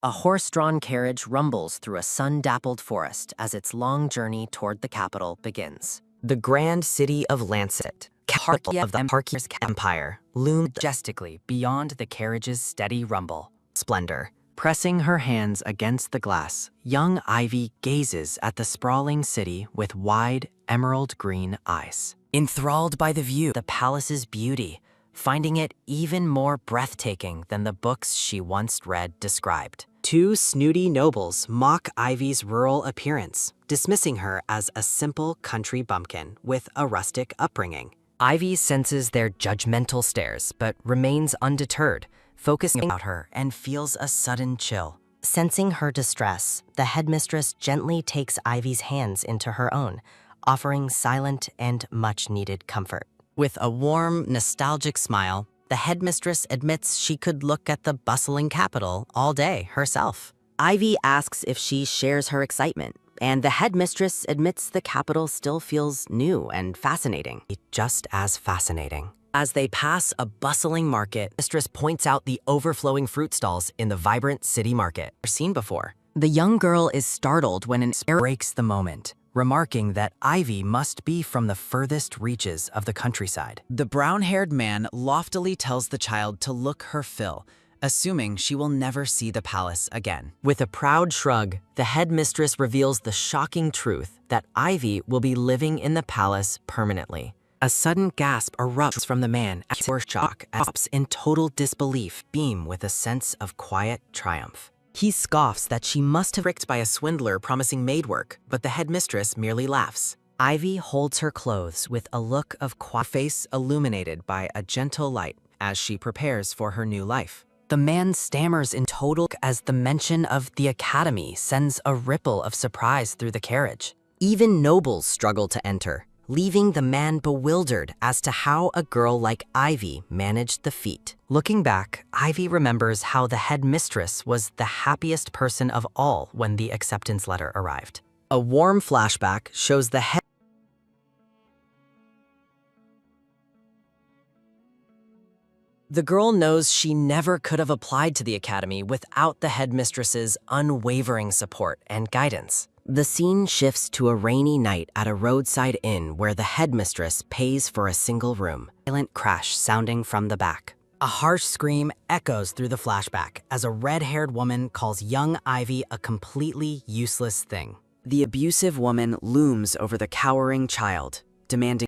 A horse-drawn carriage rumbles through a sun-dappled forest as its long journey toward the capital begins. The grand city of Lancet, capital of the Parkese Empire, loomed majestically beyond the carriage's steady rumble. Splendor. Pressing her hands against the glass, young Ivy gazes at the sprawling city with wide, emerald-green eyes. Enthralled by the view, the palace's beauty, finding it even more breathtaking than the books she once read described. Two snooty nobles mock Ivy's rural appearance, dismissing her as a simple country bumpkin with a rustic upbringing. Ivy senses their judgmental stares, but remains undeterred, focusing on her and feels a sudden chill. Sensing her distress, the headmistress gently takes Ivy's hands into her own, offering silent and much-needed comfort. With a warm, nostalgic smile, the headmistress admits she could look at the bustling capital all day herself. Ivy asks if she shares her excitement, and the headmistress admits the capital still feels new and fascinating. Just as fascinating. As they pass a bustling market, mistress points out the overflowing fruit stalls in the vibrant city market. Seen before. The young girl is startled when an air breaks the moment, remarking that Ivy must be from the furthest reaches of the countryside. The brown-haired man loftily tells the child to look her fill, assuming she will never see the palace again. With a proud shrug, the headmistress reveals the shocking truth that Ivy will be living in the palace permanently. A sudden gasp erupts from the man as shock as in total disbelief beam with a sense of quiet triumph. He scoffs that she must have been tricked by a swindler promising maid work, but the headmistress merely laughs. Ivy holds her clothes with a look of quiet face illuminated by a gentle light as she prepares for her new life. The man stammers in total as the mention of the academy sends a ripple of surprise through the carriage. Even nobles struggle to enter, leaving the man bewildered as to how a girl like Ivy managed the feat. Looking back, Ivy remembers how the headmistress was the happiest person of all when the acceptance letter arrived. A warm flashback shows the head. The girl knows she never could have applied to the academy without the headmistress's unwavering support and guidance. The scene shifts to a rainy night at a roadside inn where the headmistress pays for a single room. Silent crash sounding from the back. A harsh scream echoes through the flashback as a red-haired woman calls young Ivy a completely useless thing. The abusive woman looms over the cowering child, demanding.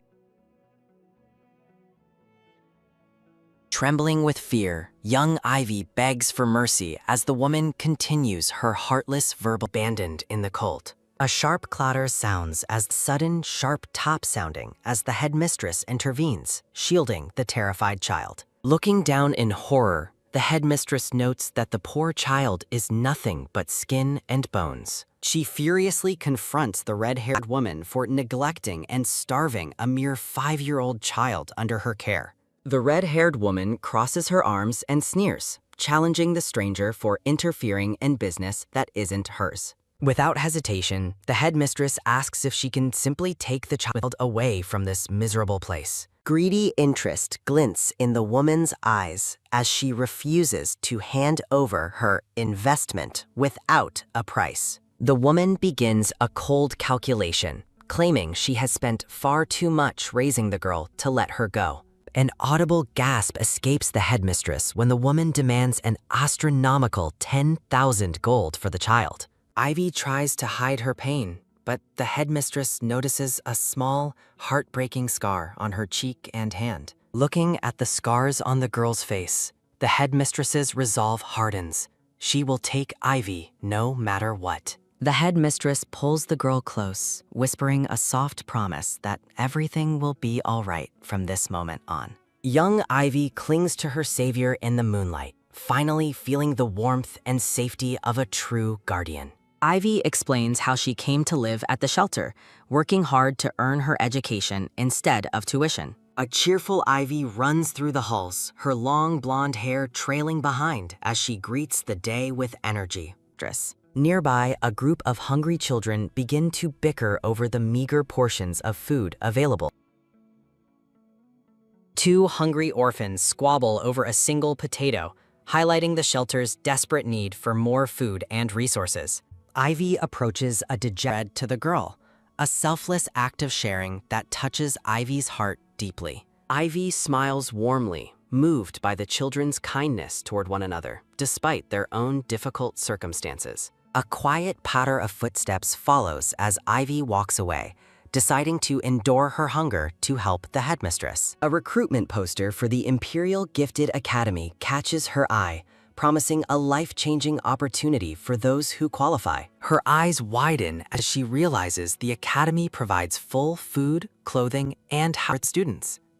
Trembling with fear, young Ivy begs for mercy as the woman continues her heartless verbal abandoned in the cold. A sharp clatter sounds as sudden, sharp top sounding as the headmistress intervenes, shielding the terrified child. Looking down in horror, the headmistress notes that the poor child is nothing but skin and bones. She furiously confronts the red-haired woman for neglecting and starving a mere 5-year-old child under her care. The red-haired woman crosses her arms and sneers, challenging the stranger for interfering in business that isn't hers. Without hesitation, the headmistress asks if she can simply take the child away from this miserable place. Greedy interest glints in the woman's eyes as she refuses to hand over her investment without a price. The woman begins a cold calculation, claiming she has spent far too much raising the girl to let her go. An audible gasp escapes the headmistress when the woman demands an astronomical 10,000 gold for the child. Ivy tries to hide her pain, but the headmistress notices a small, heartbreaking scar on her cheek and hand. Looking at the scars on the girl's face, the headmistress's resolve hardens. She will take Ivy no matter what. The headmistress pulls the girl close, whispering a soft promise that everything will be all right from this moment on. Young Ivy clings to her savior in the moonlight, finally feeling the warmth and safety of a true guardian. Ivy explains how she came to live at the shelter, working hard to earn her education instead of tuition. A cheerful Ivy runs through the halls, her long blonde hair trailing behind as she greets the day with energy. Nearby, a group of hungry children begin to bicker over the meager portions of food available. Two hungry orphans squabble over a single potato, highlighting the shelter's desperate need for more food and resources. Ivy approaches a dejected to the girl, a selfless act of sharing that touches Ivy's heart deeply. Ivy smiles warmly, moved by the children's kindness toward one another, despite their own difficult circumstances. A quiet patter of footsteps follows as Ivy walks away, deciding to endure her hunger to help the headmistress. A recruitment poster for the Imperial Gifted Academy catches her eye, promising a life-changing opportunity for those who qualify. Her eyes widen as she realizes the academy provides full food, clothing, and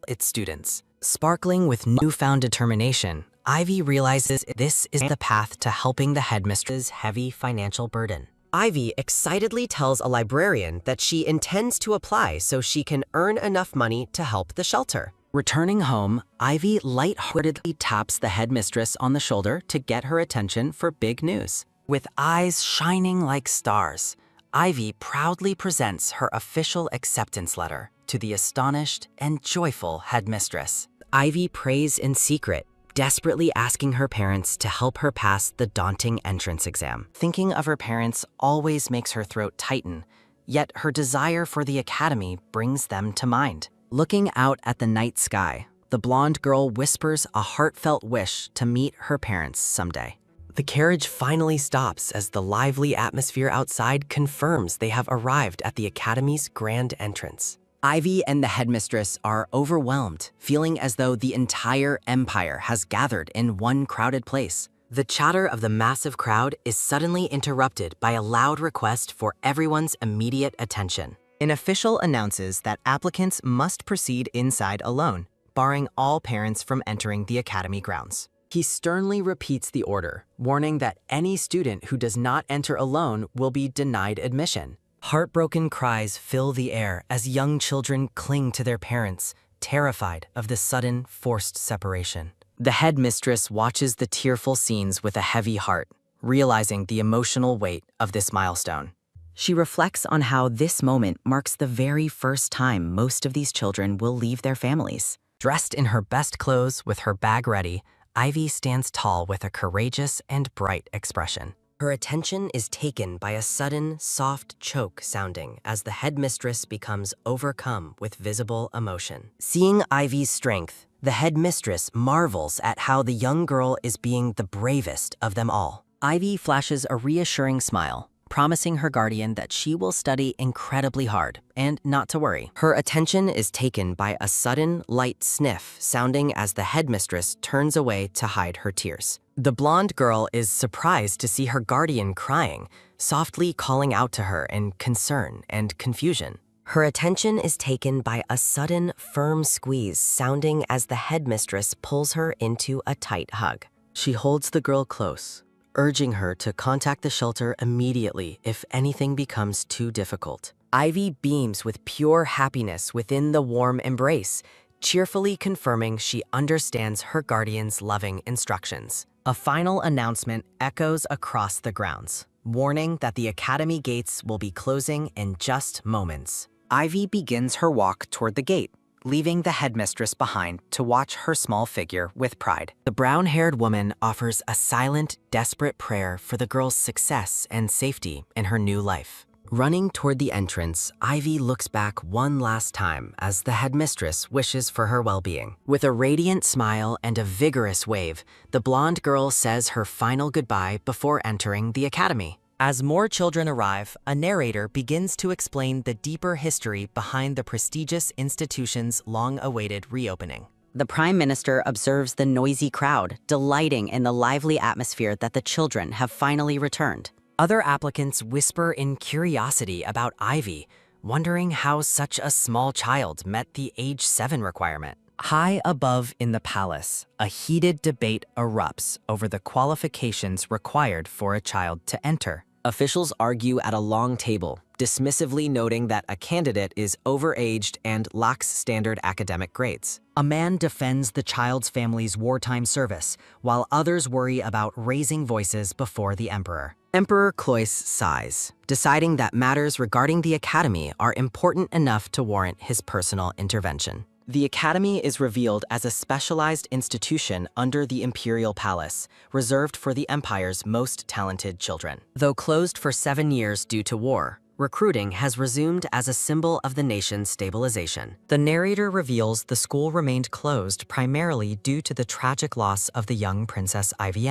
its students. Sparkling with newfound determination, Ivy realizes this is the path to helping the headmistress's heavy financial burden. Ivy excitedly tells a librarian that she intends to apply so she can earn enough money to help the shelter. Returning home, Ivy lightheartedly taps the headmistress on the shoulder to get her attention for big news. With eyes shining like stars, Ivy proudly presents her official acceptance letter to the astonished and joyful headmistress. Ivy prays in secret, desperately asking her parents to help her pass the daunting entrance exam. Thinking of her parents always makes her throat tighten, yet her desire for the academy brings them to mind. Looking out at the night sky, the blonde girl whispers a heartfelt wish to meet her parents someday. The carriage finally stops as the lively atmosphere outside confirms they have arrived at the academy's grand entrance. Ivy and the headmistress are overwhelmed, feeling as though the entire empire has gathered in one crowded place. The chatter of the massive crowd is suddenly interrupted by a loud request for everyone's immediate attention. An official announces that applicants must proceed inside alone, barring all parents from entering the academy grounds. He sternly repeats the order, warning that any student who does not enter alone will be denied admission. Heartbroken cries fill the air as young children cling to their parents, terrified of the sudden, forced separation. The headmistress watches the tearful scenes with a heavy heart, realizing the emotional weight of this milestone. She reflects on how this moment marks the very first time most of these children will leave their families. Dressed in her best clothes with her bag ready, Ivy stands tall with a courageous and bright expression. Her attention is taken by a sudden, soft choke sounding as the headmistress becomes overcome with visible emotion. Seeing Ivy's strength, the headmistress marvels at how the young girl is being the bravest of them all. Ivy flashes a reassuring smile, promising her guardian that she will study incredibly hard and not to worry. Her attention is taken by a sudden, light sniff sounding as the headmistress turns away to hide her tears. The blonde girl is surprised to see her guardian crying, softly calling out to her in concern and confusion. Her attention is taken by a sudden, firm squeeze sounding as the headmistress pulls her into a tight hug. She holds the girl close, urging her to contact the shelter immediately if anything becomes too difficult. Ivy beams with pure happiness within the warm embrace, cheerfully confirming she understands her guardian's loving instructions. A final announcement echoes across the grounds, warning that the academy gates will be closing in just moments. Ivy begins her walk toward the gate, leaving the headmistress behind to watch her small figure with pride. The brown-haired woman offers a silent, desperate prayer for the girl's success and safety in her new life. Running toward the entrance, Ivy looks back one last time as the headmistress wishes for her well-being. With a radiant smile and a vigorous wave, the blonde girl says her final goodbye before entering the academy. As more children arrive, a narrator begins to explain the deeper history behind the prestigious institution's long-awaited reopening. The Prime Minister observes the noisy crowd, delighting in the lively atmosphere that the children have finally returned. Other applicants whisper in curiosity about Ivy, wondering how such a small child met the age 7 requirement. High above in the palace, a heated debate erupts over the qualifications required for a child to enter. Officials argue at a long table, dismissively noting that a candidate is overaged and lacks standard academic grades. A man defends the child's family's wartime service, while others worry about raising voices before the emperor. Emperor Cloyce sighs, deciding that matters regarding the academy are important enough to warrant his personal intervention. The academy is revealed as a specialized institution under the imperial palace, reserved for the empire's most talented children. Though closed for 7 years due to war, recruiting has resumed as a symbol of the nation's stabilization. The narrator reveals the school remained closed primarily due to the tragic loss of the young Princess Ivy.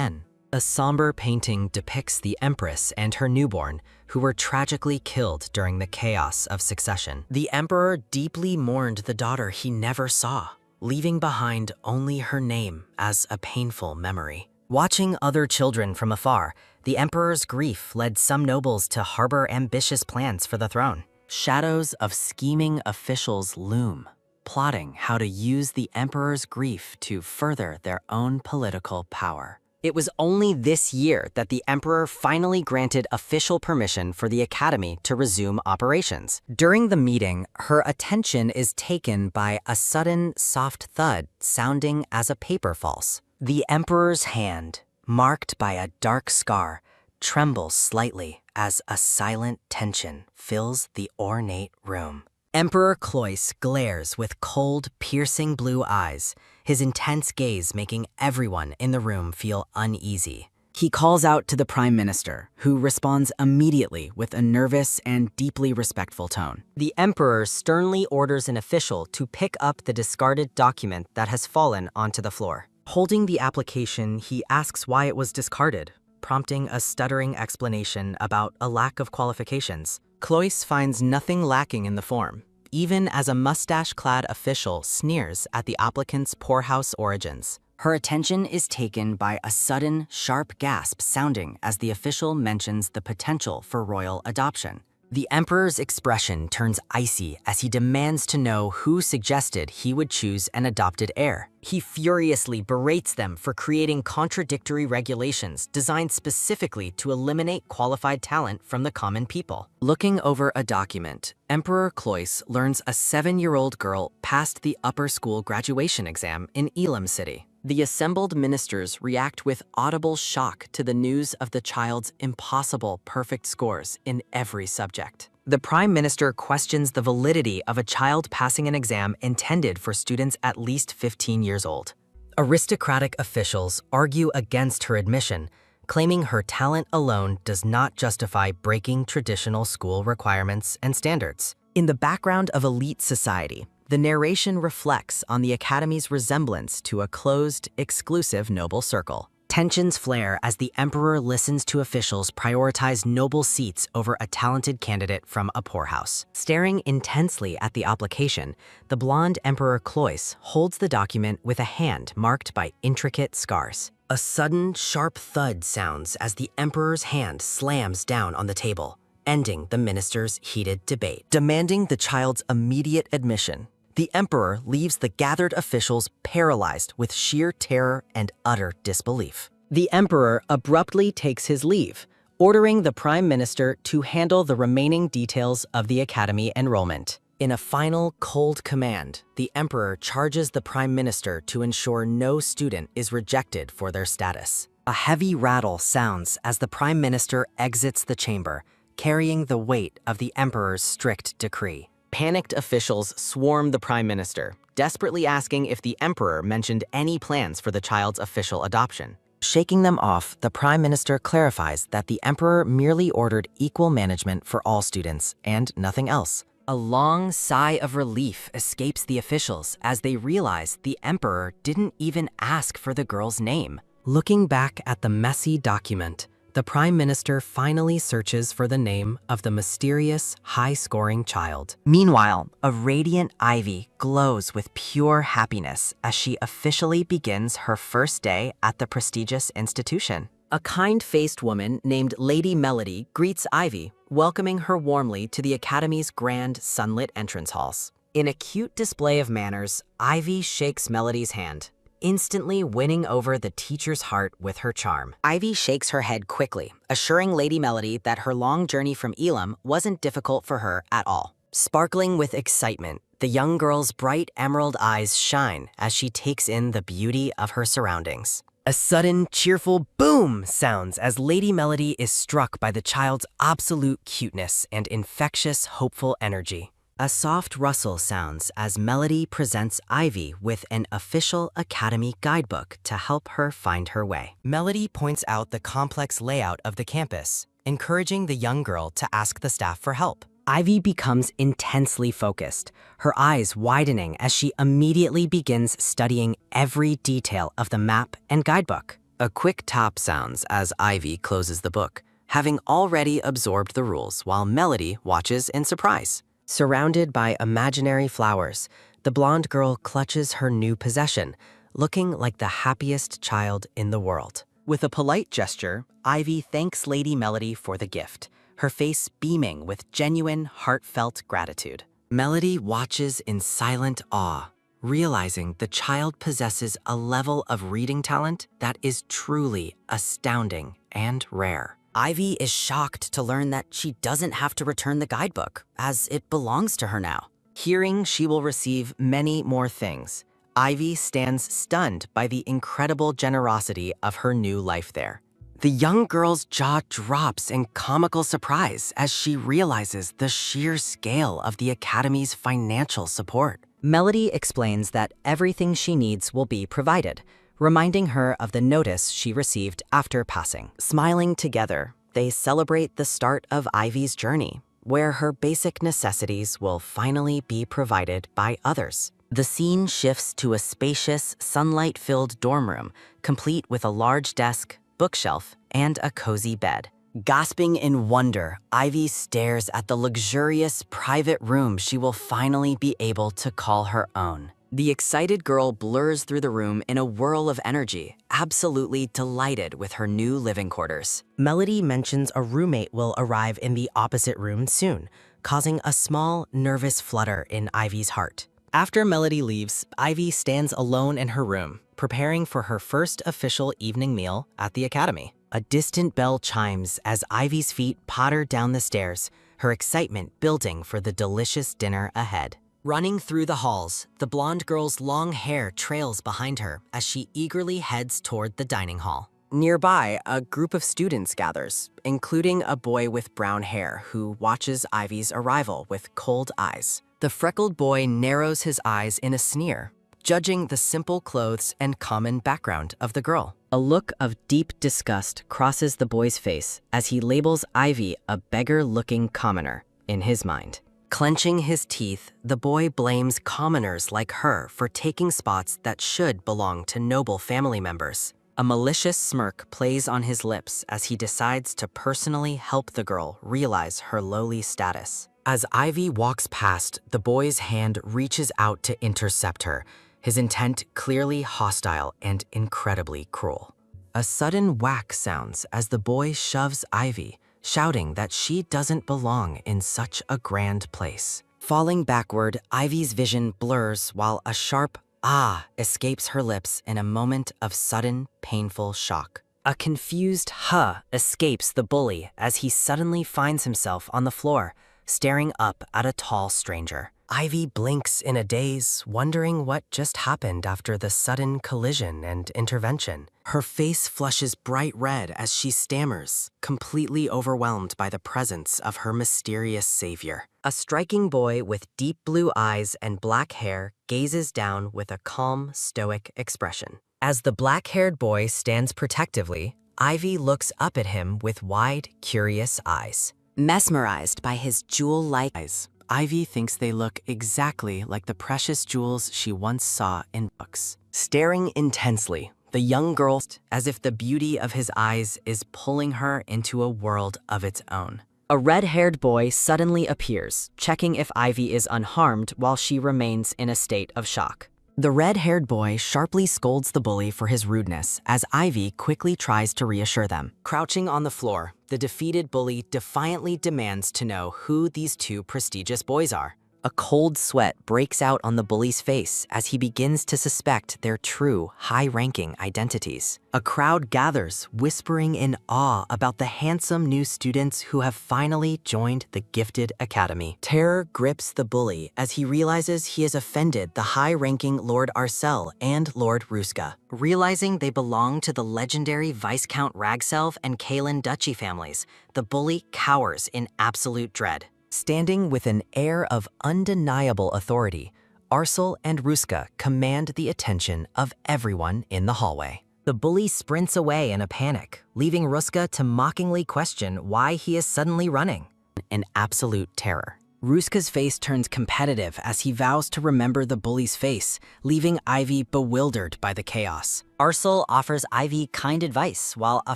A somber painting depicts the Empress and her newborn, who were tragically killed during the chaos of succession. The Emperor deeply mourned the daughter he never saw, leaving behind only her name as a painful memory. Watching other children from afar, the Emperor's grief led some nobles to harbor ambitious plans for the throne. Shadows of scheming officials loom, plotting how to use the Emperor's grief to further their own political power. It was only this year that the Emperor finally granted official permission for the Academy to resume operations. During the meeting, her attention is taken by a sudden soft thud sounding as a paper falls. The Emperor's hand, marked by a dark scar, trembles slightly as a silent tension fills the ornate room. Emperor Cloyce glares with cold, piercing blue eyes, his intense gaze making everyone in the room feel uneasy. He calls out to the Prime Minister, who responds immediately with a nervous and deeply respectful tone. The Emperor sternly orders an official to pick up the discarded document that has fallen onto the floor. Holding the application, he asks why it was discarded, prompting a stuttering explanation about a lack of qualifications. Cloyce finds nothing lacking in the form, even as a mustache-clad official sneers at the applicant's poorhouse origins. Her attention is taken by a sudden, sharp gasp sounding as the official mentions the potential for royal adoption. The Emperor's expression turns icy as he demands to know who suggested he would choose an adopted heir. He furiously berates them for creating contradictory regulations designed specifically to eliminate qualified talent from the common people. Looking over a document, Emperor Cloyce learns a 7-year-old girl passed the upper school graduation exam in Elam City. The assembled ministers react with audible shock to the news of the child's impossible perfect scores in every subject. The Prime Minister questions the validity of a child passing an exam intended for students at least 15 years old. Aristocratic officials argue against her admission, claiming her talent alone does not justify breaking traditional school requirements and standards. In the background of elite society, the narration reflects on the Academy's resemblance to a closed, exclusive noble circle. Tensions flare as the Emperor listens to officials prioritize noble seats over a talented candidate from a poorhouse. Staring intensely at the application, the blonde Emperor Cloyce holds the document with a hand marked by intricate scars. A sudden, sharp thud sounds as the Emperor's hand slams down on the table, ending the minister's heated debate. Demanding the child's immediate admission, the Emperor leaves the gathered officials paralyzed with sheer terror and utter disbelief. The Emperor abruptly takes his leave, ordering the Prime Minister to handle the remaining details of the Academy enrollment. In a final, cold command, the Emperor charges the Prime Minister to ensure no student is rejected for their status. A heavy rattle sounds as the Prime Minister exits the chamber, carrying the weight of the Emperor's strict decree. Panicked officials swarm the Prime Minister, desperately asking if the Emperor mentioned any plans for the child's official adoption. Shaking them off, the Prime Minister clarifies that the Emperor merely ordered equal management for all students and nothing else. A long sigh of relief escapes the officials as they realize the Emperor didn't even ask for the girl's name. Looking back at the messy document, the Prime Minister finally searches for the name of the mysterious, high-scoring child. Meanwhile, a radiant Ivy glows with pure happiness as she officially begins her first day at the prestigious institution. A kind-faced woman named Lady Melody greets Ivy, welcoming her warmly to the Academy's grand, sunlit entrance halls. In a cute display of manners, Ivy shakes Melody's hand, instantly winning over the teacher's heart with her charm. Ivy shakes her head quickly, assuring Lady Melody that her long journey from Elam wasn't difficult for her at all. Sparkling with excitement, the young girl's bright emerald eyes shine as she takes in the beauty of her surroundings. A sudden, cheerful boom sounds as Lady Melody is struck by the child's absolute cuteness and infectious, hopeful energy. A soft rustle sounds as Melody presents Ivy with an official Academy guidebook to help her find her way. Melody points out the complex layout of the campus, encouraging the young girl to ask the staff for help. Ivy becomes intensely focused, her eyes widening as she immediately begins studying every detail of the map and guidebook. A quick tap sounds as Ivy closes the book, having already absorbed the rules while Melody watches in surprise. Surrounded by imaginary flowers, the blonde girl clutches her new possession, looking like the happiest child in the world. With a polite gesture, Ivy thanks Lady Melody for the gift, her face beaming with genuine, heartfelt gratitude. Melody watches in silent awe, realizing the child possesses a level of reading talent that is truly astounding and rare. Ivy is shocked to learn that she doesn't have to return the guidebook, as it belongs to her now. Hearing she will receive many more things, Ivy stands stunned by the incredible generosity of her new life there. The young girl's jaw drops in comical surprise as she realizes the sheer scale of the Academy's financial support. Melody explains that everything she needs will be provided, reminding her of the notice she received after passing. Smiling together, they celebrate the start of Ivy's journey, where her basic necessities will finally be provided by others. The scene shifts to a spacious, sunlight-filled dorm room, complete with a large desk, bookshelf, and a cozy bed. Gasping in wonder, Ivy stares at the luxurious private room she will finally be able to call her own. The excited girl blurs through the room in a whirl of energy, absolutely delighted with her new living quarters. Melody mentions a roommate will arrive in the opposite room soon, causing a small, nervous flutter in Ivy's heart. After Melody leaves, Ivy stands alone in her room, preparing for her first official evening meal at the Academy. A distant bell chimes as Ivy's feet patter down the stairs, her excitement building for the delicious dinner ahead. Running through the halls, the blonde girl's long hair trails behind her as she eagerly heads toward the dining hall. Nearby, a group of students gathers, including a boy with brown hair who watches Ivy's arrival with cold eyes. The freckled boy narrows his eyes in a sneer, judging the simple clothes and common background of the girl. A look of deep disgust crosses the boy's face as he labels Ivy a beggar-looking commoner in his mind. Clenching his teeth, the boy blames commoners like her for taking spots that should belong to noble family members. A malicious smirk plays on his lips as he decides to personally help the girl realize her lowly status. As Ivy walks past, the boy's hand reaches out to intercept her, his intent clearly hostile and incredibly cruel. A sudden whack sounds as the boy shoves Ivy, shouting that she doesn't belong in such a grand place. Falling backward, Ivy's vision blurs while a sharp "ah" escapes her lips in a moment of sudden, painful shock. A confused "huh" escapes the bully as he suddenly finds himself on the floor, staring up at a tall stranger. Ivy blinks in a daze, wondering what just happened after the sudden collision and intervention. Her face flushes bright red as she stammers, completely overwhelmed by the presence of her mysterious savior. A striking boy with deep blue eyes and black hair gazes down with a calm, stoic expression. As the black-haired boy stands protectively, Ivy looks up at him with wide, curious eyes. Mesmerized by his jewel-like eyes, Ivy thinks they look exactly like the precious jewels she once saw in books. Staring intensely, the young girl, as if the beauty of his eyes is pulling her into a world of its own. A red-haired boy suddenly appears, checking if Ivy is unharmed while she remains in a state of shock. The red-haired boy sharply scolds the bully for his rudeness as Ivy quickly tries to reassure them. Crouching on the floor, the defeated bully defiantly demands to know who these two prestigious boys are. A cold sweat breaks out on the bully's face as he begins to suspect their true, high-ranking identities. A crowd gathers, whispering in awe about the handsome new students who have finally joined the gifted academy. Terror grips the bully as he realizes he has offended the high-ranking Lord Arcel and Lord Ruska. Realizing they belong to the legendary Viscount Ragselv and Kalen Duchy families, the bully cowers in absolute dread. Standing with an air of undeniable authority, Arcel and Ruska command the attention of everyone in the hallway. The bully sprints away in a panic, leaving Ruska to mockingly question why he is suddenly running. In absolute terror. Ruska's face turns competitive as he vows to remember the bully's face, leaving Ivy bewildered by the chaos. Arcel offers Ivy kind advice while a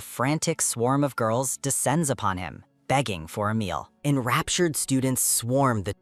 frantic swarm of girls descends upon him, begging for a meal. Enraptured students swarm the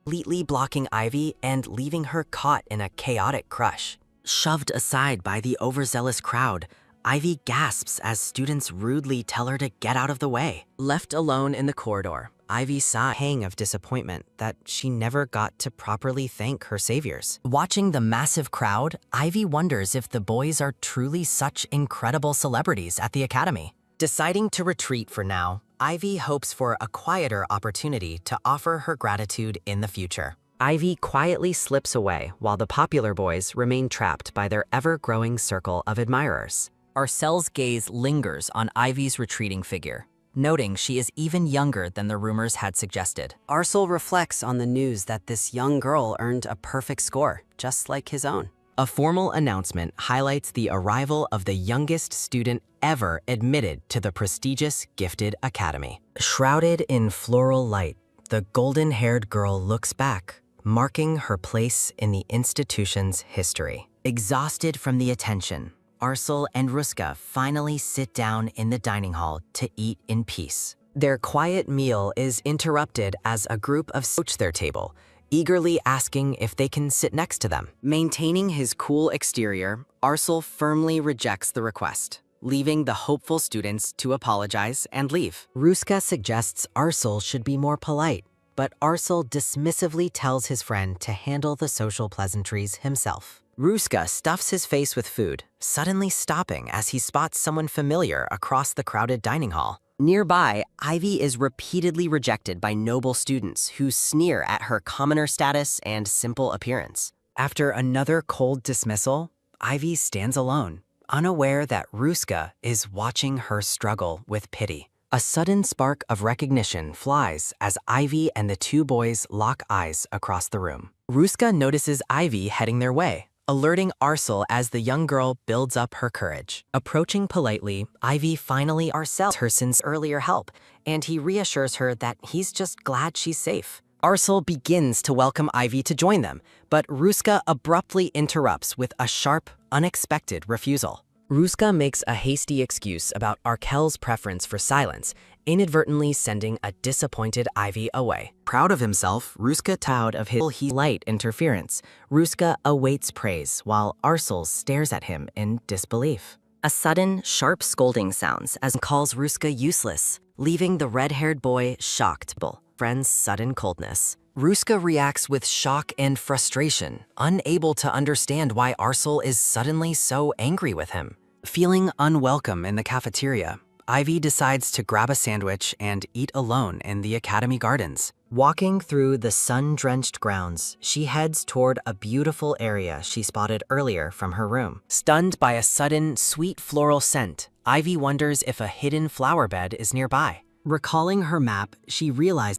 completely blocking Ivy and leaving her caught in a chaotic crush. Shoved aside by the overzealous crowd, Ivy gasps as students rudely tell her to get out of the way. Left alone in the corridor, Ivy saw a hang of disappointment that she never got to properly thank her saviors. Watching the massive crowd, Ivy wonders if the boys are truly such incredible celebrities at the academy. Deciding to retreat for now, Ivy hopes for a quieter opportunity to offer her gratitude in the future. Ivy quietly slips away while the popular boys remain trapped by their ever-growing circle of admirers. Arcel's gaze lingers on Ivy's retreating figure, noting she is even younger than the rumors had suggested. Arcel reflects on the news that this young girl earned a perfect score, just like his own. A formal announcement highlights the arrival of the youngest student ever admitted to the prestigious Gifted Academy. Shrouded in floral light, the golden-haired girl looks back, marking her place in the institution's history. Exhausted from the attention, Arcel and Ruska finally sit down in the dining hall to eat in peace. Their quiet meal is interrupted as a group approach their table, eagerly asking if they can sit next to them. Maintaining his cool exterior, Arcel firmly rejects the request, leaving the hopeful students to apologize and leave. Ruska suggests Arcel should be more polite, but Arcel dismissively tells his friend to handle the social pleasantries himself. Ruska stuffs his face with food, suddenly stopping as he spots someone familiar across the crowded dining hall. Nearby, Ivy is repeatedly rejected by noble students who sneer at her commoner status and simple appearance. After another cold dismissal, Ivy stands alone, unaware that Ruska is watching her struggle with pity. A sudden spark of recognition flies as Ivy and the two boys lock eyes across the room. Ruska notices Ivy heading their way, alerting Arcel as the young girl builds up her courage. Approaching politely, Ivy finally Arcel her since earlier help, and he reassures her that he's just glad she's safe. Arcel begins to welcome Ivy to join them, but Ruska abruptly interrupts with a sharp, unexpected refusal. Ruska makes a hasty excuse about Arkel's preference for silence, inadvertently sending a disappointed Ivy away. Proud of himself, Ruska proud of his light interference. Ruska awaits praise while Arcel stares at him in disbelief. A sudden, sharp scolding sounds as calls Ruska useless, leaving the red-haired boy shocked. Friend's sudden coldness. Ruska reacts with shock and frustration, unable to understand why Arcel is suddenly so angry with him. Feeling unwelcome in the cafeteria, Ivy decides to grab a sandwich and eat alone in the academy gardens. Walking through the sun-drenched grounds, she heads toward a beautiful area she spotted earlier from her room. Stunned by a sudden, sweet floral scent, Ivy wonders if a hidden flower bed is nearby. Recalling her map, she realizes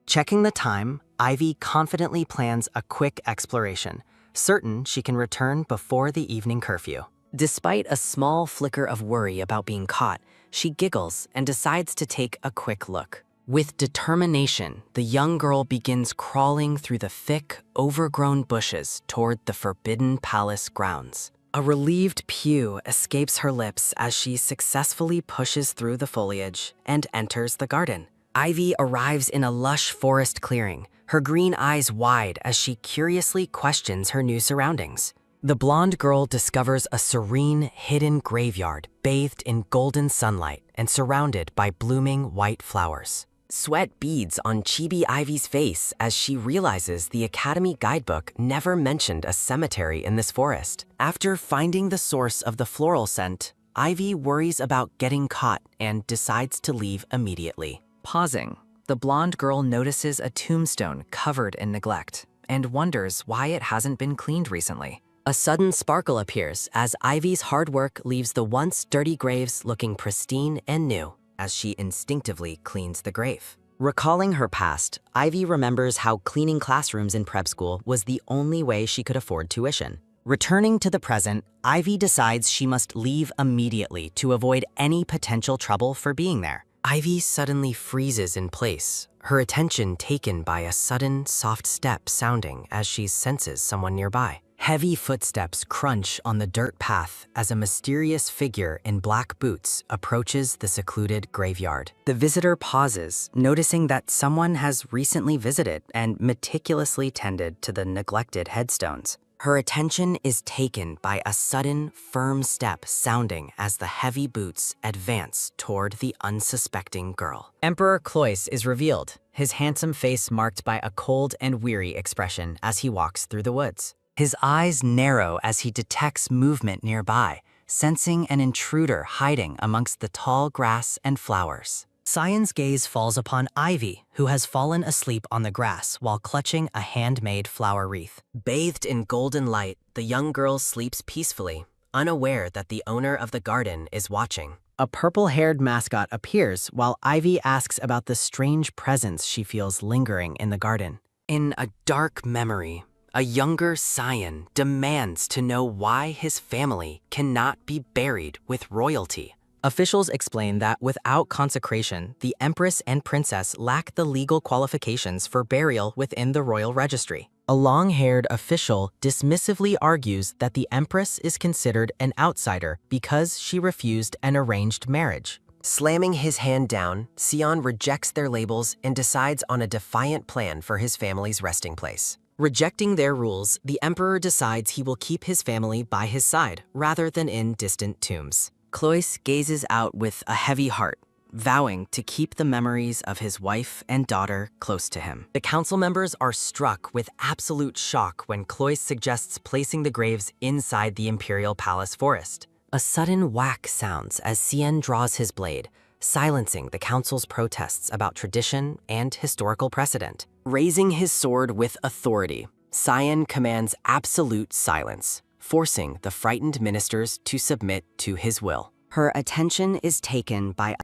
checking the time, Ivy confidently plans a quick exploration, certain she can return before the evening curfew. Despite a small flicker of worry about being caught, she giggles and decides to take a quick look. With determination, the young girl begins crawling through the thick, overgrown bushes toward the forbidden palace grounds. A relieved pew escapes her lips as she successfully pushes through the foliage and enters the garden. Ivy arrives in a lush forest clearing, her green eyes wide as she curiously questions her new surroundings. The blonde girl discovers a serene, hidden graveyard bathed in golden sunlight and surrounded by blooming white flowers. Sweat beads on Chibi Ivy's face as she realizes the Academy guidebook never mentioned a cemetery in this forest. After finding the source of the floral scent, Ivy worries about getting caught and decides to leave immediately. Pausing, the blonde girl notices a tombstone covered in neglect and wonders why it hasn't been cleaned recently. A sudden sparkle appears as Ivy's hard work leaves the once dirty graves looking pristine and new as she instinctively cleans the grave. Recalling her past, Ivy remembers how cleaning classrooms in prep school was the only way she could afford tuition. Returning to the present, Ivy decides she must leave immediately to avoid any potential trouble for being there. Ivy suddenly freezes in place, her attention taken by a sudden, soft step sounding as she senses someone nearby. Heavy footsteps crunch on the dirt path as a mysterious figure in black boots approaches the secluded graveyard. The visitor pauses, noticing that someone has recently visited and meticulously tended to the neglected headstones. Her attention is taken by a sudden, firm step sounding as the heavy boots advance toward the unsuspecting girl. Emperor Cloyce is revealed, his handsome face marked by a cold and weary expression as he walks through the woods. His eyes narrow as he detects movement nearby, sensing an intruder hiding amongst the tall grass and flowers. Cyan's gaze falls upon Ivy, who has fallen asleep on the grass while clutching a handmade flower wreath. Bathed in golden light, the young girl sleeps peacefully, unaware that the owner of the garden is watching. A purple-haired mascot appears while Ivy asks about the strange presence she feels lingering in the garden. In a dark memory, a younger Cyan demands to know why his family cannot be buried with royalty. Officials explain that without consecration, the Empress and Princess lack the legal qualifications for burial within the royal registry. A long-haired official dismissively argues that the Empress is considered an outsider because she refused an arranged marriage. Slamming his hand down, Cyan rejects their labels and decides on a defiant plan for his family's resting place. Rejecting their rules, the Emperor decides he will keep his family by his side rather than in distant tombs. Cloyce gazes out with a heavy heart, vowing to keep the memories of his wife and daughter close to him. The council members are struck with absolute shock when Cloyce suggests placing the graves inside the Imperial Palace forest. A sudden whack sounds as Cyan draws his blade, silencing the council's protests about tradition and historical precedent. Raising his sword with authority, Cyan commands absolute silence, forcing the frightened ministers to submit to his will. Her attention is taken by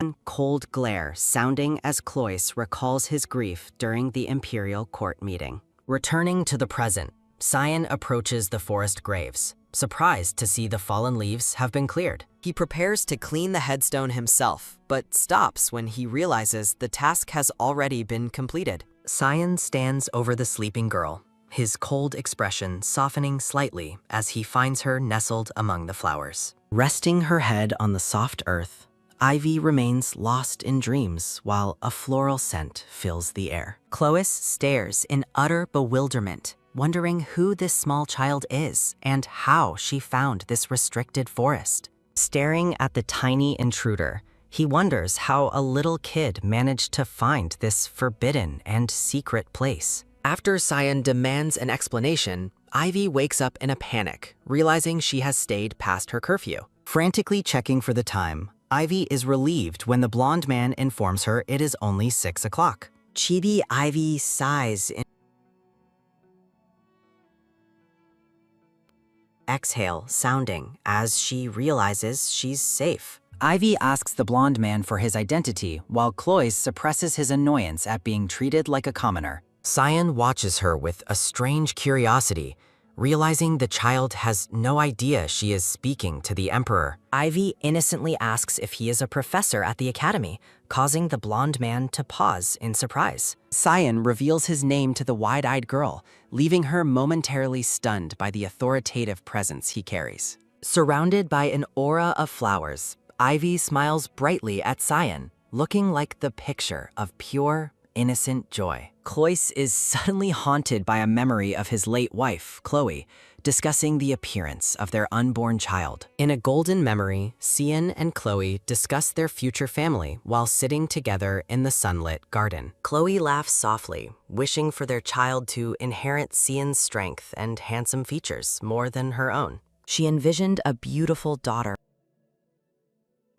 a cold glare sounding as Cloyce recalls his grief during the imperial court meeting. Returning to the present, Cyan approaches the forest graves, surprised to see the fallen leaves have been cleared. He prepares to clean the headstone himself, but stops when he realizes the task has already been completed. Cyan stands over the sleeping girl, his cold expression softening slightly as he finds her nestled among the flowers. Resting her head on the soft earth, Ivy remains lost in dreams while a floral scent fills the air. Cloyce stares in utter bewilderment, wondering who this small child is and how she found this restricted forest. Staring at the tiny intruder, he wonders how a little kid managed to find this forbidden and secret place. After Cyan demands an explanation, Ivy wakes up in a panic, realizing she has stayed past her curfew. Frantically checking for the time, Ivy is relieved when the blonde man informs her it is only 6 o'clock. Chibi Ivy sighs in exhale sounding as she realizes she's safe. Ivy asks the blonde man for his identity while Cloyce suppresses his annoyance at being treated like a commoner. Cyan watches her with a strange curiosity, realizing the child has no idea she is speaking to the Emperor. Ivy innocently asks if he is a professor at the academy, causing the blonde man to pause in surprise. Cyan reveals his name to the wide-eyed girl, leaving her momentarily stunned by the authoritative presence he carries. Surrounded by an aura of flowers, Ivy smiles brightly at Cyan, looking like the picture of pure, innocent joy. Cloyce is suddenly haunted by a memory of his late wife, Chloe, discussing the appearance of their unborn child. In a golden memory, Cyan and Chloe discuss their future family while sitting together in the sunlit garden. Chloe laughs softly, wishing for their child to inherit Cyan's strength and handsome features more than her own. She envisioned a beautiful daughter,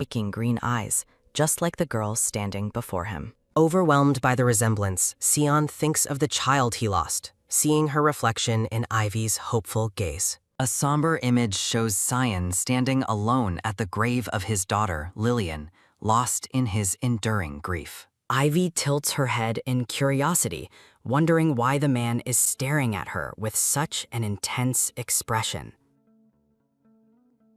making green eyes, just like the girl standing before him. Overwhelmed by the resemblance, Cyan thinks of the child he lost, seeing her reflection in Ivy's hopeful gaze. A somber image shows Cyan standing alone at the grave of his daughter, Lillian, lost in his enduring grief. Ivy tilts her head in curiosity, wondering why the man is staring at her with such an intense expression.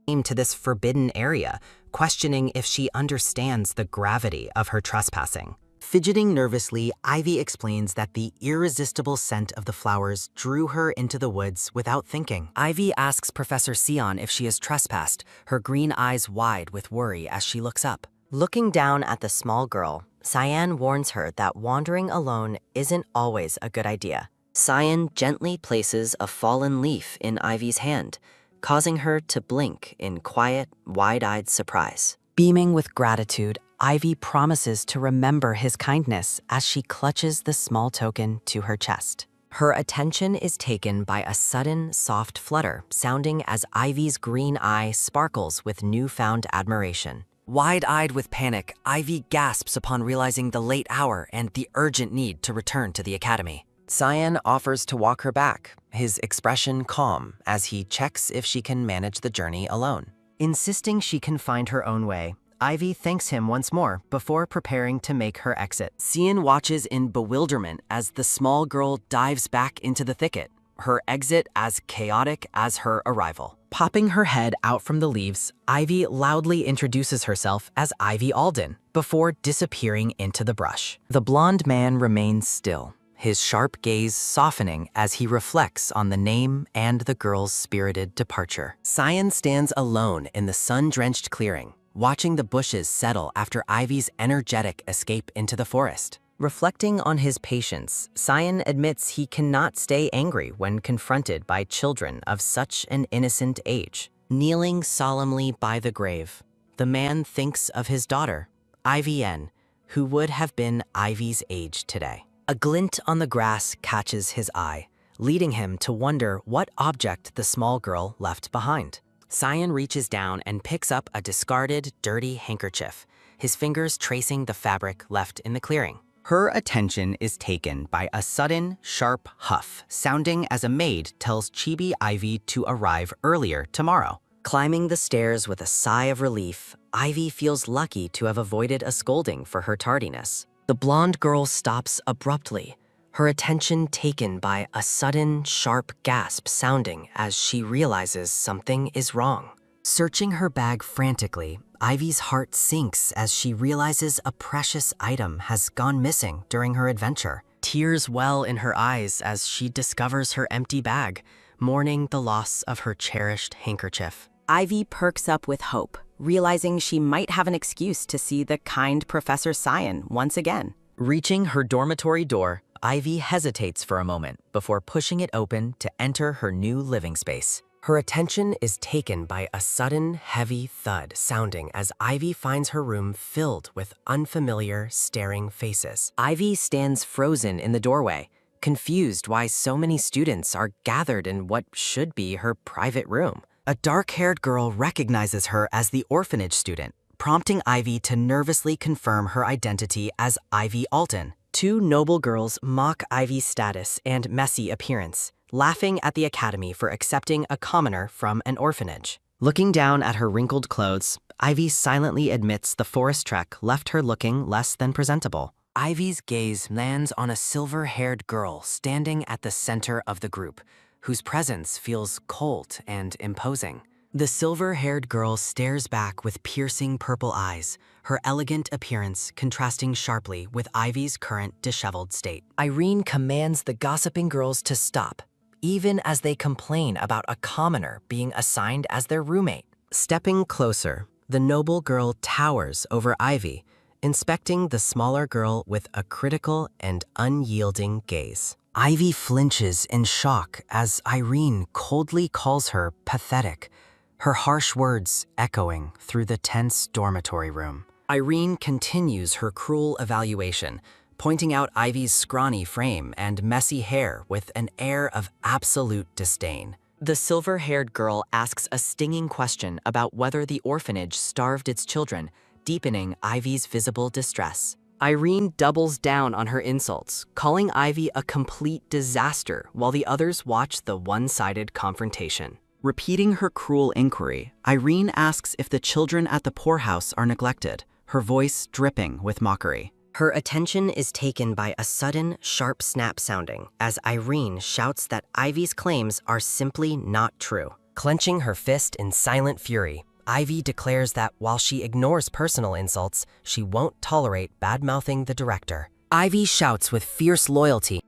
Came to this forbidden area, questioning if she understands the gravity of her trespassing. Fidgeting nervously, Ivy explains that the irresistible scent of the flowers drew her into the woods without thinking. Ivy asks Professor Sion if she has trespassed, her green eyes wide with worry as she looks up. Looking down at the small girl, Cyan warns her that wandering alone isn't always a good idea. Cyan gently places a fallen leaf in Ivy's hand, causing her to blink in quiet, wide-eyed surprise. Beaming with gratitude, Ivy promises to remember his kindness as she clutches the small token to her chest. Her attention is taken by a sudden, soft flutter, sounding as Ivy's green eye sparkles with newfound admiration. Wide-eyed with panic, Ivy gasps upon realizing the late hour and the urgent need to return to the academy. Cyan offers to walk her back, his expression calm as he checks if she can manage the journey alone. Insisting she can find her own way, Ivy thanks him once more before preparing to make her exit. Cyan watches in bewilderment as the small girl dives back into the thicket, her exit as chaotic as her arrival. Popping her head out from the leaves, Ivy loudly introduces herself as Ivy Alden before disappearing into the brush. The blonde man remains still, his sharp gaze softening as he reflects on the name and the girl's spirited departure. Cyan stands alone in the sun-drenched clearing, watching the bushes settle after Ivy's energetic escape into the forest. Reflecting on his patience, Cyan admits he cannot stay angry when confronted by children of such an innocent age. Kneeling solemnly by the grave, the man thinks of his daughter, Ivy N, who would have been Ivy's age today. A glint on the grass catches his eye, leading him to wonder what object the small girl left behind. Cyan reaches down and picks up a discarded, dirty handkerchief, his fingers tracing the fabric left in the clearing. Her attention is taken by a sudden, sharp huff, sounding as a maid tells Chibi Ivy to arrive earlier tomorrow. Climbing the stairs with a sigh of relief, Ivy feels lucky to have avoided a scolding for her tardiness. The blonde girl stops abruptly, her attention taken by a sudden, sharp gasp sounding as she realizes something is wrong. Searching her bag frantically, Ivy's heart sinks as she realizes a precious item has gone missing during her adventure. Tears well in her eyes as she discovers her empty bag, mourning the loss of her cherished handkerchief. Ivy perks up with hope, realizing she might have an excuse to see the kind Professor Cyan once again. Reaching her dormitory door, Ivy hesitates for a moment before pushing it open to enter her new living space. Her attention is taken by a sudden, heavy thud sounding as Ivy finds her room filled with unfamiliar, staring faces. Ivy stands frozen in the doorway, confused why so many students are gathered in what should be her private room. A dark-haired girl recognizes her as the orphanage student, prompting Ivy to nervously confirm her identity as Ivy Alton. Two noble girls mock Ivy's status and messy appearance, laughing at the academy for accepting a commoner from an orphanage. Looking down at her wrinkled clothes, Ivy silently admits the forest trek left her looking less than presentable. Ivy's gaze lands on a silver-haired girl standing at the center of the group, whose presence feels cold and imposing. The silver-haired girl stares back with piercing purple eyes, her elegant appearance contrasting sharply with Ivy's current disheveled state. Irene commands the gossiping girls to stop, even as they complain about a commoner being assigned as their roommate. Stepping closer, the noble girl towers over Ivy, inspecting the smaller girl with a critical and unyielding gaze. Ivy flinches in shock as Irene coldly calls her pathetic, her harsh words echoing through the tense dormitory room. Irene continues her cruel evaluation, pointing out Ivy's scrawny frame and messy hair with an air of absolute disdain. The silver-haired girl asks a stinging question about whether the orphanage starved its children, deepening Ivy's visible distress. Irene doubles down on her insults, calling Ivy a complete disaster while the others watch the one-sided confrontation. Repeating her cruel inquiry, Irene asks if the children at the poorhouse are neglected, her voice dripping with mockery. Her attention is taken by a sudden, sharp snap sounding as Irene shouts that Ivy's claims are simply not true. Clenching her fist in silent fury, Ivy declares that while she ignores personal insults, she won't tolerate bad-mouthing the director. Ivy shouts with fierce loyalty.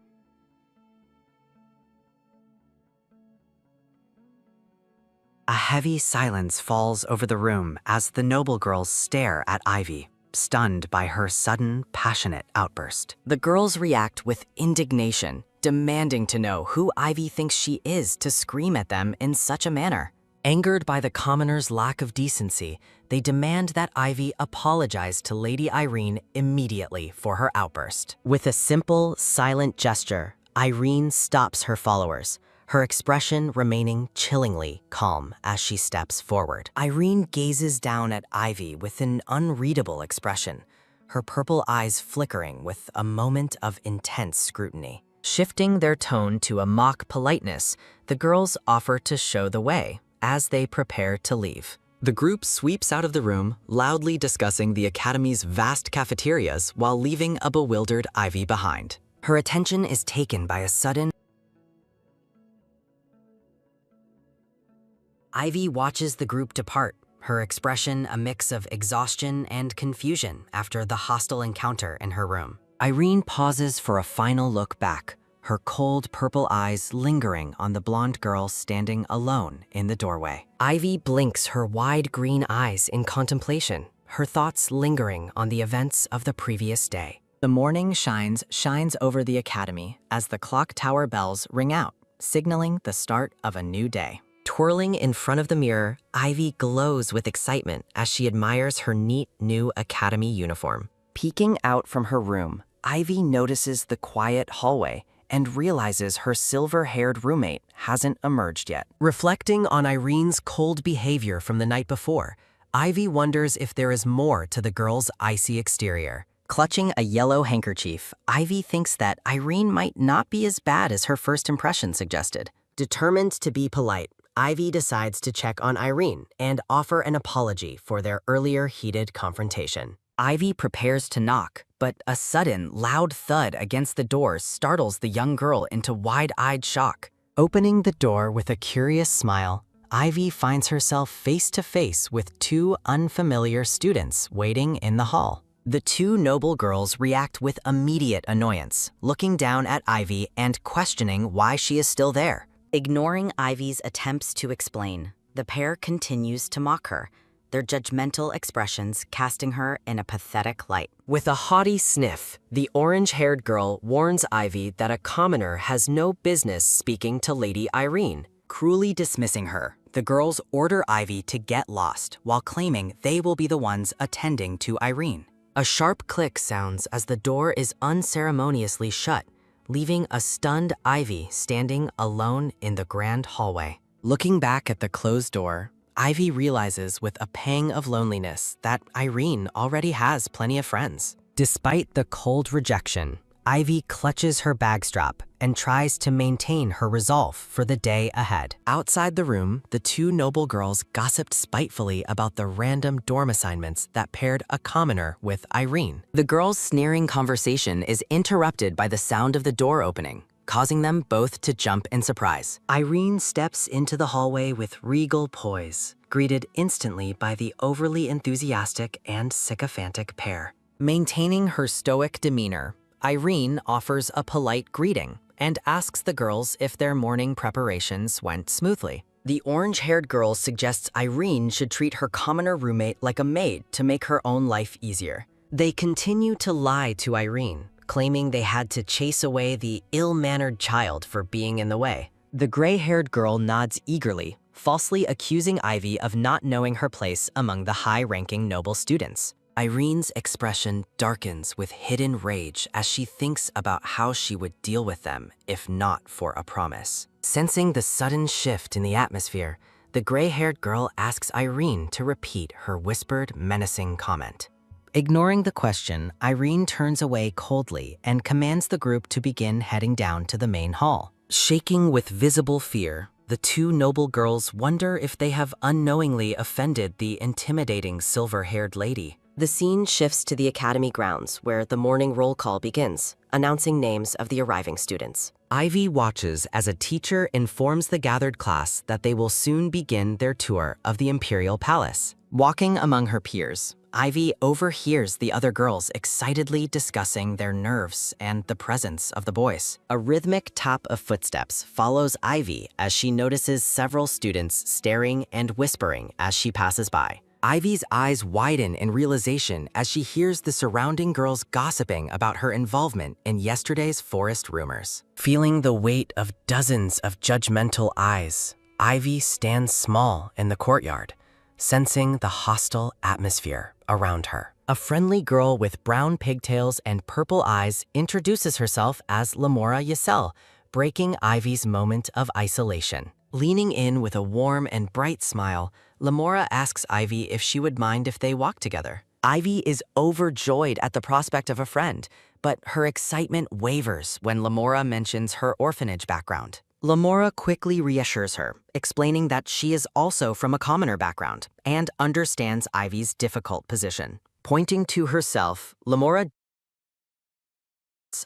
A heavy silence falls over the room as the noble girls stare at Ivy, stunned by her sudden, passionate outburst. The girls react with indignation, demanding to know who Ivy thinks she is to scream at them in such a manner. Angered by the commoner's lack of decency, they demand that Ivy apologize to Lady Irene immediately for her outburst. With a simple, silent gesture, Irene stops her followers, her expression remaining chillingly calm as she steps forward. Irene gazes down at Ivy with an unreadable expression, her purple eyes flickering with a moment of intense scrutiny. Shifting their tone to a mock politeness, the girls offer to show the way as they prepare to leave. The group sweeps out of the room, loudly discussing the Academy's vast cafeterias while leaving a bewildered Ivy behind. Her attention is taken by a sudden. Ivy watches the group depart, her expression a mix of exhaustion and confusion after the hostile encounter in her room. Irene pauses for a final look back, her cold purple eyes lingering on the blonde girl standing alone in the doorway. Ivy blinks her wide green eyes in contemplation, her thoughts lingering on the events of the previous day. The morning shines over the academy as the clock tower bells ring out, signaling the start of a new day. Twirling in front of the mirror, Ivy glows with excitement as she admires her neat new academy uniform. Peeking out from her room, Ivy notices the quiet hallway and realizes her silver-haired roommate hasn't emerged yet. Reflecting on Irene's cold behavior from the night before, Ivy wonders if there is more to the girl's icy exterior. Clutching a yellow handkerchief, Ivy thinks that Irene might not be as bad as her first impression suggested. Determined to be polite, Ivy decides to check on Irene and offer an apology for their earlier heated confrontation. Ivy prepares to knock, but a sudden, loud thud against the door startles the young girl into wide-eyed shock. Opening the door with a curious smile, Ivy finds herself face-to-face with two unfamiliar students waiting in the hall. The two noble girls react with immediate annoyance, looking down at Ivy and questioning why she is still there. Ignoring Ivy's attempts to explain, the pair continues to mock her, their judgmental expressions casting her in a pathetic light. With a haughty sniff, the orange-haired girl warns Ivy that a commoner has no business speaking to Lady Irene. Cruelly dismissing her, the girls order Ivy to get lost while claiming they will be the ones attending to Irene. A sharp click sounds as the door is unceremoniously shut, leaving a stunned Ivy standing alone in the grand hallway. Looking back at the closed door, Ivy realizes with a pang of loneliness that Irene already has plenty of friends. Despite the cold rejection, Ivy clutches her bag strap and tries to maintain her resolve for the day ahead. Outside the room, the two noble girls gossiped spitefully about the random dorm assignments that paired a commoner with Irene. The girls' sneering conversation is interrupted by the sound of the door opening, causing them both to jump in surprise. Irene steps into the hallway with regal poise, greeted instantly by the overly enthusiastic and sycophantic pair. Maintaining her stoic demeanor, Irene offers a polite greeting and asks the girls if their morning preparations went smoothly. The orange-haired girl suggests Irene should treat her commoner roommate like a maid to make her own life easier. They continue to lie to Irene, claiming they had to chase away the ill-mannered child for being in the way. The gray-haired girl nods eagerly, falsely accusing Ivy of not knowing her place among the high-ranking noble students. Irene's expression darkens with hidden rage as she thinks about how she would deal with them if not for a promise. Sensing the sudden shift in the atmosphere, the gray-haired girl asks Irene to repeat her whispered, menacing comment. Ignoring the question, Irene turns away coldly and commands the group to begin heading down to the main hall. Shaking with visible fear, The two noble girls wonder if they have unknowingly offended the intimidating silver-haired lady. The scene shifts to the academy grounds, where the morning roll call begins, announcing names of the arriving students. Ivy watches as a teacher informs the gathered class that they will soon begin their tour of the Imperial Palace. Walking among her peers, Ivy overhears the other girls excitedly discussing their nerves and the presence of the boys. A rhythmic tap of footsteps follows Ivy as she notices several students staring and whispering as she passes by. Ivy's eyes widen in realization as she hears the surrounding girls gossiping about her involvement in yesterday's forest rumors. Feeling the weight of dozens of judgmental eyes, Ivy stands small in the courtyard, sensing the hostile atmosphere around her. A friendly girl with brown pigtails and purple eyes introduces herself as Lamora Yahello, breaking Ivy's moment of isolation. Leaning in with a warm and bright smile, Lamora asks Ivy if she would mind if they walk together. Ivy is overjoyed at the prospect of a friend, but her excitement wavers when Lamora mentions her orphanage background. Lamora quickly reassures her, explaining that she is also from a commoner background and understands Ivy's difficult position. Pointing to herself, Lamora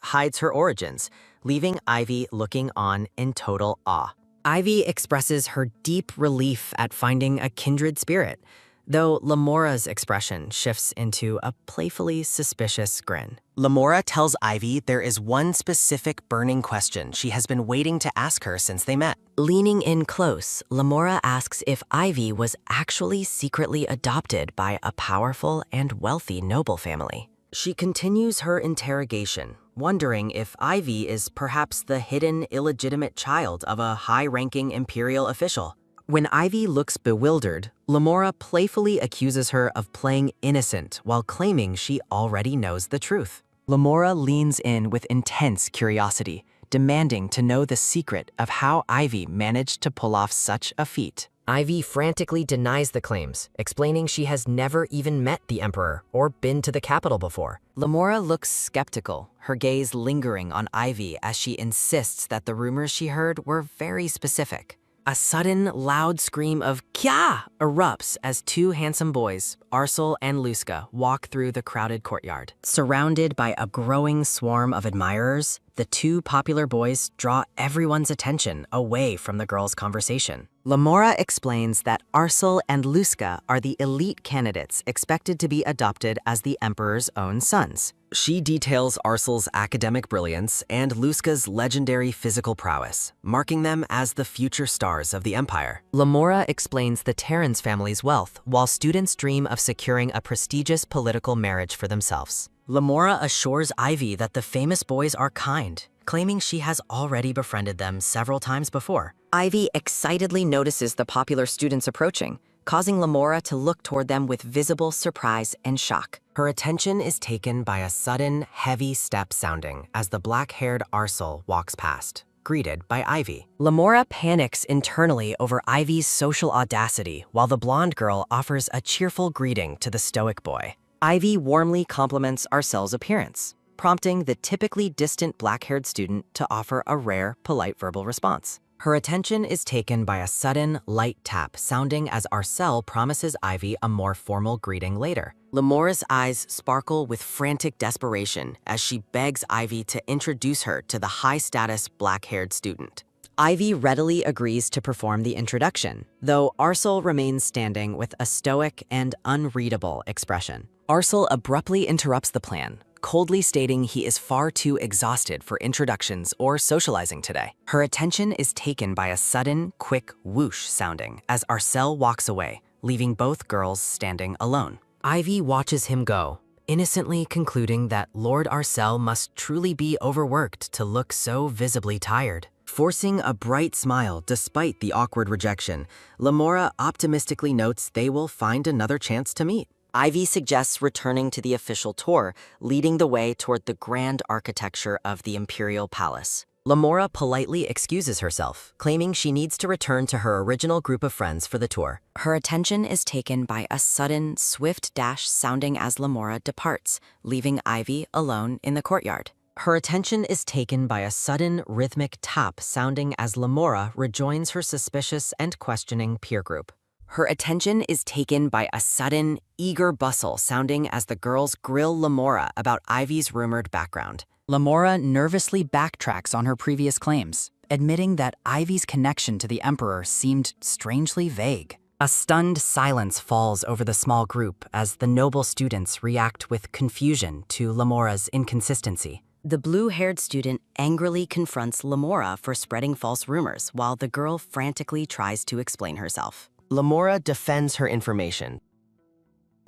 hides her origins, leaving Ivy looking on in total awe. Ivy expresses her deep relief at finding a kindred spirit, though Lamora's expression shifts into a playfully suspicious grin. Lamora tells Ivy there is one specific burning question she has been waiting to ask her since they met. Leaning in close, Lamora asks if Ivy was actually secretly adopted by a powerful and wealthy noble family. She continues her interrogation, wondering if Ivy is perhaps the hidden illegitimate child of a high-ranking imperial official. When Ivy looks bewildered, Lamora playfully accuses her of playing innocent while claiming she already knows the truth. Lamora leans in with intense curiosity, demanding to know the secret of how Ivy managed to pull off such a feat. Ivy frantically denies the claims, explaining she has never even met the Emperor or been to the capital before. Lamora looks skeptical, her gaze lingering on Ivy as she insists that the rumors she heard were very specific. A sudden, loud scream of "Kya!" erupts as two handsome boys, Arsel and Luska, walk through the crowded courtyard. Surrounded by a growing swarm of admirers, the two popular boys draw everyone's attention away from the girls' conversation. Lamora explains that Arsel and Luska are the elite candidates expected to be adopted as the Emperor's own sons. She details Arsel's academic brilliance and Luska's legendary physical prowess, marking them as the future stars of the Empire. Lamora explains the Terran's family's wealth, while students dream of securing a prestigious political marriage for themselves. Lamora assures Ivy that the famous boys are kind, claiming she has already befriended them several times before. Ivy excitedly notices the popular students approaching, causing Lamora to look toward them with visible surprise and shock. Her attention is taken by a sudden, heavy step sounding as the black-haired Arsel walks past, greeted by Ivy. Lamora panics internally over Ivy's social audacity, while the blonde girl offers a cheerful greeting to the stoic boy. Ivy warmly compliments Arsel's appearance, prompting the typically distant black-haired student to offer a rare, polite verbal response. Her attention is taken by a sudden, light tap sounding as Arsel promises Ivy a more formal greeting later. Lamora's eyes sparkle with frantic desperation as she begs Ivy to introduce her to the high-status black-haired student. Ivy readily agrees to perform the introduction, though Arsel remains standing with a stoic and unreadable expression. Arsel abruptly interrupts the plan, coldly stating he is far too exhausted for introductions or socializing today. Her attention is taken by a sudden, quick whoosh sounding as Arsel walks away, leaving both girls standing alone. Ivy watches him go, innocently concluding that Lord Arsel must truly be overworked to look so visibly tired. Forcing a bright smile despite the awkward rejection, Lamora optimistically notes they will find another chance to meet. Ivy suggests returning to the official tour, leading the way toward the grand architecture of the Imperial Palace. Lamora politely excuses herself, claiming she needs to return to her original group of friends for the tour. Her attention is taken by a sudden, swift dash sounding as Lamora departs, leaving Ivy alone in the courtyard. Her attention is taken by a sudden rhythmic tap sounding as Lamora rejoins her suspicious and questioning peer group. Her attention is taken by a sudden, eager bustle sounding as the girls grill Lamora about Ivy's rumored background. Lamora nervously backtracks on her previous claims, admitting that Ivy's connection to the Emperor seemed strangely vague. A stunned silence falls over the small group as the noble students react with confusion to Lamora's inconsistency. The blue-haired student angrily confronts Lamora for spreading false rumors, while the girl frantically tries to explain herself. Lamora defends her information.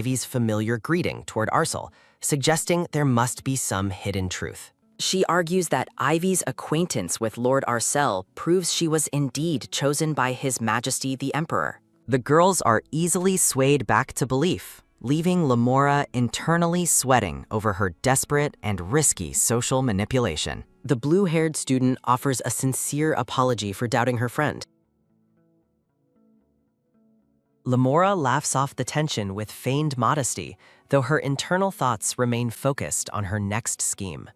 Ivy's familiar greeting toward Arcel, suggesting there must be some hidden truth. She argues that Ivy's acquaintance with Lord Arcel proves she was indeed chosen by His Majesty the Emperor. The girls are easily swayed back to belief, leaving Lamora internally sweating over her desperate and risky social manipulation. The blue-haired student offers a sincere apology for doubting her friend. Lamora laughs off the tension with feigned modesty, though her internal thoughts remain focused on her next scheme.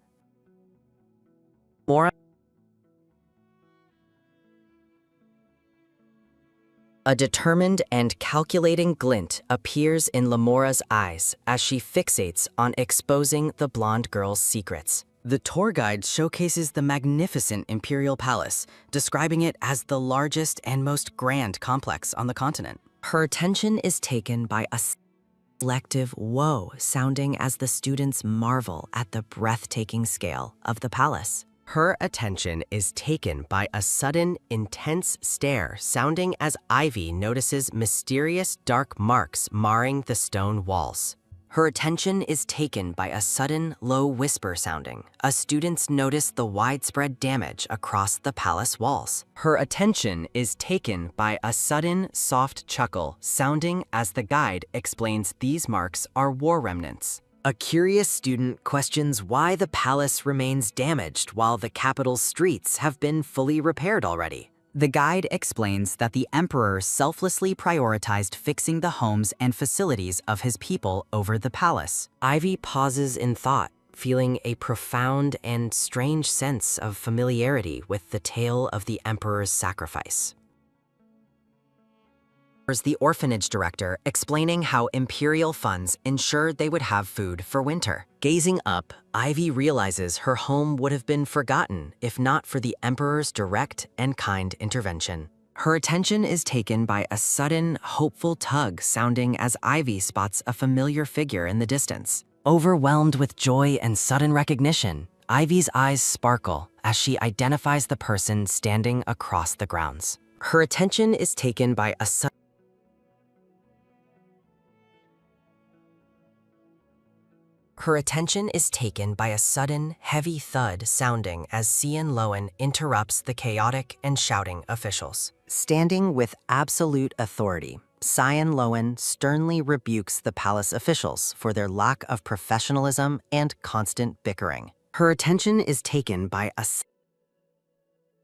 A determined and calculating glint appears in Lamora's eyes as she fixates on exposing the blonde girl's secrets. The tour guide showcases the magnificent Imperial Palace, describing it as the largest and most grand complex on the continent. Her attention is taken by a selective whoa sounding as the students marvel at the breathtaking scale of the palace. Her attention is taken by a sudden, intense stare sounding as Ivy notices mysterious dark marks marring the stone walls. Her attention is taken by a sudden, low whisper sounding. Students notice the widespread damage across the palace walls. Her attention is taken by a sudden, soft chuckle sounding as the guide explains these marks are war remnants. A curious student questions why the palace remains damaged while the capital's streets have been fully repaired already. The guide explains that the Emperor selflessly prioritized fixing the homes and facilities of his people over the palace. Ivy pauses in thought, feeling a profound and strange sense of familiarity with the tale of the Emperor's sacrifice. The orphanage director explaining how Imperial funds ensured they would have food for winter. Gazing up, Ivy realizes her home would have been forgotten if not for the Emperor's direct and kind intervention. Her attention is taken by a sudden, hopeful tug sounding as Ivy spots a familiar figure in the distance. Overwhelmed with joy and sudden recognition, Ivy's eyes sparkle as she identifies the person standing across the grounds. Her attention is taken by a sudden heavy thud sounding as Cian Lowen interrupts the chaotic and shouting officials. Standing with absolute authority, Cian Lowen sternly rebukes the palace officials for their lack of professionalism and constant bickering. Her attention is taken by a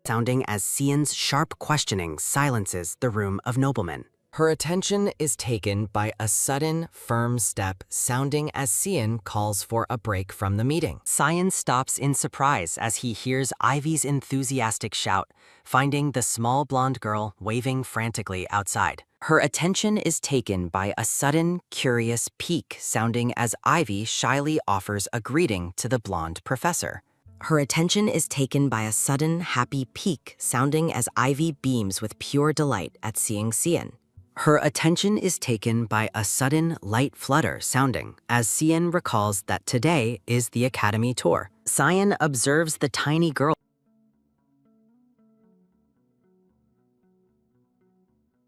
sounding as Cian's sharp questioning silences the room of noblemen. Her attention is taken by a sudden, firm step sounding as Cian calls for a break from the meeting. Cian stops in surprise as he hears Ivy's enthusiastic shout, finding the small blonde girl waving frantically outside. Her attention is taken by a sudden, curious peek sounding as Ivy shyly offers a greeting to the blonde professor. Her attention is taken by a sudden, happy peek sounding as Ivy beams with pure delight at seeing Cian. Her attention is taken by a sudden light flutter sounding as Cian recalls that today is the Academy tour. Cian observes the tiny girl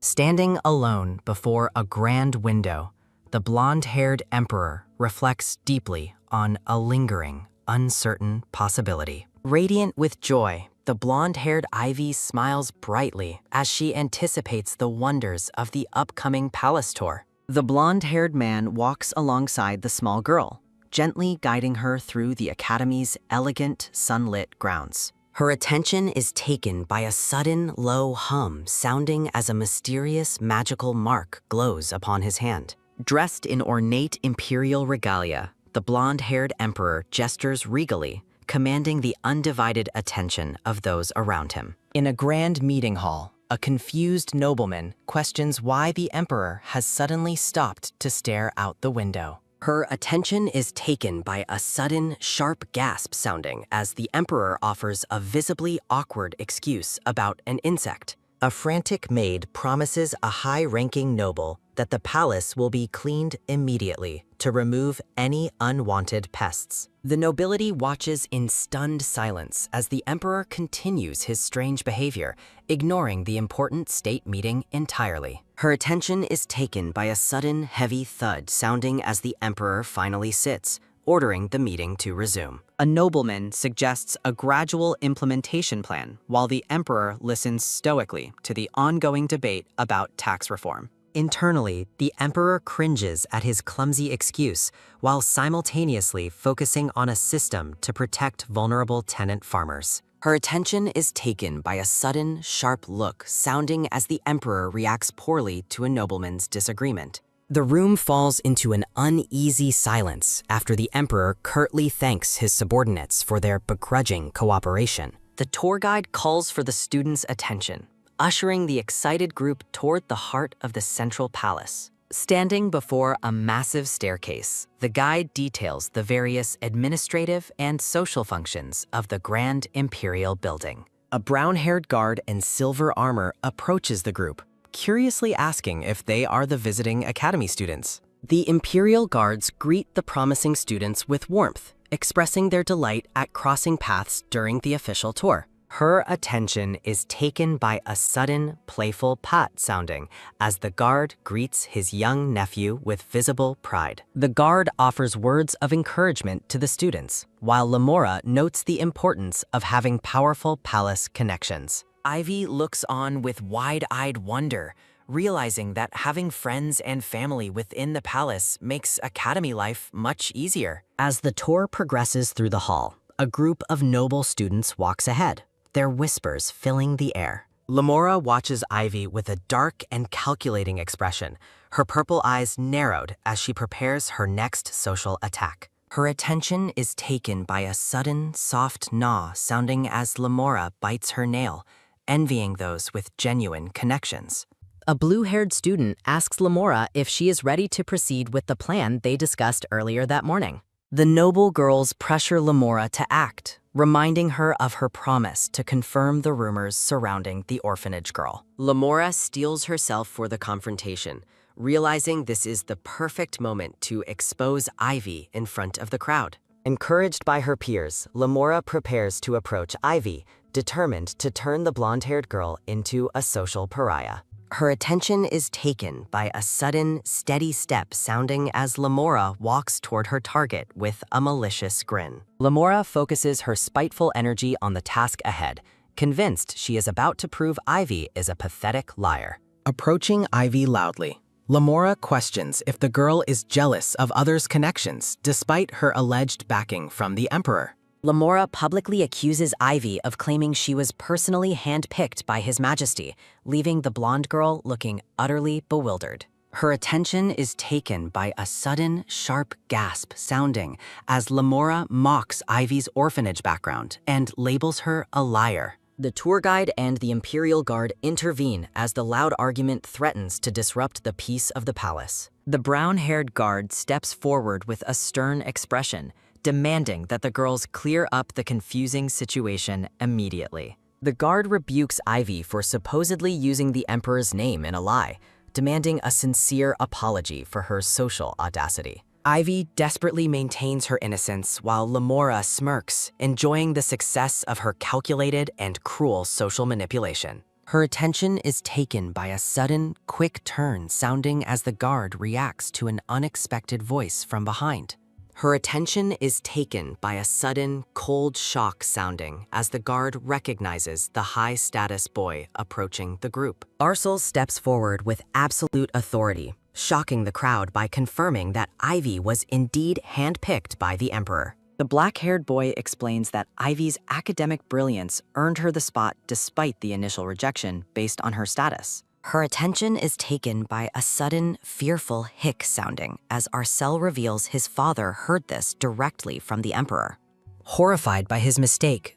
standing alone before a grand window. The blonde-haired emperor reflects deeply on a lingering, uncertain possibility. Radiant with joy, the blonde-haired Ivy smiles brightly as she anticipates the wonders of the upcoming palace tour. The blonde-haired man walks alongside the small girl, gently guiding her through the Academy's elegant, sunlit grounds. Her attention is taken by a sudden low hum sounding as a mysterious magical mark glows upon his hand. Dressed in ornate imperial regalia, the blonde-haired emperor gestures regally, commanding the undivided attention of those around him. In a grand meeting hall, a confused nobleman questions why the emperor has suddenly stopped to stare out the window. Her attention is taken by a sudden, sharp gasp sounding as the emperor offers a visibly awkward excuse about an insect. A frantic maid promises a high-ranking noble that the palace will be cleaned immediately to remove any unwanted pests. The nobility watches in stunned silence as the emperor continues his strange behavior, ignoring the important state meeting entirely. Her attention is taken by a sudden, heavy thud sounding as the emperor finally sits, ordering the meeting to resume. A nobleman suggests a gradual implementation plan while the emperor listens stoically to the ongoing debate about tax reform. Internally, the emperor cringes at his clumsy excuse while simultaneously focusing on a system to protect vulnerable tenant farmers. Her attention is taken by a sudden, sharp look sounding as the emperor reacts poorly to a nobleman's disagreement. The room falls into an uneasy silence after the emperor curtly thanks his subordinates for their begrudging cooperation. The tour guide calls for the students' attention, ushering the excited group toward the heart of the central palace. Standing before a massive staircase, the guide details the various administrative and social functions of the grand imperial building. A brown-haired guard in silver armor approaches the group, curiously asking if they are the visiting academy students. The imperial guards greet the promising students with warmth, expressing their delight at crossing paths during the official tour. Her attention is taken by a sudden, playful pat sounding as the guard greets his young nephew with visible pride. The guard offers words of encouragement to the students, while Lamora notes the importance of having powerful palace connections. Ivy looks on with wide-eyed wonder, realizing that having friends and family within the palace makes academy life much easier. As the tour progresses through the hall, a group of noble students walks ahead, their whispers filling the air. Lamora watches Ivy with a dark and calculating expression, her purple eyes narrowed as she prepares her next social attack. Her attention is taken by a sudden, soft gnaw sounding as Lamora bites her nail, envying those with genuine connections. A blue-haired student asks Lamora if she is ready to proceed with the plan they discussed earlier that morning. The noble girls pressure Lamora to act, reminding her of her promise to confirm the rumors surrounding the orphanage girl. Lamora steels herself for the confrontation, realizing this is the perfect moment to expose Ivy in front of the crowd. Encouraged by her peers, Lamora prepares to approach Ivy, determined to turn the blonde-haired girl into a social pariah. Her attention is taken by a sudden, steady step sounding as Lamora walks toward her target with a malicious grin. Lamora focuses her spiteful energy on the task ahead, convinced she is about to prove Ivy is a pathetic liar. Approaching Ivy loudly, Lamora questions if the girl is jealous of others' connections despite her alleged backing from the emperor. Lamora publicly accuses Ivy of claiming she was personally handpicked by His Majesty, leaving the blonde girl looking utterly bewildered. Her attention is taken by a sudden, sharp gasp sounding as Lamora mocks Ivy's orphanage background and labels her a liar. The tour guide and the Imperial Guard intervene as the loud argument threatens to disrupt the peace of the palace. The brown-haired guard steps forward with a stern expression, demanding that the girls clear up the confusing situation immediately. The guard rebukes Ivy for supposedly using the emperor's name in a lie, demanding a sincere apology for her social audacity. Ivy desperately maintains her innocence while Lamora smirks, enjoying the success of her calculated and cruel social manipulation. Her attention is taken by a sudden, quick turn sounding as the guard reacts to an unexpected voice from behind. Her attention is taken by a sudden, cold shock sounding as the guard recognizes the high-status boy approaching the group. Arcel steps forward with absolute authority, shocking the crowd by confirming that Ivy was indeed handpicked by the emperor. The black-haired boy explains that Ivy's academic brilliance earned her the spot despite the initial rejection based on her status. Her attention is taken by a sudden, fearful hic sounding as Arcel reveals his father heard this directly from the emperor. Horrified by his mistake,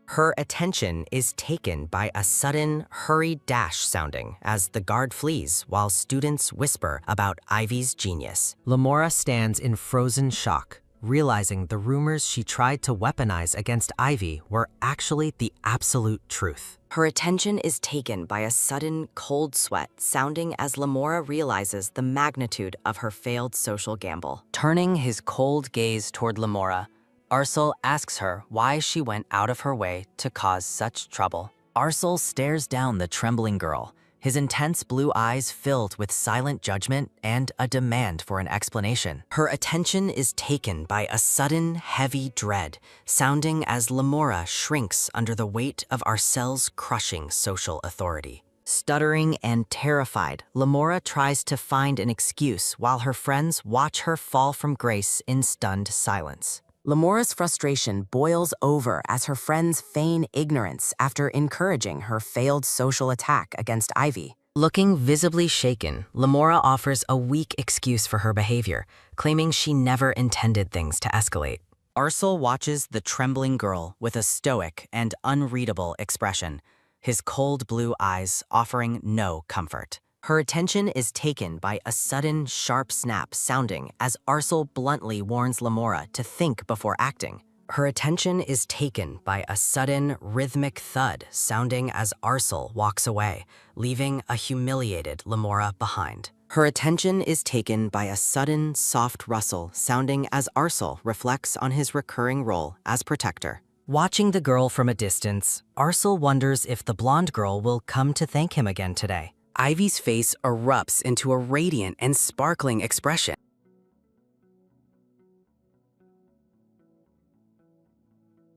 her attention is taken by a sudden, hurried dash sounding as the guard flees while students whisper about Ivy's genius. Lamora stands in frozen shock, realizing the rumors she tried to weaponize against Ivy were actually the absolute truth. Her attention is taken by a sudden cold sweat sounding as Lamora realizes the magnitude of her failed social gamble. Turning his cold gaze toward Lamora, Arsel asks her why she went out of her way to cause such trouble. Arsel stares down the trembling girl, his intense blue eyes filled with silent judgment and a demand for an explanation. Her attention is taken by a sudden, heavy dread, sounding as Lamora shrinks under the weight of Arsel's crushing social authority. Stuttering and terrified, Lamora tries to find an excuse while her friends watch her fall from grace in stunned silence. Lamora's frustration boils over as her friends feign ignorance after encouraging her failed social attack against Ivy. Looking visibly shaken, Lamora offers a weak excuse for her behavior, claiming she never intended things to escalate. Arsel watches the trembling girl with a stoic and unreadable expression, his cold blue eyes offering no comfort. Her attention is taken by a sudden, sharp snap sounding as Arsel bluntly warns Lamora to think before acting. Her attention is taken by a sudden, rhythmic thud sounding as Arsel walks away, leaving a humiliated Lamora behind. Her attention is taken by a sudden, soft rustle sounding as Arsel reflects on his recurring role as protector. Watching the girl from a distance, Arsel wonders if the blonde girl will come to thank him again today. Ivy's face erupts into a radiant and sparkling expression.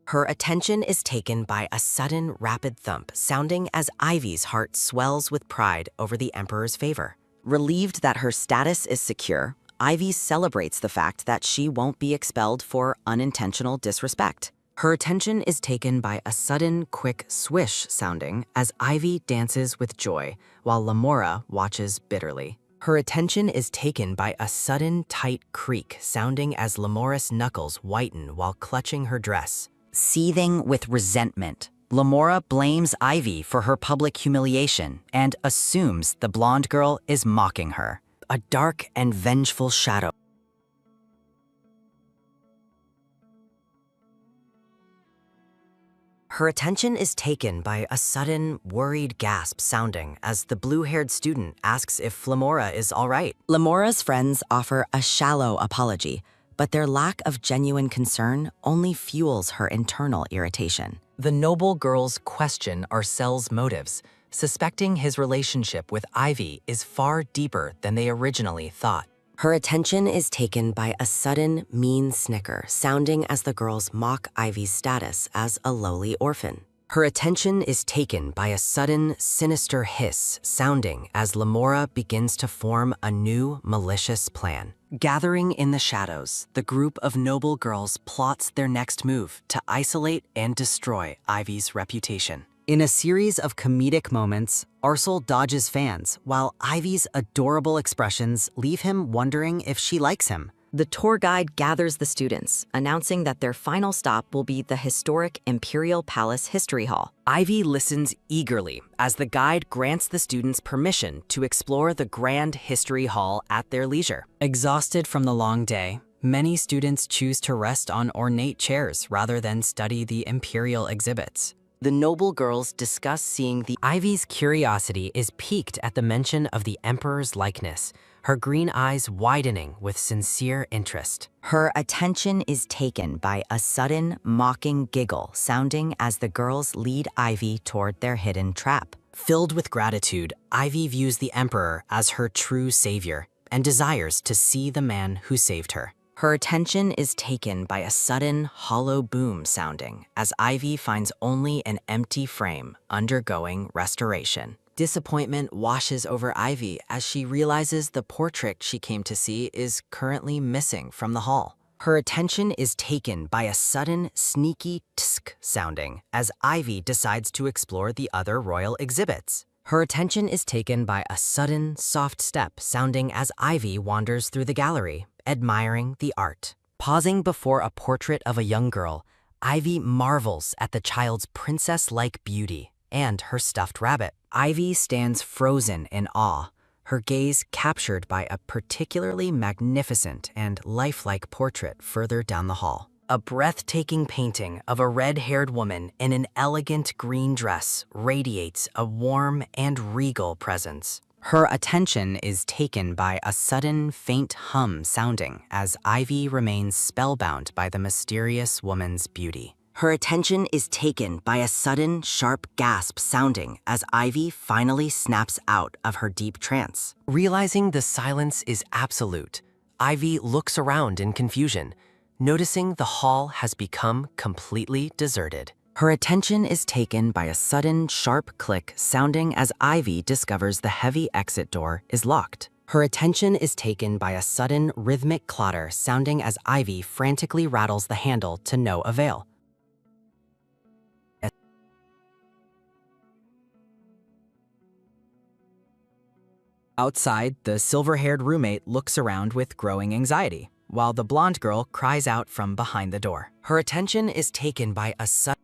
Her attention is taken by a sudden, rapid thump, sounding as Ivy's heart swells with pride over the Emperor's favor. Relieved that her status is secure, Ivy celebrates the fact that she won't be expelled for unintentional disrespect. Her attention is taken by a sudden, quick swish sounding as Ivy dances with joy, while Lamora watches bitterly. Her attention is taken by a sudden, tight creak sounding as Lamora's knuckles whiten while clutching her dress. Seething with resentment, Lamora blames Ivy for her public humiliation and assumes the blonde girl is mocking her. A dark and vengeful shadow. Her attention is taken by a sudden, worried gasp sounding as the blue-haired student asks if Lamora is all right. Lamora's friends offer a shallow apology, but their lack of genuine concern only fuels her internal irritation. The noble girls question Arsel's motives, suspecting his relationship with Ivy is far deeper than they originally thought. Her attention is taken by a sudden, mean snicker, sounding as the girls mock Ivy's status as a lowly orphan. Her attention is taken by a sudden, sinister hiss, sounding as Lamora begins to form a new, malicious plan. Gathering in the shadows, the group of noble girls plots their next move to isolate and destroy Ivy's reputation. In a series of comedic moments, Arsel dodges fans, while Ivy's adorable expressions leave him wondering if she likes him. The tour guide gathers the students, announcing that their final stop will be the historic Imperial Palace History Hall. Ivy listens eagerly as the guide grants the students permission to explore the Grand History Hall at their leisure. Exhausted from the long day, many students choose to rest on ornate chairs rather than study the imperial exhibits. The noble girls discuss seeing the Ivy's curiosity is piqued at the mention of the Emperor's likeness, her green eyes widening with sincere interest. Her attention is taken by a sudden, mocking giggle sounding as the girls lead Ivy toward their hidden trap. Filled with gratitude, Ivy views the Emperor as her true savior and desires to see the man who saved her. Her attention is taken by a sudden, hollow boom sounding as Ivy finds only an empty frame undergoing restoration. Disappointment washes over Ivy as she realizes the portrait she came to see is currently missing from the hall. Her attention is taken by a sudden, sneaky tsk sounding as Ivy decides to explore the other royal exhibits. Her attention is taken by a sudden, soft step sounding as Ivy wanders through the gallery, admiring the art. Pausing before a portrait of a young girl, Ivy marvels at the child's princess-like beauty and her stuffed rabbit. Ivy stands frozen in awe, her gaze captured by a particularly magnificent and lifelike portrait further down the hall. A breathtaking painting of a red-haired woman in an elegant green dress radiates a warm and regal presence. Her attention is taken by a sudden, faint hum sounding as Ivy remains spellbound by the mysterious woman's beauty. Her attention is taken by a sudden, sharp gasp sounding as Ivy finally snaps out of her deep trance. Realizing the silence is absolute, Ivy looks around in confusion, noticing the hall has become completely deserted. Her attention is taken by a sudden, sharp click sounding as Ivy discovers the heavy exit door is locked. Her attention is taken by a sudden, rhythmic clatter sounding as Ivy frantically rattles the handle to no avail. Outside, the silver-haired roommate looks around with growing anxiety, while the blonde girl cries out from behind the door. Her attention is taken by a sudden...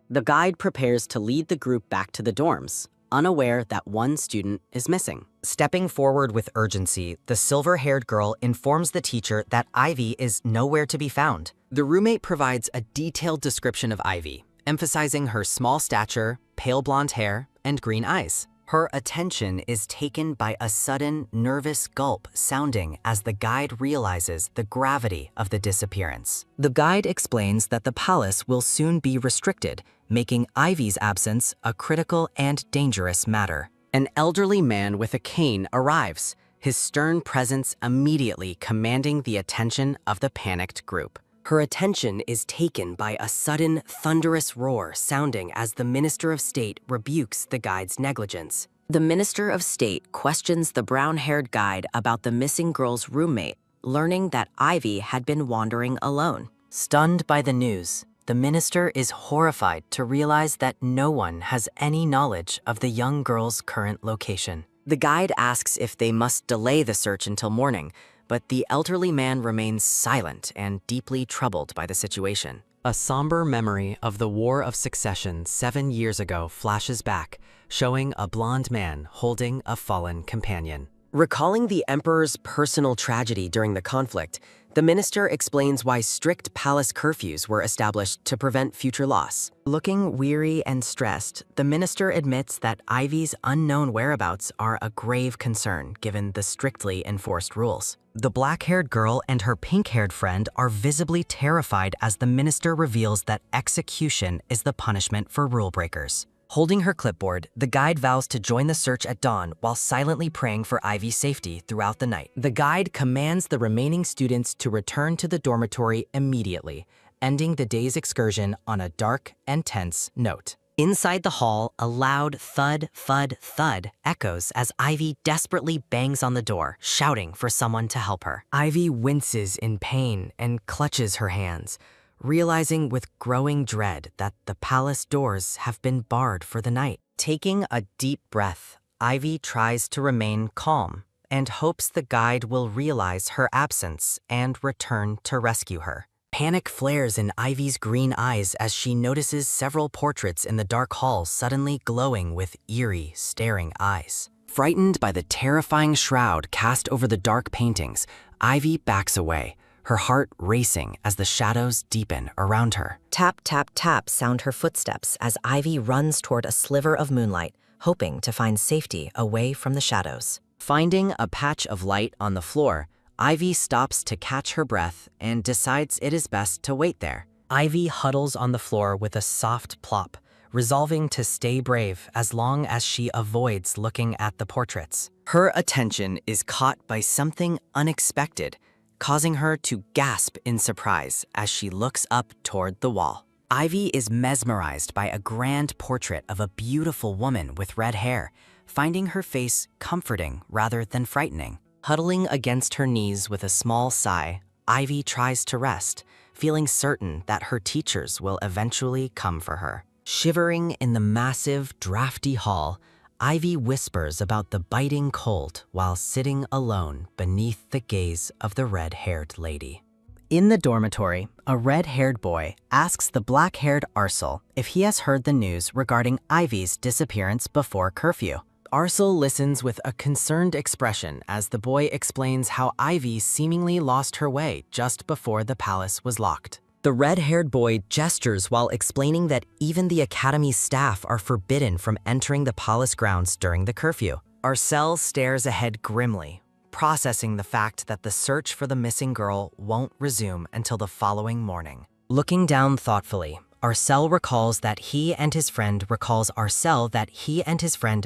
The guide prepares to lead the group back to the dorms, unaware that one student is missing. Stepping forward with urgency, the silver-haired girl informs the teacher that Ivy is nowhere to be found. The roommate provides a detailed description of Ivy, emphasizing her small stature, pale blonde hair, and green eyes. Her attention is taken by a sudden, nervous gulp sounding as the guide realizes the gravity of the disappearance. The guide explains that the palace will soon be restricted, making Ivy's absence a critical and dangerous matter. An elderly man with a cane arrives, his stern presence immediately commanding the attention of the panicked group. Her attention is taken by a sudden, thunderous roar sounding as the Minister of State rebukes the guide's negligence. The Minister of State questions the brown-haired guide about the missing girl's roommate, learning that Ivy had been wandering alone. Stunned by the news, the minister is horrified to realize that no one has any knowledge of the young girl's current location. The guide asks if they must delay the search until morning, but the elderly man remains silent and deeply troubled by the situation. A somber memory of the War of Succession 7 years ago flashes back, showing a blonde man holding a fallen companion. Recalling the emperor's personal tragedy during the conflict, the minister explains why strict palace curfews were established to prevent future loss. Looking weary and stressed, the minister admits that Ivy's unknown whereabouts are a grave concern given the strictly enforced rules. The black-haired girl and her pink-haired friend are visibly terrified as the minister reveals that execution is the punishment for rule breakers. Holding her clipboard, the guide vows to join the search at dawn while silently praying for Ivy's safety throughout the night. The guide commands the remaining students to return to the dormitory immediately, ending the day's excursion on a dark and tense note. Inside the hall, a loud thud, thud, thud echoes as Ivy desperately bangs on the door, shouting for someone to help her. Ivy winces in pain and clutches her hands, realizing with growing dread that the palace doors have been barred for the night. Taking a deep breath, Ivy tries to remain calm and hopes the guide will realize her absence and return to rescue her. Panic flares in Ivy's green eyes as she notices several portraits in the dark hall suddenly glowing with eerie, staring eyes. Frightened by the terrifying shroud cast over the dark paintings, Ivy backs away, her heart racing as the shadows deepen around her. Tap, tap, tap sound her footsteps as Ivy runs toward a sliver of moonlight, hoping to find safety away from the shadows. Finding a patch of light on the floor, Ivy stops to catch her breath and decides it is best to wait there. Ivy huddles on the floor with a soft plop, resolving to stay brave as long as she avoids looking at the portraits. Her attention is caught by something unexpected, causing her to gasp in surprise as she looks up toward the wall. Ivy is mesmerized by a grand portrait of a beautiful woman with red hair, finding her face comforting rather than frightening. Huddling against her knees with a small sigh, Ivy tries to rest, feeling certain that her teachers will eventually come for her. Shivering in the massive, drafty hall, Ivy whispers about the biting cold while sitting alone beneath the gaze of the red-haired lady. In the dormitory, a red-haired boy asks the black-haired Arsel if he has heard the news regarding Ivy's disappearance before curfew. Arsel listens with a concerned expression as the boy explains how Ivy seemingly lost her way just before the palace was locked. The red-haired boy gestures while explaining that even the academy's staff are forbidden from entering the palace grounds during the curfew. Arsel stares ahead grimly, processing the fact that the search for the missing girl won't resume until the following morning. Looking down thoughtfully, Arsel recalls that he and his friend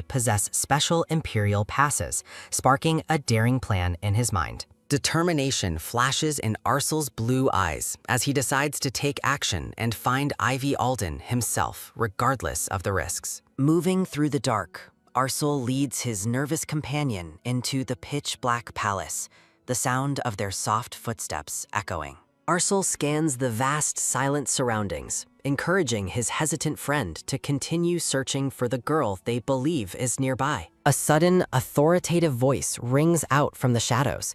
possess special imperial passes, sparking a daring plan in his mind. Determination flashes in Arsel's blue eyes as he decides to take action and find Ivy Alden himself, regardless of the risks. Moving through the dark, Arsel leads his nervous companion into the pitch-black palace, the sound of their soft footsteps echoing. Arsel scans the vast, silent surroundings, encouraging his hesitant friend to continue searching for the girl they believe is nearby. A sudden, authoritative voice rings out from the shadows.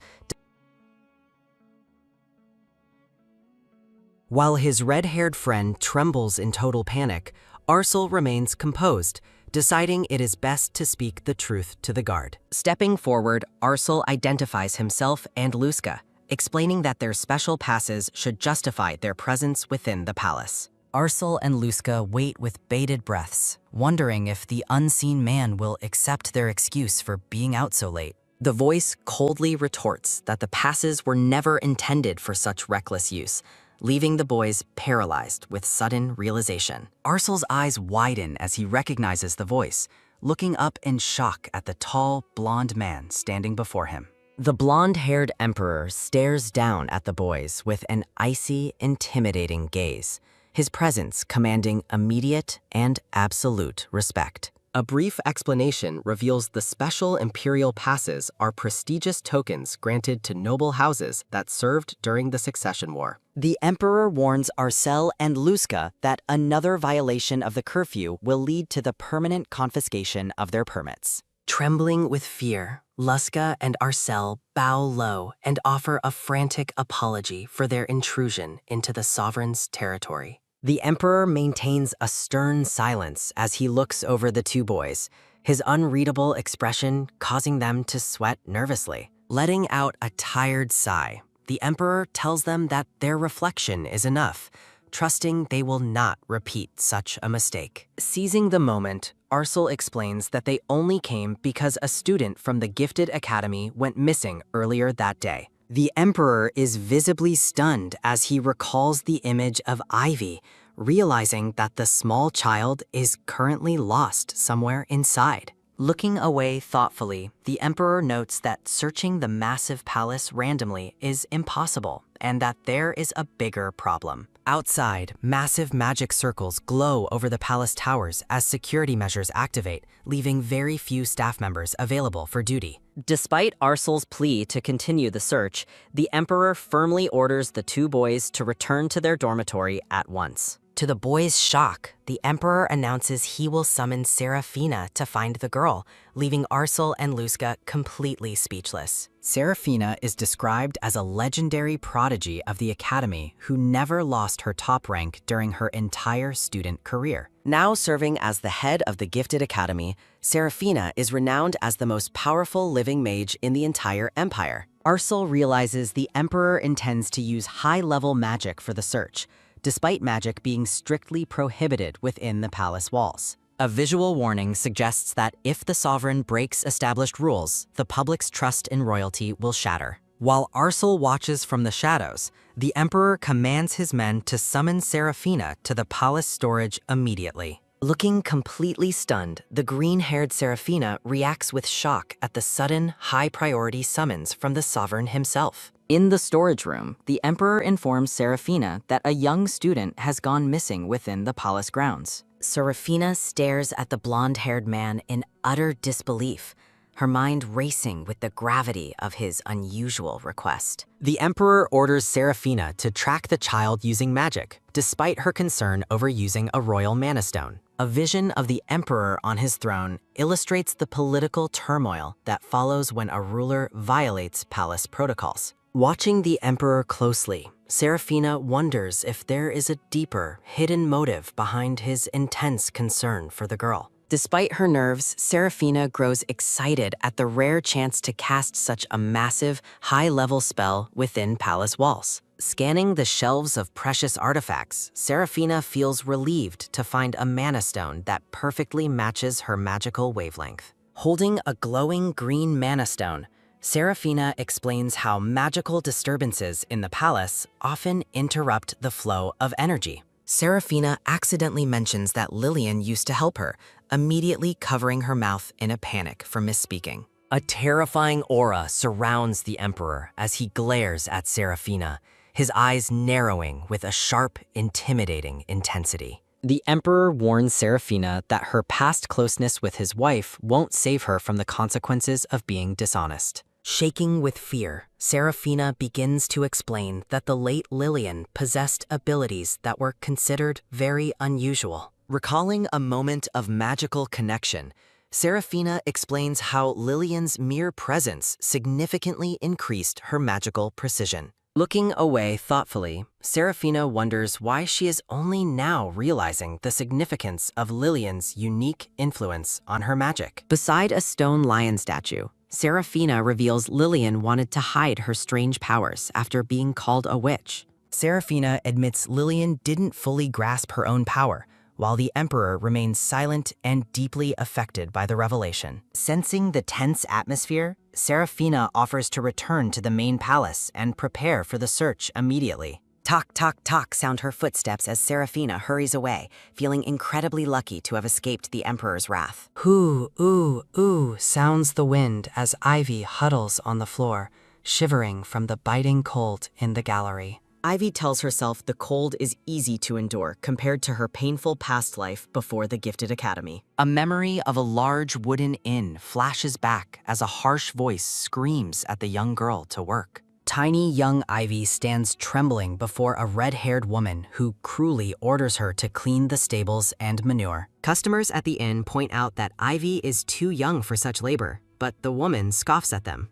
While his red-haired friend trembles in total panic, Arsel remains composed, deciding it is best to speak the truth to the guard. Stepping forward, Arsel identifies himself and Luska, explaining that their special passes should justify their presence within the palace. Arsel and Luska wait with bated breaths, wondering if the unseen man will accept their excuse for being out so late. The voice coldly retorts that the passes were never intended for such reckless use, leaving the boys paralyzed with sudden realization. Arsel's eyes widen as he recognizes the voice, looking up in shock at the tall, blonde man standing before him. The blonde-haired emperor stares down at the boys with an icy, intimidating gaze, his presence commanding immediate and absolute respect. A brief explanation reveals the special imperial passes are prestigious tokens granted to noble houses that served during the Succession War. The emperor warns Arsel and Luska that another violation of the curfew will lead to the permanent confiscation of their permits. Trembling with fear, Luska and Arsel bow low and offer a frantic apology for their intrusion into the sovereign's territory. The emperor maintains a stern silence as he looks over the two boys, his unreadable expression causing them to sweat nervously. Letting out a tired sigh, the emperor tells them that their reflection is enough, trusting they will not repeat such a mistake. Seizing the moment, Arsel explains that they only came because a student from the Gifted Academy went missing earlier that day. The emperor is visibly stunned as he recalls the image of Ivy, realizing that the small child is currently lost somewhere inside. Looking away thoughtfully, the emperor notes that searching the massive palace randomly is impossible and that there is a bigger problem. Outside, massive magic circles glow over the palace towers as security measures activate, leaving very few staff members available for duty. Despite Arsel's plea to continue the search, the emperor firmly orders the two boys to return to their dormitory at once. To the boys' shock, the emperor announces he will summon Serafina to find the girl, leaving Arsel and Luska completely speechless. Serafina is described as a legendary prodigy of the academy who never lost her top rank during her entire student career. Now serving as the head of the Gifted Academy, Serafina is renowned as the most powerful living mage in the entire empire. Arsel realizes the emperor intends to use high-level magic for the search, despite magic being strictly prohibited within the palace walls. A visual warning suggests that if the sovereign breaks established rules, the public's trust in royalty will shatter. While Arsel watches from the shadows, the emperor commands his men to summon Serafina to the palace storage immediately. Looking completely stunned, the green-haired Serafina reacts with shock at the sudden, high-priority summons from the sovereign himself. In the storage room, the emperor informs Serafina that a young student has gone missing within the palace grounds. Serafina stares at the blonde-haired man in utter disbelief, her mind racing with the gravity of his unusual request. The Emperor orders Seraphina to track the child using magic, despite her concern over using a royal mana stone. A vision of the Emperor on his throne illustrates the political turmoil that follows when a ruler violates palace protocols. Watching the Emperor closely, Seraphina wonders if there is a deeper, hidden motive behind his intense concern for the girl. Despite her nerves, Seraphina grows excited at the rare chance to cast such a massive, high-level spell within palace walls. Scanning the shelves of precious artifacts, Seraphina feels relieved to find a mana stone that perfectly matches her magical wavelength. Holding a glowing green mana stone, Seraphina explains how magical disturbances in the palace often interrupt the flow of energy. Seraphina accidentally mentions that Lillian used to help her, immediately covering her mouth in a panic for misspeaking. A terrifying aura surrounds the Emperor as he glares at Seraphina, his eyes narrowing with a sharp, intimidating intensity. The Emperor warns Seraphina that her past closeness with his wife won't save her from the consequences of being dishonest. Shaking with fear, Seraphina begins to explain that the late Lillian possessed abilities that were considered very unusual. Recalling a moment of magical connection, Seraphina explains how Lillian's mere presence significantly increased her magical precision. Looking away thoughtfully, Seraphina wonders why she is only now realizing the significance of Lillian's unique influence on her magic. Beside a stone lion statue, Seraphina reveals Lillian wanted to hide her strange powers after being called a witch. Seraphina admits Lillian didn't fully grasp her own power, while the Emperor remains silent and deeply affected by the revelation. Sensing the tense atmosphere, Seraphina offers to return to the main palace and prepare for the search immediately. Tock, tock, tock sound her footsteps as Seraphina hurries away, feeling incredibly lucky to have escaped the Emperor's wrath. Hoo, ooh, ooh sounds the wind as Ivy huddles on the floor, shivering from the biting cold in the gallery. Ivy tells herself the cold is easy to endure compared to her painful past life before the Gifted Academy. A memory of a large wooden inn flashes back as a harsh voice screams at the young girl to work. Tiny young Ivy stands trembling before a red-haired woman who cruelly orders her to clean the stables and manure. Customers at the inn point out that Ivy is too young for such labor, but the woman scoffs at them.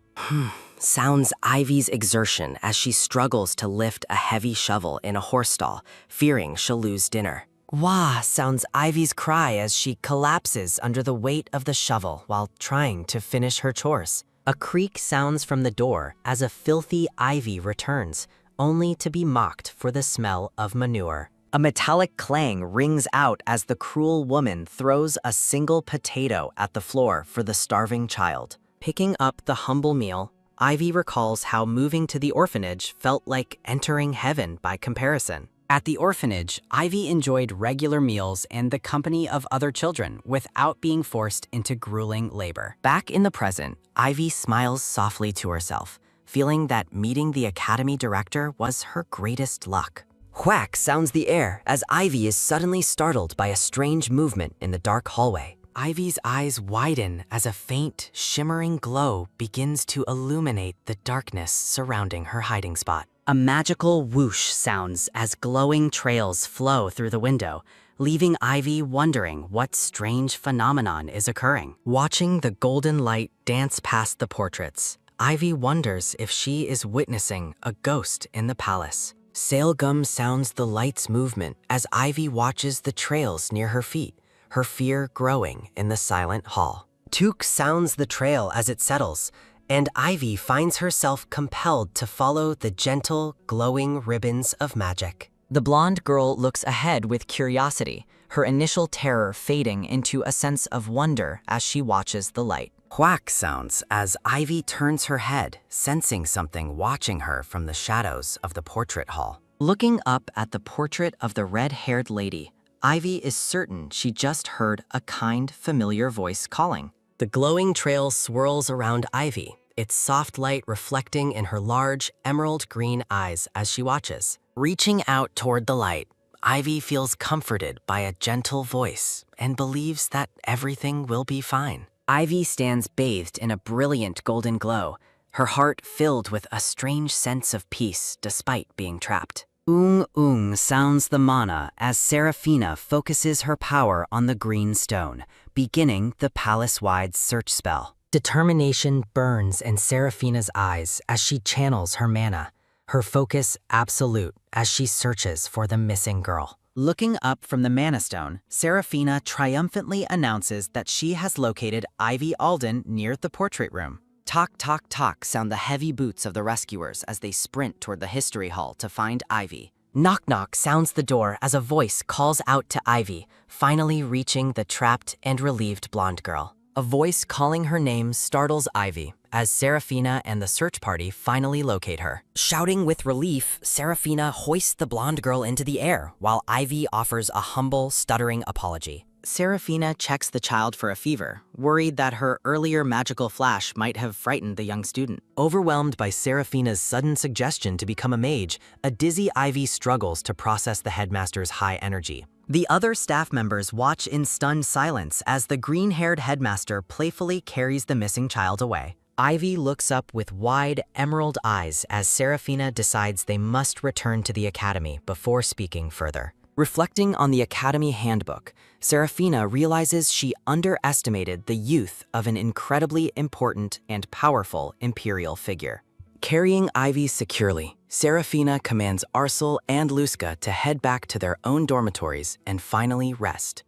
Sounds Ivy's exertion as she struggles to lift a heavy shovel in a horse stall, fearing she'll lose dinner. Wah sounds Ivy's cry as she collapses under the weight of the shovel while trying to finish her chores. A creak sounds from the door as a filthy Ivy returns, only to be mocked for the smell of manure. A metallic clang rings out as the cruel woman throws a single potato at the floor for the starving child. Picking up the humble meal, Ivy recalls how moving to the orphanage felt like entering heaven by comparison. At the orphanage, Ivy enjoyed regular meals and the company of other children without being forced into grueling labor. Back in the present, Ivy smiles softly to herself, feeling that meeting the academy director was her greatest luck. Whack sounds the air as Ivy is suddenly startled by a strange movement in the dark hallway. Ivy's eyes widen as a faint, shimmering glow begins to illuminate the darkness surrounding her hiding spot. A magical whoosh sounds as glowing trails flow through the window, leaving Ivy wondering what strange phenomenon is occurring. Watching the golden light dance past the portraits, Ivy wonders if she is witnessing a ghost in the palace. Sailgum sounds the light's movement as Ivy watches the trails near her feet, her fear growing in the silent hall. Took sounds the trail as it settles, and Ivy finds herself compelled to follow the gentle, glowing ribbons of magic. The blonde girl looks ahead with curiosity, her initial terror fading into a sense of wonder as she watches the light. Whack sounds as Ivy turns her head, sensing something watching her from the shadows of the portrait hall. Looking up at the portrait of the red-haired lady, Ivy is certain she just heard a kind, familiar voice calling. The glowing trail swirls around Ivy, its soft light reflecting in her large, emerald green eyes as she watches. Reaching out toward the light, Ivy feels comforted by a gentle voice and believes that everything will be fine. Ivy stands bathed in a brilliant golden glow, her heart filled with a strange sense of peace despite being trapped. Ung sounds the mana as Seraphina focuses her power on the green stone, beginning the palace-wide search spell. Determination burns in Seraphina's eyes as she channels her mana, her focus absolute as she searches for the missing girl. Looking up from the Mana Stone, Seraphina triumphantly announces that she has located Ivy Alden near the portrait room. Tock, tock, tock sound the heavy boots of the rescuers as they sprint toward the history hall to find Ivy. Knock, knock sounds the door as a voice calls out to Ivy, finally reaching the trapped and relieved blonde girl. A voice calling her name startles Ivy as Seraphina and the search party finally locate her. Shouting with relief, Seraphina hoists the blonde girl into the air while Ivy offers a humble, stuttering apology. Seraphina checks the child for a fever, worried that her earlier magical flash might have frightened the young student. Overwhelmed by Seraphina's sudden suggestion to become a mage, a dizzy Ivy struggles to process the headmaster's high energy. The other staff members watch in stunned silence as the green-haired headmaster playfully carries the missing child away. Ivy looks up with wide, emerald eyes as Seraphina decides they must return to the academy before speaking further. Reflecting on the Academy handbook, Seraphina realizes she underestimated the youth of an incredibly important and powerful imperial figure. Carrying Ivy securely, Seraphina commands Arcel and Luska to head back to their own dormitories and finally rest.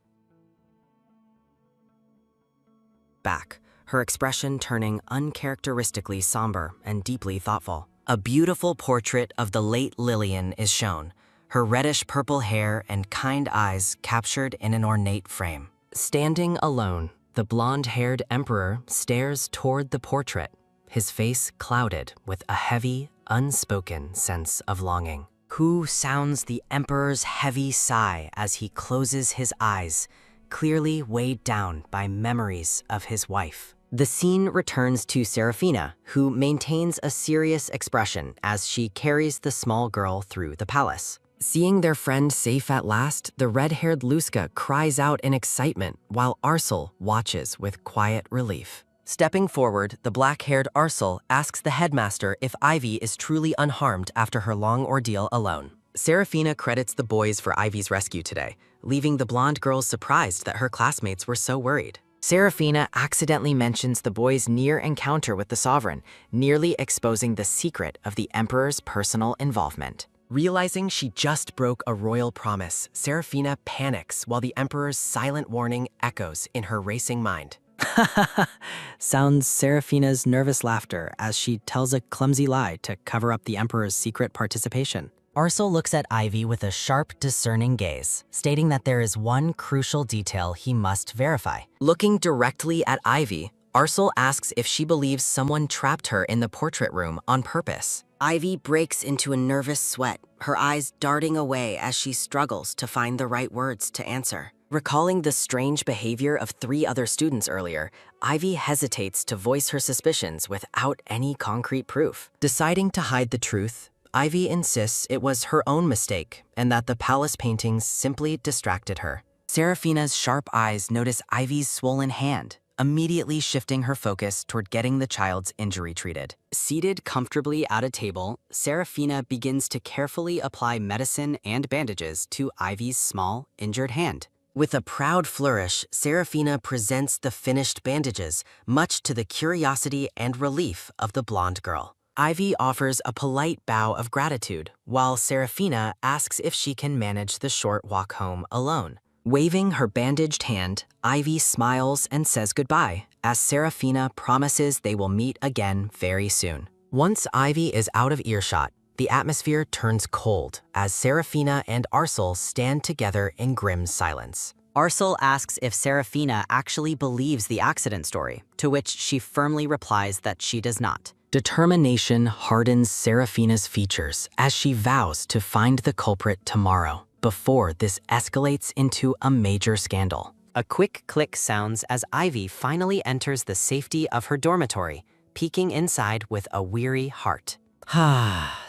Back, her expression turning uncharacteristically somber and deeply thoughtful. A beautiful portrait of the late Lillian is shown, her reddish-purple hair and kind eyes captured in an ornate frame. Standing alone, the blonde-haired emperor stares toward the portrait, his face clouded with a heavy, unspoken sense of longing. Who sounds the emperor's heavy sigh as he closes his eyes, clearly weighed down by memories of his wife. The scene returns to Seraphina, who maintains a serious expression as she carries the small girl through the palace. Seeing their friend safe at last, the red-haired Luska cries out in excitement while Arcel watches with quiet relief. Stepping forward, the black-haired Arcel asks the headmaster if Ivy is truly unharmed after her long ordeal alone. Seraphina credits the boys for Ivy's rescue today, leaving the blonde girls surprised that her classmates were so worried. Seraphina accidentally mentions the boys' near encounter with the Sovereign, nearly exposing the secret of the Emperor's personal involvement. Realizing she just broke a royal promise, Seraphina panics while the Emperor's silent warning echoes in her racing mind. Sounds Seraphina's nervous laughter as she tells a clumsy lie to cover up the Emperor's secret participation. Arcel looks at Ivy with a sharp, discerning gaze, stating that there is one crucial detail he must verify. Looking directly at Ivy, Arcel asks if she believes someone trapped her in the portrait room on purpose. Ivy breaks into a nervous sweat, her eyes darting away as she struggles to find the right words to answer. Recalling the strange behavior of 3 other students earlier, Ivy hesitates to voice her suspicions without any concrete proof. Deciding to hide the truth, Ivy insists it was her own mistake and that the palace paintings simply distracted her. Seraphina's sharp eyes notice Ivy's swollen hand, immediately shifting her focus toward getting the child's injury treated. Seated comfortably at a table, Seraphina begins to carefully apply medicine and bandages to Ivy's small, injured hand. With a proud flourish, Seraphina presents the finished bandages, much to the curiosity and relief of the blonde girl. Ivy offers a polite bow of gratitude, while Seraphina asks if she can manage the short walk home alone. Waving her bandaged hand, Ivy smiles and says goodbye, as Seraphina promises they will meet again very soon. Once Ivy is out of earshot, the atmosphere turns cold as Seraphina and Arcel stand together in grim silence. Arcel asks if Seraphina actually believes the accident story, to which she firmly replies that she does not. Determination hardens Seraphina's features as she vows to find the culprit tomorrow, before this escalates into a major scandal. A quick click sounds as Ivy finally enters the safety of her dormitory, peeking inside with a weary heart.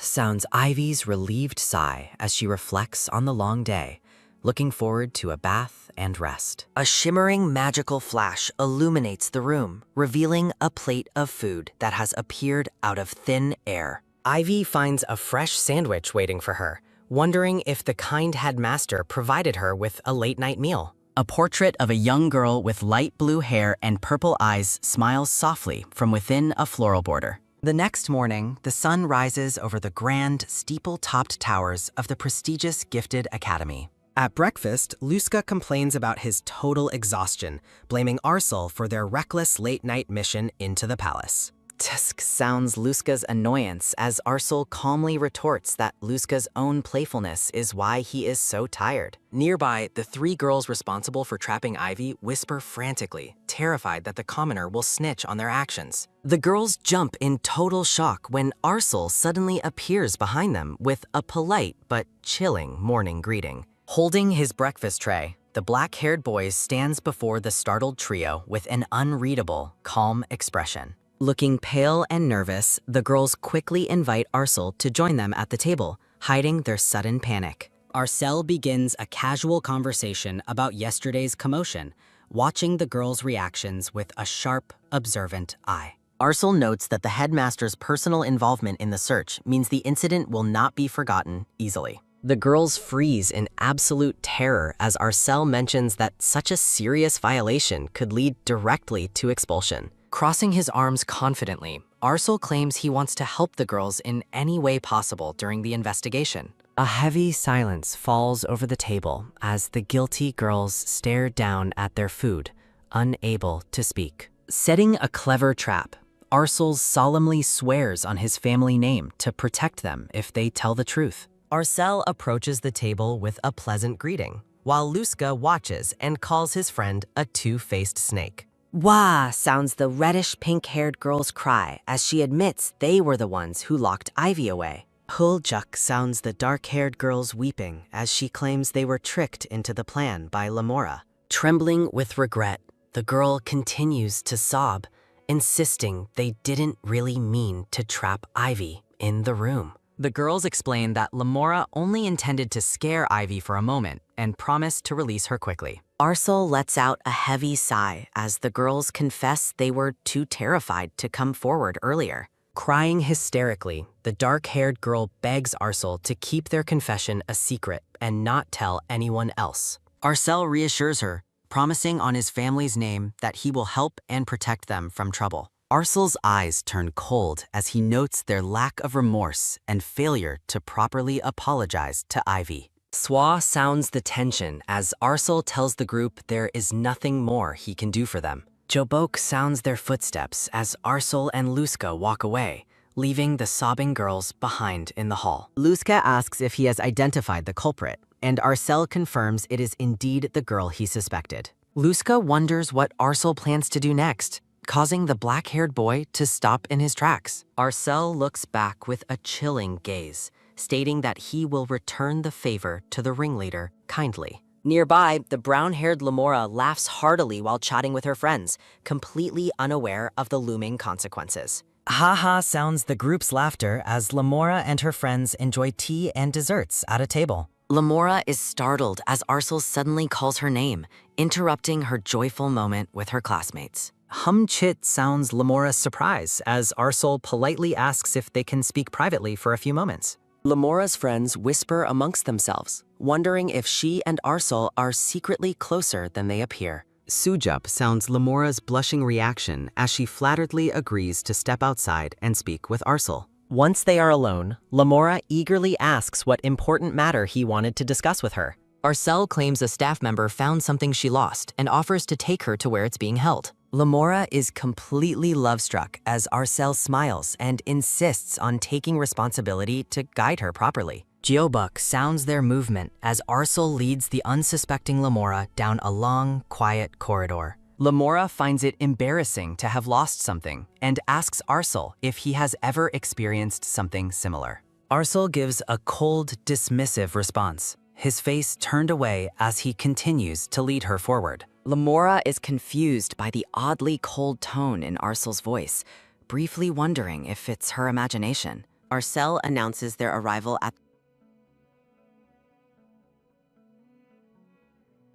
Sounds Ivy's relieved sigh as she reflects on the long day, looking forward to a bath and rest. A shimmering magical flash illuminates the room, revealing a plate of food that has appeared out of thin air. Ivy finds a fresh sandwich waiting for her, wondering if the kind headmaster provided her with a late-night meal. A portrait of a young girl with light blue hair and purple eyes smiles softly from within a floral border. The next morning, the sun rises over the grand, steeple-topped towers of the prestigious Gifted Academy. At breakfast, Luska complains about his total exhaustion, blaming Arcel for their reckless late-night mission into the palace. Tusk sounds Luska's annoyance as Arcel calmly retorts that Luska's own playfulness is why he is so tired. Nearby, the three girls responsible for trapping Ivy whisper frantically, terrified that the commoner will snitch on their actions. The girls jump in total shock when Arcel suddenly appears behind them with a polite but chilling morning greeting. Holding his breakfast tray, the black-haired boy stands before the startled trio with an unreadable, calm expression. Looking pale and nervous, the girls quickly invite Arcel to join them at the table, hiding their sudden panic. Arcel begins a casual conversation about yesterday's commotion, watching the girls' reactions with a sharp, observant eye. Arcel notes that the headmaster's personal involvement in the search means the incident will not be forgotten easily. The girls freeze in absolute terror as Arcel mentions that such a serious violation could lead directly to expulsion. Crossing his arms confidently, Arcel claims he wants to help the girls in any way possible during the investigation. A heavy silence falls over the table as the guilty girls stare down at their food, unable to speak. Setting a clever trap, Arcel solemnly swears on his family name to protect them if they tell the truth. Arcel approaches the table with a pleasant greeting, while Luska watches and calls his friend a two-faced snake. Wah, sounds the reddish pink-haired girl's cry as she admits they were the ones who locked Ivy away. Huljuk sounds the dark-haired girl's weeping as she claims they were tricked into the plan by Lamora. Trembling with regret, the girl continues to sob, insisting they didn't really mean to trap Ivy in the room. The girls explain that Lamora only intended to scare Ivy for a moment and promised to release her quickly. Arcel lets out a heavy sigh as the girls confess they were too terrified to come forward earlier. Crying hysterically, the dark-haired girl begs Arcel to keep their confession a secret and not tell anyone else. Arcel reassures her, promising on his family's name that he will help and protect them from trouble. Arcel's eyes turn cold as he notes their lack of remorse and failure to properly apologize to Ivy. Swa sounds the tension as Arcel tells the group there is nothing more he can do for them. Jobok sounds their footsteps as Arcel and Luska walk away, leaving the sobbing girls behind in the hall. Luska asks if he has identified the culprit, and Arcel confirms it is indeed the girl he suspected. Luska wonders what Arcel plans to do next, causing the black-haired boy to stop in his tracks. Arcel looks back with a chilling gaze, stating that he will return the favor to the ringleader kindly. Nearby, the brown-haired Lamora laughs heartily while chatting with her friends, completely unaware of the looming consequences. Ha-ha sounds the group's laughter as Lamora and her friends enjoy tea and desserts at a table. Lamora is startled as Arcel suddenly calls her name, interrupting her joyful moment with her classmates. Hum-chit sounds Lamora's surprise as Arcel politely asks if they can speak privately for a few moments. Lamora's friends whisper amongst themselves, wondering if she and Arcel are secretly closer than they appear. Sujup sounds Lamora's blushing reaction as she flatteredly agrees to step outside and speak with Arcel. Once they are alone, Lamora eagerly asks what important matter he wanted to discuss with her. Arcel claims a staff member found something she lost and offers to take her to where it's being held. Lamora is completely love-struck as Arcel smiles and insists on taking responsibility to guide her properly. Geobuk sounds their movement as Arcel leads the unsuspecting Lamora down a long, quiet corridor. Lamora finds it embarrassing to have lost something and asks Arcel if he has ever experienced something similar. Arcel gives a cold, dismissive response, his face turned away as he continues to lead her forward. Lamora is confused by the oddly cold tone in Arcel's voice, briefly wondering if it's her imagination. Arcel announces their arrival at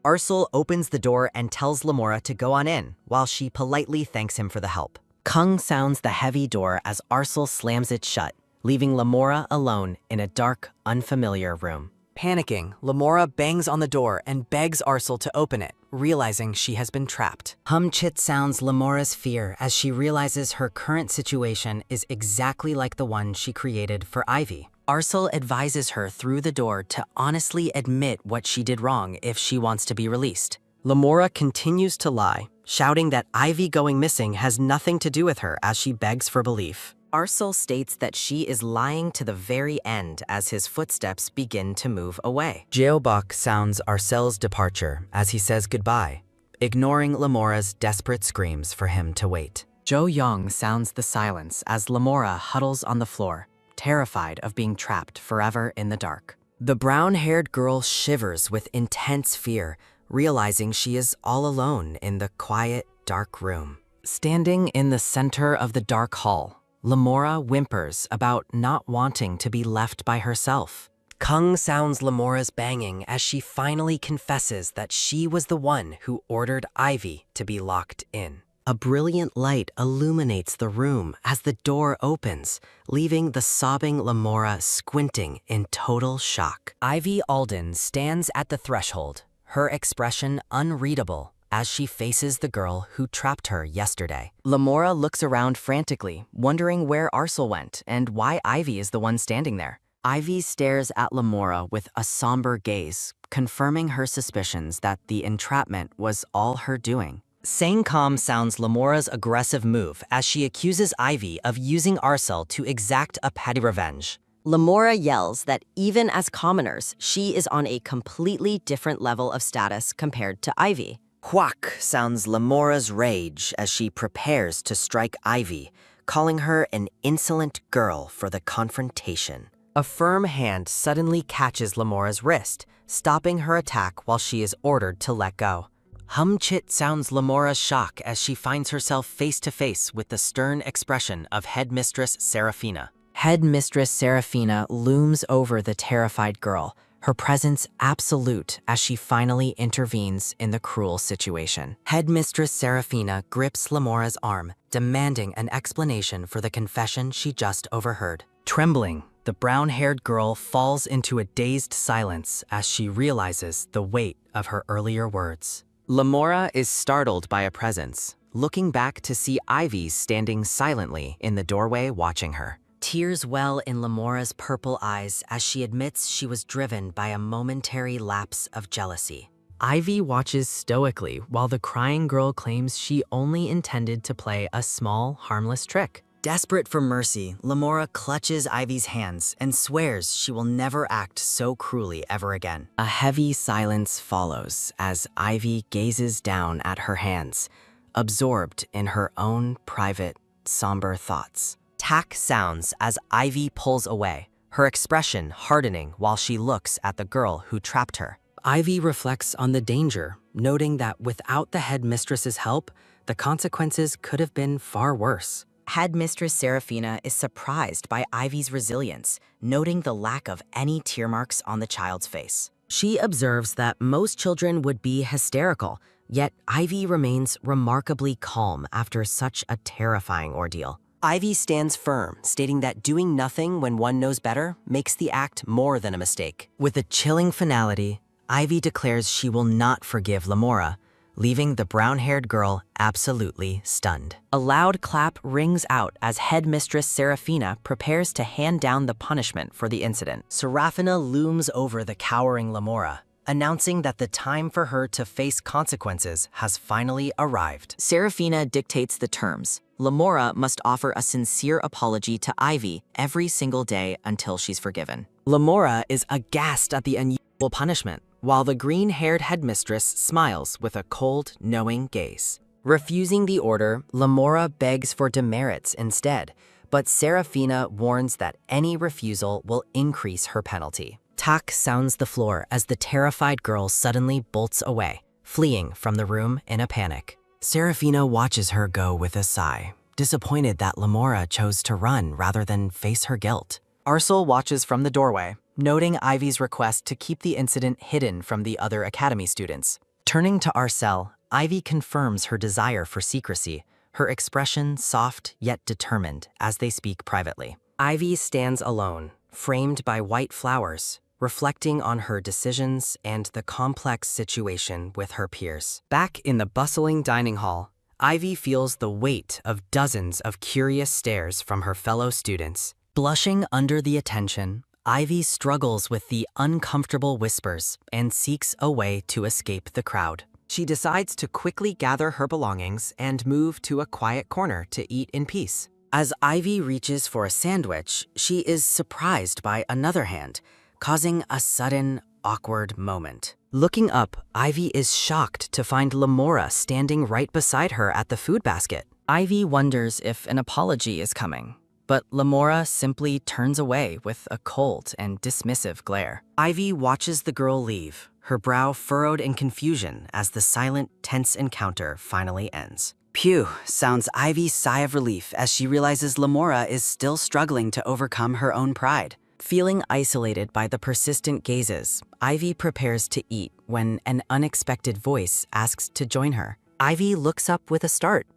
Arsul opens the door and tells Lamora to go on in, while she politely thanks him for the help. Kung sounds the heavy door as Arsul slams it shut, leaving Lamora alone in a dark, unfamiliar room. Panicking, Lamora bangs on the door and begs Arsul to open it, realizing she has been trapped. Humchit sounds Lamora's fear as she realizes her current situation is exactly like the one she created for Ivy. Arsul advises her through the door to honestly admit what she did wrong if she wants to be released. Lamora continues to lie, shouting that Ivy going missing has nothing to do with her as she begs for belief. Arsul states that she is lying to the very end as his footsteps begin to move away. Jeobok sounds Arcel's departure as he says goodbye, ignoring Lamora's desperate screams for him to wait. Jo Young sounds the silence as Lamora huddles on the floor, terrified of being trapped forever in the dark. The brown-haired girl shivers with intense fear, realizing she is all alone in the quiet, dark room. Standing in the center of the dark hall, Lamora whimpers about not wanting to be left by herself. Kung sounds Lamora's banging as she finally confesses that she was the one who ordered Ivy to be locked in. A brilliant light illuminates the room as the door opens, leaving the sobbing Lamora squinting in total shock. Ivy Alden stands at the threshold, her expression unreadable as she faces the girl who trapped her yesterday. Lamora looks around frantically, wondering where Arsul went and why Ivy is the one standing there. Ivy stares at Lamora with a somber gaze, confirming her suspicions that the entrapment was all her doing. Sangcom sounds Lamora's aggressive move as she accuses Ivy of using Arsul to exact a petty revenge. Lamora yells that even as commoners, she is on a completely different level of status compared to Ivy. Huak sounds Lamora's rage as she prepares to strike Ivy, calling her an insolent girl for the confrontation. A firm hand suddenly catches Lamora's wrist, stopping her attack while she is ordered to let go. Humchit sounds Lamora's shock as she finds herself face-to-face with the stern expression of Headmistress Serafina. Headmistress Serafina looms over the terrified girl, her presence absolute as she finally intervenes in the cruel situation. Headmistress Serafina grips Lamora's arm, demanding an explanation for the confession she just overheard. Trembling, the brown-haired girl falls into a dazed silence as she realizes the weight of her earlier words. Lamora is startled by a presence, looking back to see Ivy standing silently in the doorway watching her. Tears well in Lamora's purple eyes as she admits she was driven by a momentary lapse of jealousy. Ivy watches stoically while the crying girl claims she only intended to play a small, harmless trick. Desperate for mercy, Lamora clutches Ivy's hands and swears she will never act so cruelly ever again. A heavy silence follows as Ivy gazes down at her hands, absorbed in her own private, somber thoughts. Tack sounds as Ivy pulls away, her expression hardening while she looks at the girl who trapped her. Ivy reflects on the danger, noting that without the headmistress's help, the consequences could have been far worse. Headmistress Serafina is surprised by Ivy's resilience, noting the lack of any tear marks on the child's face. She observes that most children would be hysterical, yet Ivy remains remarkably calm after such a terrifying ordeal. Ivy stands firm, stating that doing nothing when one knows better makes the act more than a mistake. With a chilling finality, Ivy declares she will not forgive Lamora, leaving the brown-haired girl absolutely stunned. A loud clap rings out as Headmistress Serafina prepares to hand down the punishment for the incident. Serafina looms over the cowering Lamora, announcing that the time for her to face consequences has finally arrived. Serafina dictates the terms. Lamora must offer a sincere apology to Ivy every single day until she's forgiven. Lamora is aghast at the unusual punishment, while the green-haired headmistress smiles with a cold, knowing gaze. Refusing the order, Lamora begs for demerits instead, but Serafina warns that any refusal will increase her penalty. Tak sounds the floor as the terrified girl suddenly bolts away, fleeing from the room in a panic. Serafina watches her go with a sigh, disappointed that Lamora chose to run rather than face her guilt. Arsul watches from the doorway, noting Ivy's request to keep the incident hidden from the other academy students. Turning to Arcel, Ivy confirms her desire for secrecy, her expression soft yet determined as they speak privately. Ivy stands alone, framed by white flowers, reflecting on her decisions and the complex situation with her peers. Back in the bustling dining hall, Ivy feels the weight of dozens of curious stares from her fellow students. Blushing under the attention, Ivy struggles with the uncomfortable whispers and seeks a way to escape the crowd. She decides to quickly gather her belongings and move to a quiet corner to eat in peace. As Ivy reaches for a sandwich, she is surprised by another hand, causing a sudden, awkward moment. Looking up, Ivy is shocked to find Lamora standing right beside her at the food basket. Ivy wonders if an apology is coming, but Lamora simply turns away with a cold and dismissive glare. Ivy watches the girl leave, her brow furrowed in confusion as the silent, tense encounter finally ends. Phew, sounds Ivy's sigh of relief as she realizes Lamora is still struggling to overcome her own pride. Feeling isolated by the persistent gazes, Ivy prepares to eat when an unexpected voice asks to join her. Ivy looks up with a start.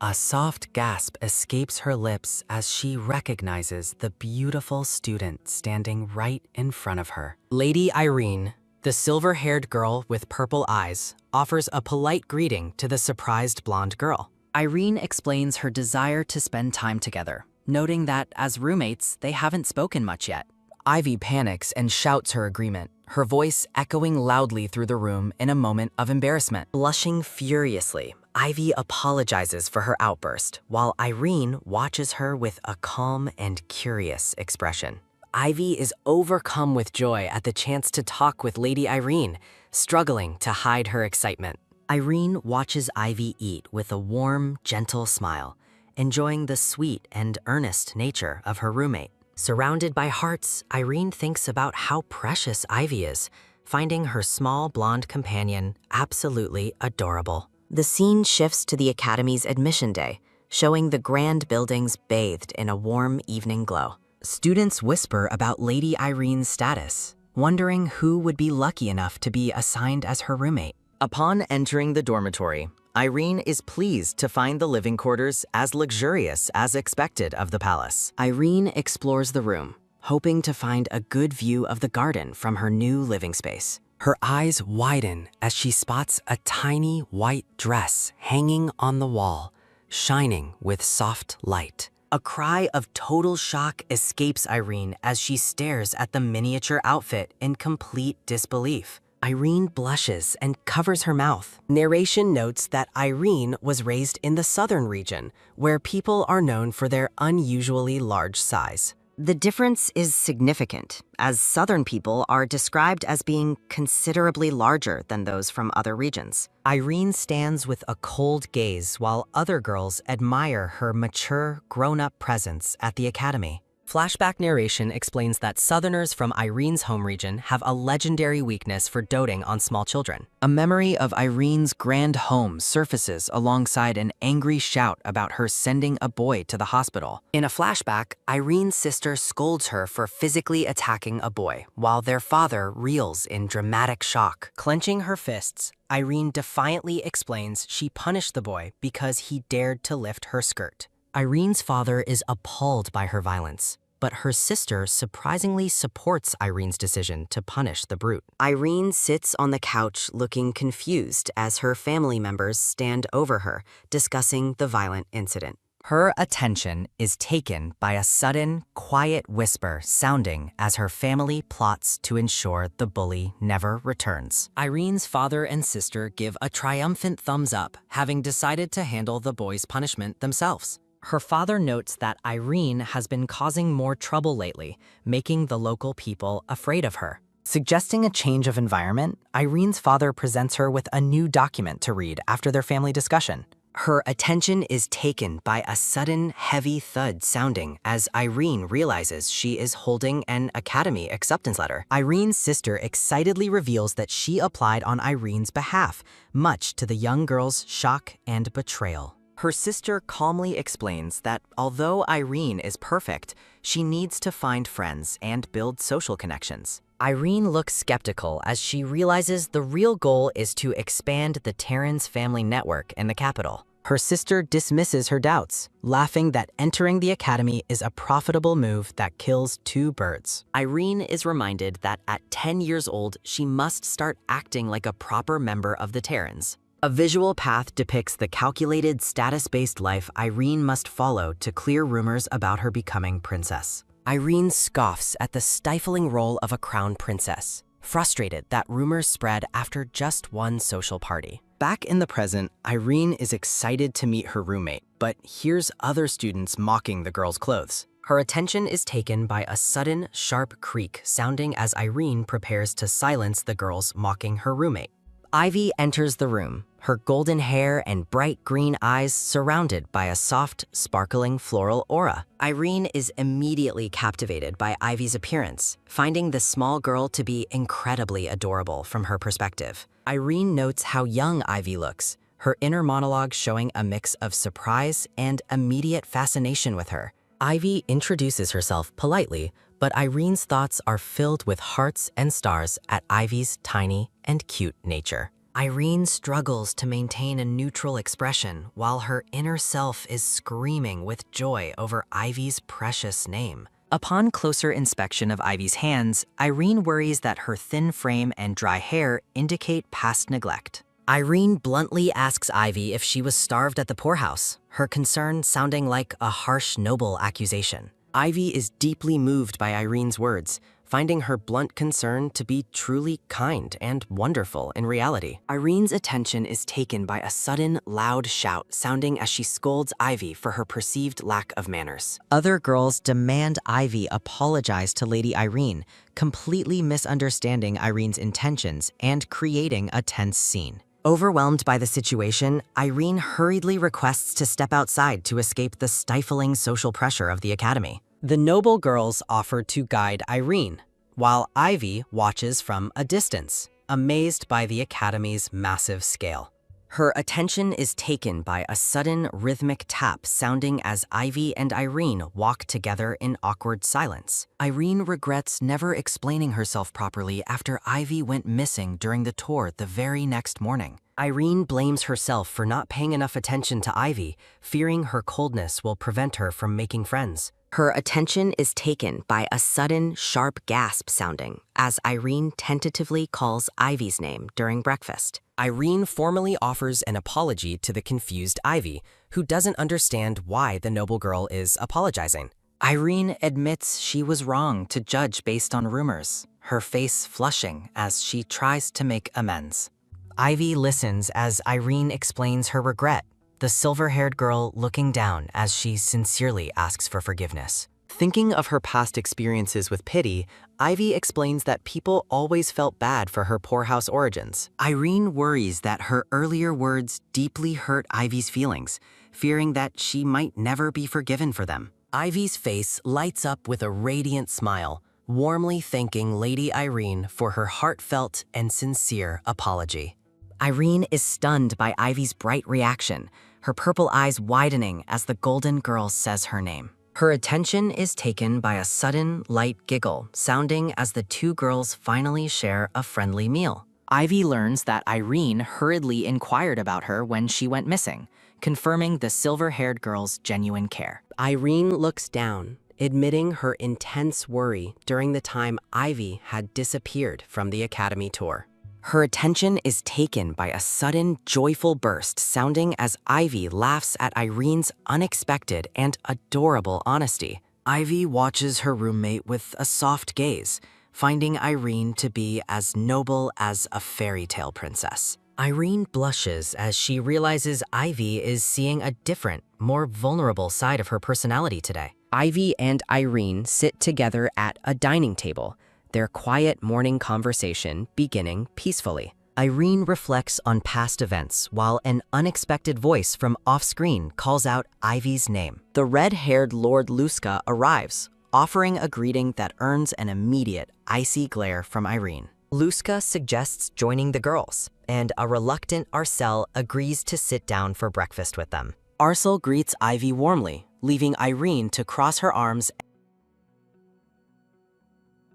A soft gasp escapes her lips as she recognizes the beautiful student standing right in front of her. Lady Irene, the silver-haired girl with purple eyes, offers a polite greeting to the surprised blonde girl. Irene explains her desire to spend time together, noting that as roommates, they haven't spoken much yet. Ivy panics and shouts her agreement, her voice echoing loudly through the room in a moment of embarrassment. Blushing furiously, Ivy apologizes for her outburst, while Irene watches her with a calm and curious expression. Ivy is overcome with joy at the chance to talk with Lady Irene, struggling to hide her excitement. Irene watches Ivy eat with a warm, gentle smile, enjoying the sweet and earnest nature of her roommate. Surrounded by hearts, Irene thinks about how precious Ivy is, finding her small blonde companion absolutely adorable. The scene shifts to the Academy's admission day, showing the grand buildings bathed in a warm evening glow. Students whisper about Lady Irene's status, wondering who would be lucky enough to be assigned as her roommate. Upon entering the dormitory, Irene is pleased to find the living quarters as luxurious as expected of the palace. Irene explores the room, hoping to find a good view of the garden from her new living space. Her eyes widen as she spots a tiny white dress hanging on the wall, shining with soft light. A cry of total shock escapes Irene as she stares at the miniature outfit in complete disbelief. Irene blushes and covers her mouth. Narration notes that Irene was raised in the southern region, where people are known for their unusually large size. The difference is significant, as southern people are described as being considerably larger than those from other regions. Irene stands with a cold gaze while other girls admire her mature, grown-up presence at the academy. Flashback narration explains that Southerners from Irene's home region have a legendary weakness for doting on small children. A memory of Irene's grand home surfaces alongside an angry shout about her sending a boy to the hospital. In a flashback, Irene's sister scolds her for physically attacking a boy, while their father reels in dramatic shock. Clenching her fists, Irene defiantly explains she punished the boy because he dared to lift her skirt. Irene's father is appalled by her violence, but her sister surprisingly supports Irene's decision to punish the brute. Irene sits on the couch looking confused as her family members stand over her, discussing the violent incident. Her attention is taken by a sudden, quiet whisper sounding as her family plots to ensure the bully never returns. Irene's father and sister give a triumphant thumbs up, having decided to handle the boy's punishment themselves. Her father notes that Irene has been causing more trouble lately, making the local people afraid of her. Suggesting a change of environment, Irene's father presents her with a new document to read after their family discussion. Her attention is taken by a sudden, heavy thud sounding as Irene realizes she is holding an academy acceptance letter. Irene's sister excitedly reveals that she applied on Irene's behalf, much to the young girl's shock and betrayal. Her sister calmly explains that although Irene is perfect, she needs to find friends and build social connections. Irene looks skeptical as she realizes the real goal is to expand the Terran's family network in the capital. Her sister dismisses her doubts, laughing that entering the academy is a profitable move that kills two birds. Irene is reminded that at 10 years old, she must start acting like a proper member of the Terrans. A visual path depicts the calculated, status-based life Irene must follow to clear rumors about her becoming princess. Irene scoffs at the stifling role of a crown princess, frustrated that rumors spread after just one social party. Back in the present, Irene is excited to meet her roommate, but hears other students mocking the girl's clothes. Her attention is taken by a sudden, sharp creak sounding as Irene prepares to silence the girls mocking her roommate. Ivy enters the room, her golden hair and bright green eyes surrounded by a soft, sparkling floral aura. Irene is immediately captivated by Ivy's appearance, finding the small girl to be incredibly adorable from her perspective. Irene notes how young Ivy looks, her inner monologue showing a mix of surprise and immediate fascination with her. Ivy introduces herself politely, but Irene's thoughts are filled with hearts and stars at Ivy's tiny and cute nature. Irene struggles to maintain a neutral expression while her inner self is screaming with joy over Ivy's precious name. Upon closer inspection of Ivy's hands, Irene worries that her thin frame and dry hair indicate past neglect. Irene bluntly asks Ivy if she was starved at the poorhouse, her concern sounding like a harsh, noble accusation. Ivy is deeply moved by Irene's words, finding her blunt concern to be truly kind and wonderful in reality. Irene's attention is taken by a sudden, loud shout sounding as she scolds Ivy for her perceived lack of manners. Other girls demand Ivy apologize to Lady Irene, completely misunderstanding Irene's intentions and creating a tense scene. Overwhelmed by the situation, Irene hurriedly requests to step outside to escape the stifling social pressure of the academy. The noble girls offer to guide Irene, while Ivy watches from a distance, amazed by the academy's massive scale. Her attention is taken by a sudden rhythmic tap sounding as Ivy and Irene walk together in awkward silence. Irene regrets never explaining herself properly after Ivy went missing during the tour the very next morning. Irene blames herself for not paying enough attention to Ivy, fearing her coldness will prevent her from making friends. Her attention is taken by a sudden, sharp gasp sounding as Irene tentatively calls Ivy's name during breakfast. Irene formally offers an apology to the confused Ivy, who doesn't understand why the noble girl is apologizing. Irene admits she was wrong to judge based on rumors, her face flushing as she tries to make amends. Ivy listens as Irene explains her regret, the silver-haired girl looking down as she sincerely asks for forgiveness. Thinking of her past experiences with pity, Ivy explains that people always felt bad for her poorhouse origins. Irene worries that her earlier words deeply hurt Ivy's feelings, fearing that she might never be forgiven for them. Ivy's face lights up with a radiant smile, warmly thanking Lady Irene for her heartfelt and sincere apology. Irene is stunned by Ivy's bright reaction, her purple eyes widening as the golden girl says her name. Her attention is taken by a sudden, light giggle, sounding as the two girls finally share a friendly meal. Ivy learns that Irene hurriedly inquired about her when she went missing, confirming the silver-haired girl's genuine care. Irene looks down, admitting her intense worry during the time Ivy had disappeared from the academy tour. Her attention is taken by a sudden, joyful burst sounding as Ivy laughs at Irene's unexpected and adorable honesty. Ivy watches her roommate with a soft gaze, finding Irene to be as noble as a fairy tale princess. Irene blushes as she realizes Ivy is seeing a different, more vulnerable side of her personality today. Ivy and Irene sit together at a dining table, their quiet morning conversation beginning peacefully. Irene reflects on past events while an unexpected voice from off-screen calls out Ivy's name. The red-haired Lord Luska arrives, offering a greeting that earns an immediate, icy glare from Irene. Luska suggests joining the girls, and a reluctant Arcel agrees to sit down for breakfast with them. Arcel greets Ivy warmly, leaving Irene to cross her arms.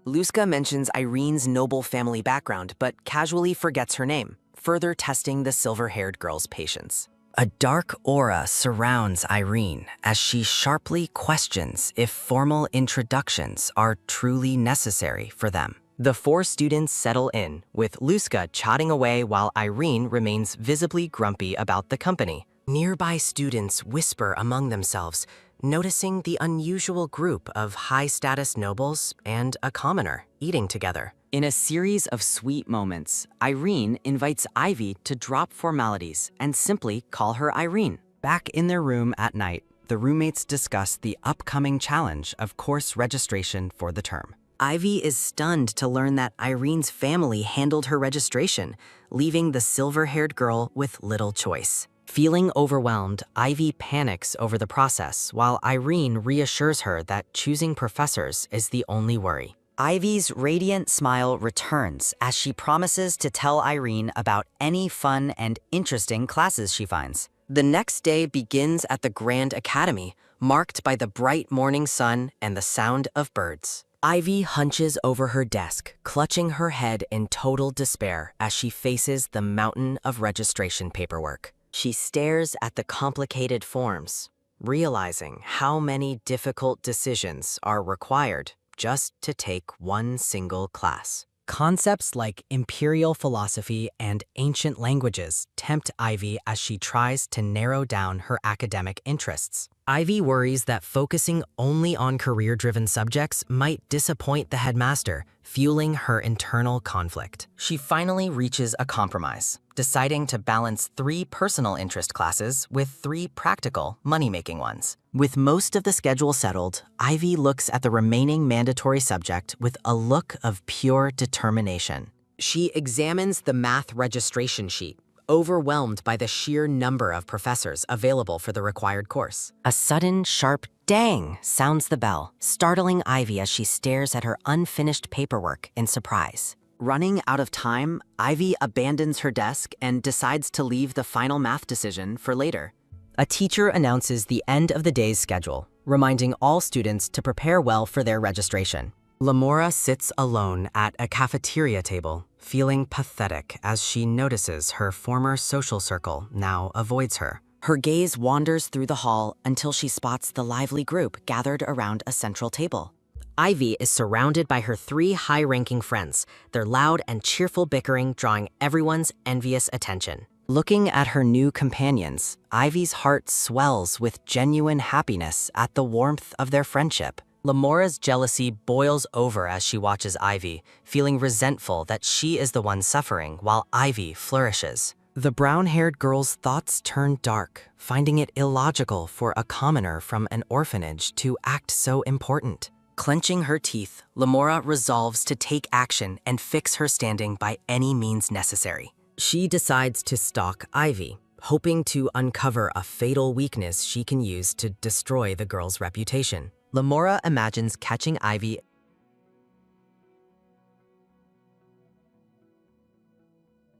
Luska mentions Irene's noble family background, but casually forgets her name, further testing the silver-haired girl's patience. A dark aura surrounds Irene as she sharply questions if formal introductions are truly necessary for them. The four students settle in, with Luska chatting away while Irene remains visibly grumpy about the company. Nearby students whisper among themselves, noticing the unusual group of high-status nobles and a commoner eating together. In a series of sweet moments, Irene invites Ivy to drop formalities and simply call her Irene. Back in their room at night, the roommates discuss the upcoming challenge of course registration for the term. Ivy is stunned to learn that Irene's family handled her registration, leaving the silver-haired girl with little choice. Feeling overwhelmed, Ivy panics over the process, while Irene reassures her that choosing professors is the only worry. Ivy's radiant smile returns as she promises to tell Irene about any fun and interesting classes she finds. The next day begins at the Grand Academy, marked by the bright morning sun and the sound of birds. Ivy hunches over her desk, clutching her head in total despair as she faces the mountain of registration paperwork. She stares at the complicated forms, realizing how many difficult decisions are required just to take one single class. Concepts like imperial philosophy and ancient languages tempt Ivy as she tries to narrow down her academic interests. Ivy worries that focusing only on career-driven subjects might disappoint the headmaster, fueling her internal conflict. She finally reaches a compromise, deciding to balance 3 personal interest classes with 3 practical, money-making ones. With most of the schedule settled, Ivy looks at the remaining mandatory subject with a look of pure determination. She examines the math registration sheet, overwhelmed by the sheer number of professors available for the required course. A sudden, sharp dang sounds the bell, startling Ivy as she stares at her unfinished paperwork in surprise. Running out of time, Ivy abandons her desk and decides to leave the final math decision for later. A teacher announces the end of the day's schedule, reminding all students to prepare well for their registration. Lamora sits alone at a cafeteria table, feeling pathetic as she notices her former social circle now avoids her. Her gaze wanders through the hall until she spots the lively group gathered around a central table. Ivy is surrounded by her 3 high-ranking friends, their loud and cheerful bickering drawing everyone's envious attention. Looking at her new companions, Ivy's heart swells with genuine happiness at the warmth of their friendship. Lamora's jealousy boils over as she watches Ivy, feeling resentful that she is the one suffering while Ivy flourishes. The brown-haired girl's thoughts turn dark, finding it illogical for a commoner from an orphanage to act so important. Clenching her teeth, Lamora resolves to take action and fix her standing by any means necessary. She decides to stalk Ivy, hoping to uncover a fatal weakness she can use to destroy the girl's reputation. Lamora imagines catching Ivy.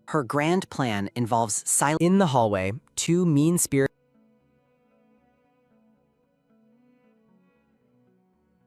Her grand plan involves silence. In the hallway, 2 mean-spirited.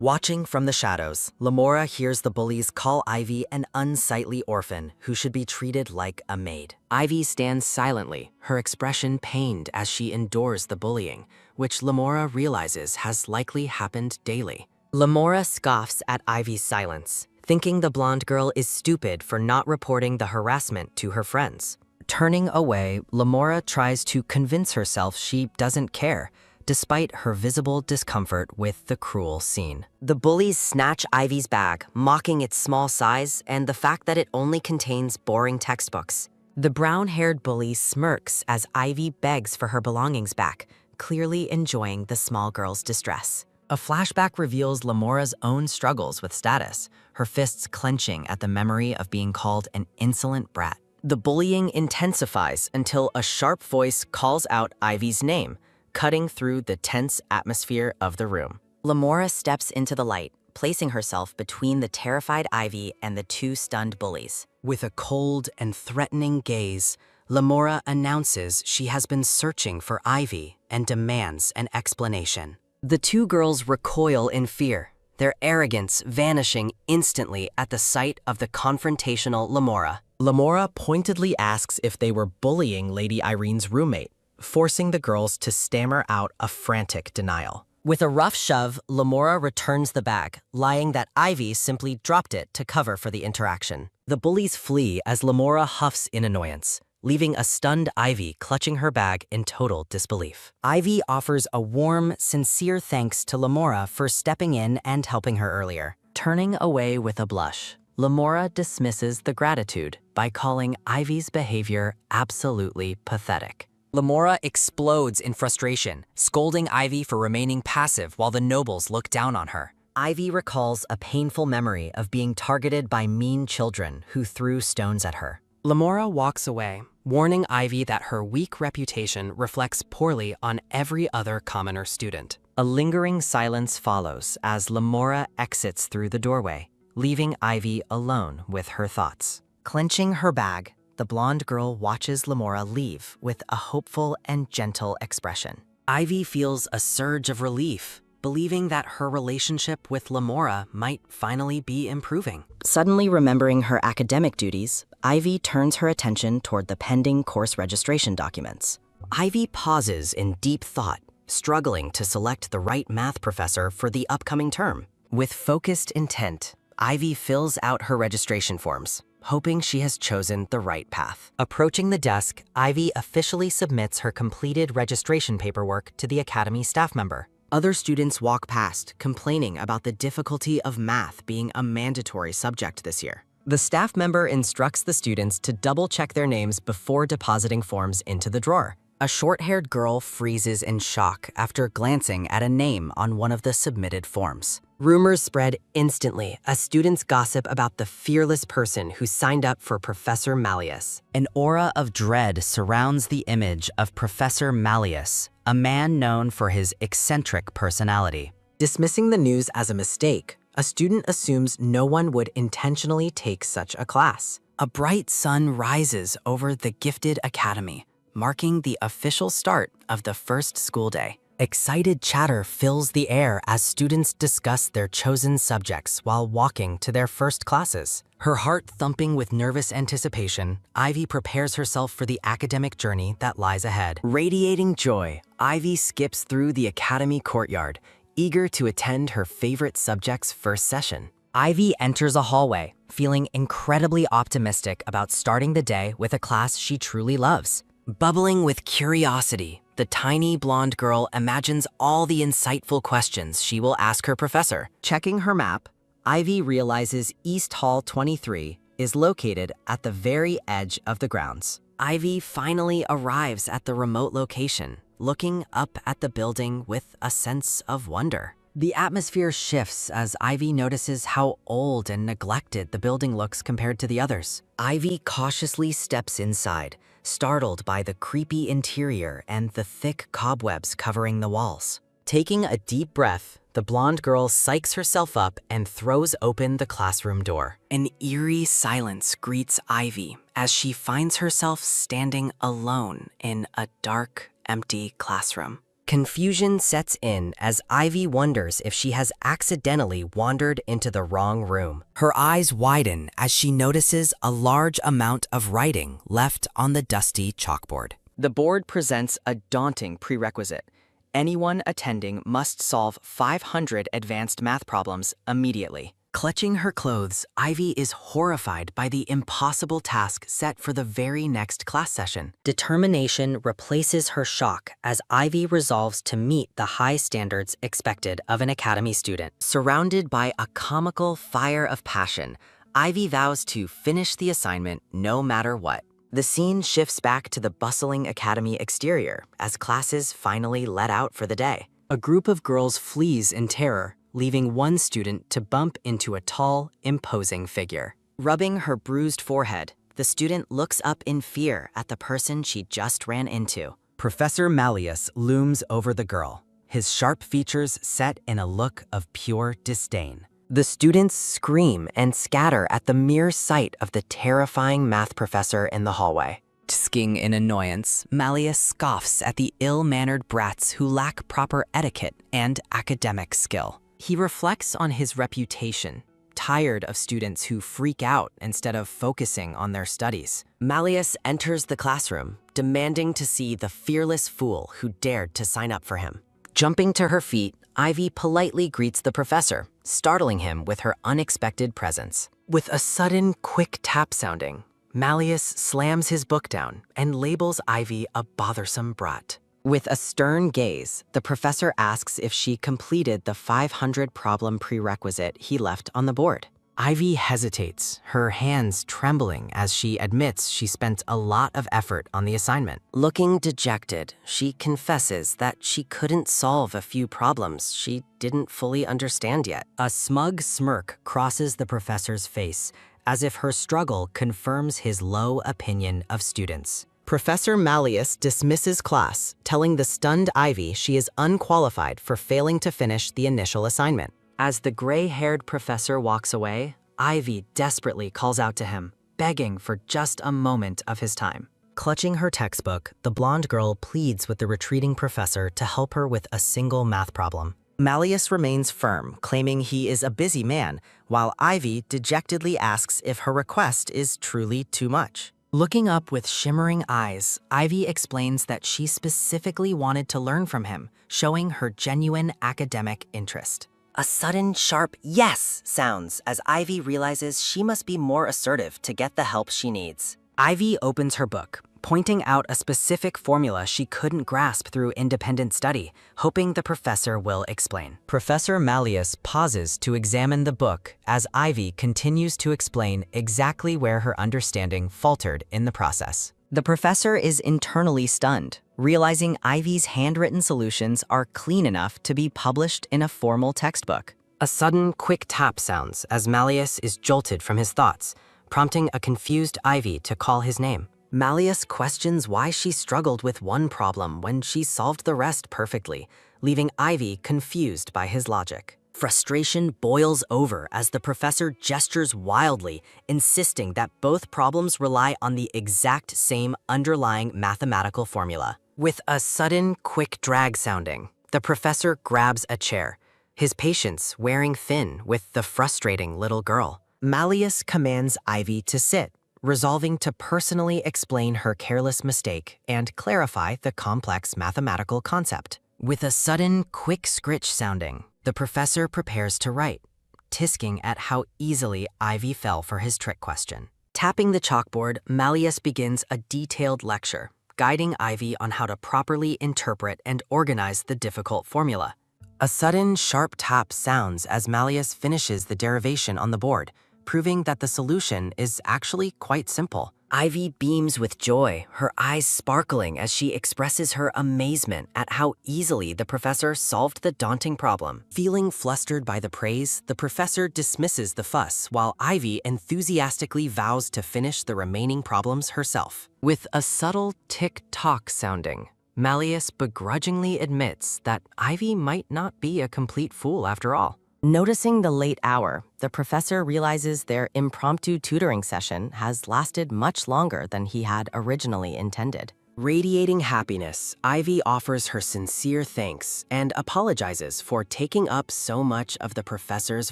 Watching from the shadows, Lamora hears the bullies call Ivy an unsightly orphan who should be treated like a maid. Ivy stands silently, her expression pained as she endures the bullying, which Lamora realizes has likely happened daily. Lamora scoffs at Ivy's silence, thinking the blonde girl is stupid for not reporting the harassment to her friends. Turning away, Lamora tries to convince herself she doesn't care, despite her visible discomfort with the cruel scene. The bullies snatch Ivy's bag, mocking its small size and the fact that it only contains boring textbooks. The brown-haired bully smirks as Ivy begs for her belongings back, clearly enjoying the small girl's distress. A flashback reveals Lamora's own struggles with status, her fists clenching at the memory of being called an insolent brat. The bullying intensifies until a sharp voice calls out Ivy's name, cutting through the tense atmosphere of the room. Lamora steps into the light, placing herself between the terrified Ivy and the 2 stunned bullies. With a cold and threatening gaze, Lamora announces she has been searching for Ivy and demands an explanation. The two girls recoil in fear, their arrogance vanishing instantly at the sight of the confrontational Lamora. Lamora pointedly asks if they were bullying Lady Irene's roommate, forcing the girls to stammer out a frantic denial. With a rough shove, Lamora returns the bag, lying that Ivy simply dropped it to cover for the interaction. The bullies flee as Lamora huffs in annoyance, leaving a stunned Ivy clutching her bag in total disbelief. Ivy offers a warm, sincere thanks to Lamora for stepping in and helping her earlier. Turning away with a blush, Lamora dismisses the gratitude by calling Ivy's behavior absolutely pathetic. Lamora explodes in frustration, scolding Ivy for remaining passive while the nobles look down on her. Ivy recalls a painful memory of being targeted by mean children who threw stones at her. Lamora walks away, warning Ivy that her weak reputation reflects poorly on every other commoner student. A lingering silence follows as Lamora exits through the doorway, leaving Ivy alone with her thoughts. Clenching her bag, the blonde girl watches Lamora leave with a hopeful and gentle expression. Ivy feels a surge of relief, believing that her relationship with Lamora might finally be improving. Suddenly remembering her academic duties, Ivy turns her attention toward the pending course registration documents. Ivy pauses in deep thought, struggling to select the right math professor for the upcoming term. With focused intent, Ivy fills out her registration forms, hoping she has chosen the right path. Approaching the desk, Ivy officially submits her completed registration paperwork to the Academy staff member. Other students walk past, complaining about the difficulty of math being a mandatory subject this year. The staff member instructs the students to double-check their names before depositing forms into the drawer. A short-haired girl freezes in shock after glancing at a name on one of the submitted forms. Rumors spread instantly as students gossip about the fearless person who signed up for Professor Malleus. An aura of dread surrounds the image of Professor Malleus, a man known for his eccentric personality. Dismissing the news as a mistake, a student assumes no one would intentionally take such a class. A bright sun rises over the gifted academy, marking the official start of the first school day. Excited chatter fills the air as students discuss their chosen subjects while walking to their first classes. Her heart thumping with nervous anticipation, Ivy prepares herself for the academic journey that lies ahead. Radiating joy, Ivy skips through the academy courtyard, eager to attend her favorite subject's first session. Ivy enters a hallway, feeling incredibly optimistic about starting the day with a class she truly loves. Bubbling with curiosity, the tiny blonde girl imagines all the insightful questions she will ask her professor. Checking her map, Ivy realizes East Hall 23 is located at the very edge of the grounds. Ivy finally arrives at the remote location, looking up at the building with a sense of wonder. The atmosphere shifts as Ivy notices how old and neglected the building looks compared to the others. Ivy cautiously steps inside, startled by the creepy interior and the thick cobwebs covering the walls. Taking a deep breath, the blonde girl psychs herself up and throws open the classroom door. An eerie silence greets Ivy as she finds herself standing alone in a dark, empty classroom. Confusion sets in as Ivy wonders if she has accidentally wandered into the wrong room. Her eyes widen as she notices a large amount of writing left on the dusty chalkboard. The board presents a daunting prerequisite. Anyone attending must solve 500 advanced math problems immediately. Clutching her clothes, Ivy is horrified by the impossible task set for the very next class session. Determination replaces her shock as Ivy resolves to meet the high standards expected of an academy student. Surrounded by a comical fire of passion, Ivy vows to finish the assignment no matter what. The scene shifts back to the bustling academy exterior as classes finally let out for the day. A group of girls flees in terror, leaving one student to bump into a tall, imposing figure. Rubbing her bruised forehead, the student looks up in fear at the person she just ran into. Professor Malleus looms over the girl, his sharp features set in a look of pure disdain. The students scream and scatter at the mere sight of the terrifying math professor in the hallway. Sking in annoyance, Malleus scoffs at the ill-mannered brats who lack proper etiquette and academic skill. He reflects on his reputation, tired of students who freak out instead of focusing on their studies. Malleus enters the classroom, demanding to see the fearless fool who dared to sign up for him. Jumping to her feet, Ivy politely greets the professor, startling him with her unexpected presence. With a sudden, quick tap sounding, Malleus slams his book down and labels Ivy a bothersome brat. With a stern gaze, the professor asks if she completed the 500 problem prerequisite he left on the board. Ivy hesitates, her hands trembling as she admits she spent a lot of effort on the assignment. Looking dejected, she confesses that she couldn't solve a few problems she didn't fully understand yet. A smug smirk crosses the professor's face, as if her struggle confirms his low opinion of students. Professor Malleus dismisses class, telling the stunned Ivy she is unqualified for failing to finish the initial assignment. As the gray-haired professor walks away, Ivy desperately calls out to him, begging for just a moment of his time. Clutching her textbook, the blonde girl pleads with the retreating professor to help her with a single math problem. Malleus remains firm, claiming he is a busy man, while Ivy dejectedly asks if her request is truly too much. Looking up with shimmering eyes, Ivy explains that she specifically wanted to learn from him, showing her genuine academic interest. A sudden, sharp yes sounds as Ivy realizes she must be more assertive to get the help she needs. Ivy opens her book, pointing out a specific formula she couldn't grasp through independent study, hoping the professor will explain. Professor Malleus pauses to examine the book as Ivy continues to explain exactly where her understanding faltered in the process. The professor is internally stunned, realizing Ivy's handwritten solutions are clean enough to be published in a formal textbook. A sudden, quick tap sounds as Malleus is jolted from his thoughts, prompting a confused Ivy to call his name. Malleus questions why she struggled with one problem when she solved the rest perfectly, leaving Ivy confused by his logic. Frustration boils over as the professor gestures wildly, insisting that both problems rely on the exact same underlying mathematical formula. With a sudden, quick drag sounding, the professor grabs a chair, his patience wearing thin with the frustrating little girl. Malleus commands Ivy to sit, resolving to personally explain her careless mistake and clarify the complex mathematical concept. With a sudden, quick scritch sounding, the professor prepares to write, tisking at how easily Ivy fell for his trick question. Tapping the chalkboard, Malleus begins a detailed lecture, guiding Ivy on how to properly interpret and organize the difficult formula. A sudden, sharp tap sounds as Malleus finishes the derivation on the board, proving that the solution is actually quite simple. Ivy beams with joy, her eyes sparkling as she expresses her amazement at how easily the professor solved the daunting problem. Feeling flustered by the praise, the professor dismisses the fuss while Ivy enthusiastically vows to finish the remaining problems herself. With a subtle tick-tock sounding, Malleus begrudgingly admits that Ivy might not be a complete fool after all. Noticing the late hour, the professor realizes their impromptu tutoring session has lasted much longer than he had originally intended. Radiating happiness, Ivy offers her sincere thanks and apologizes for taking up so much of the professor's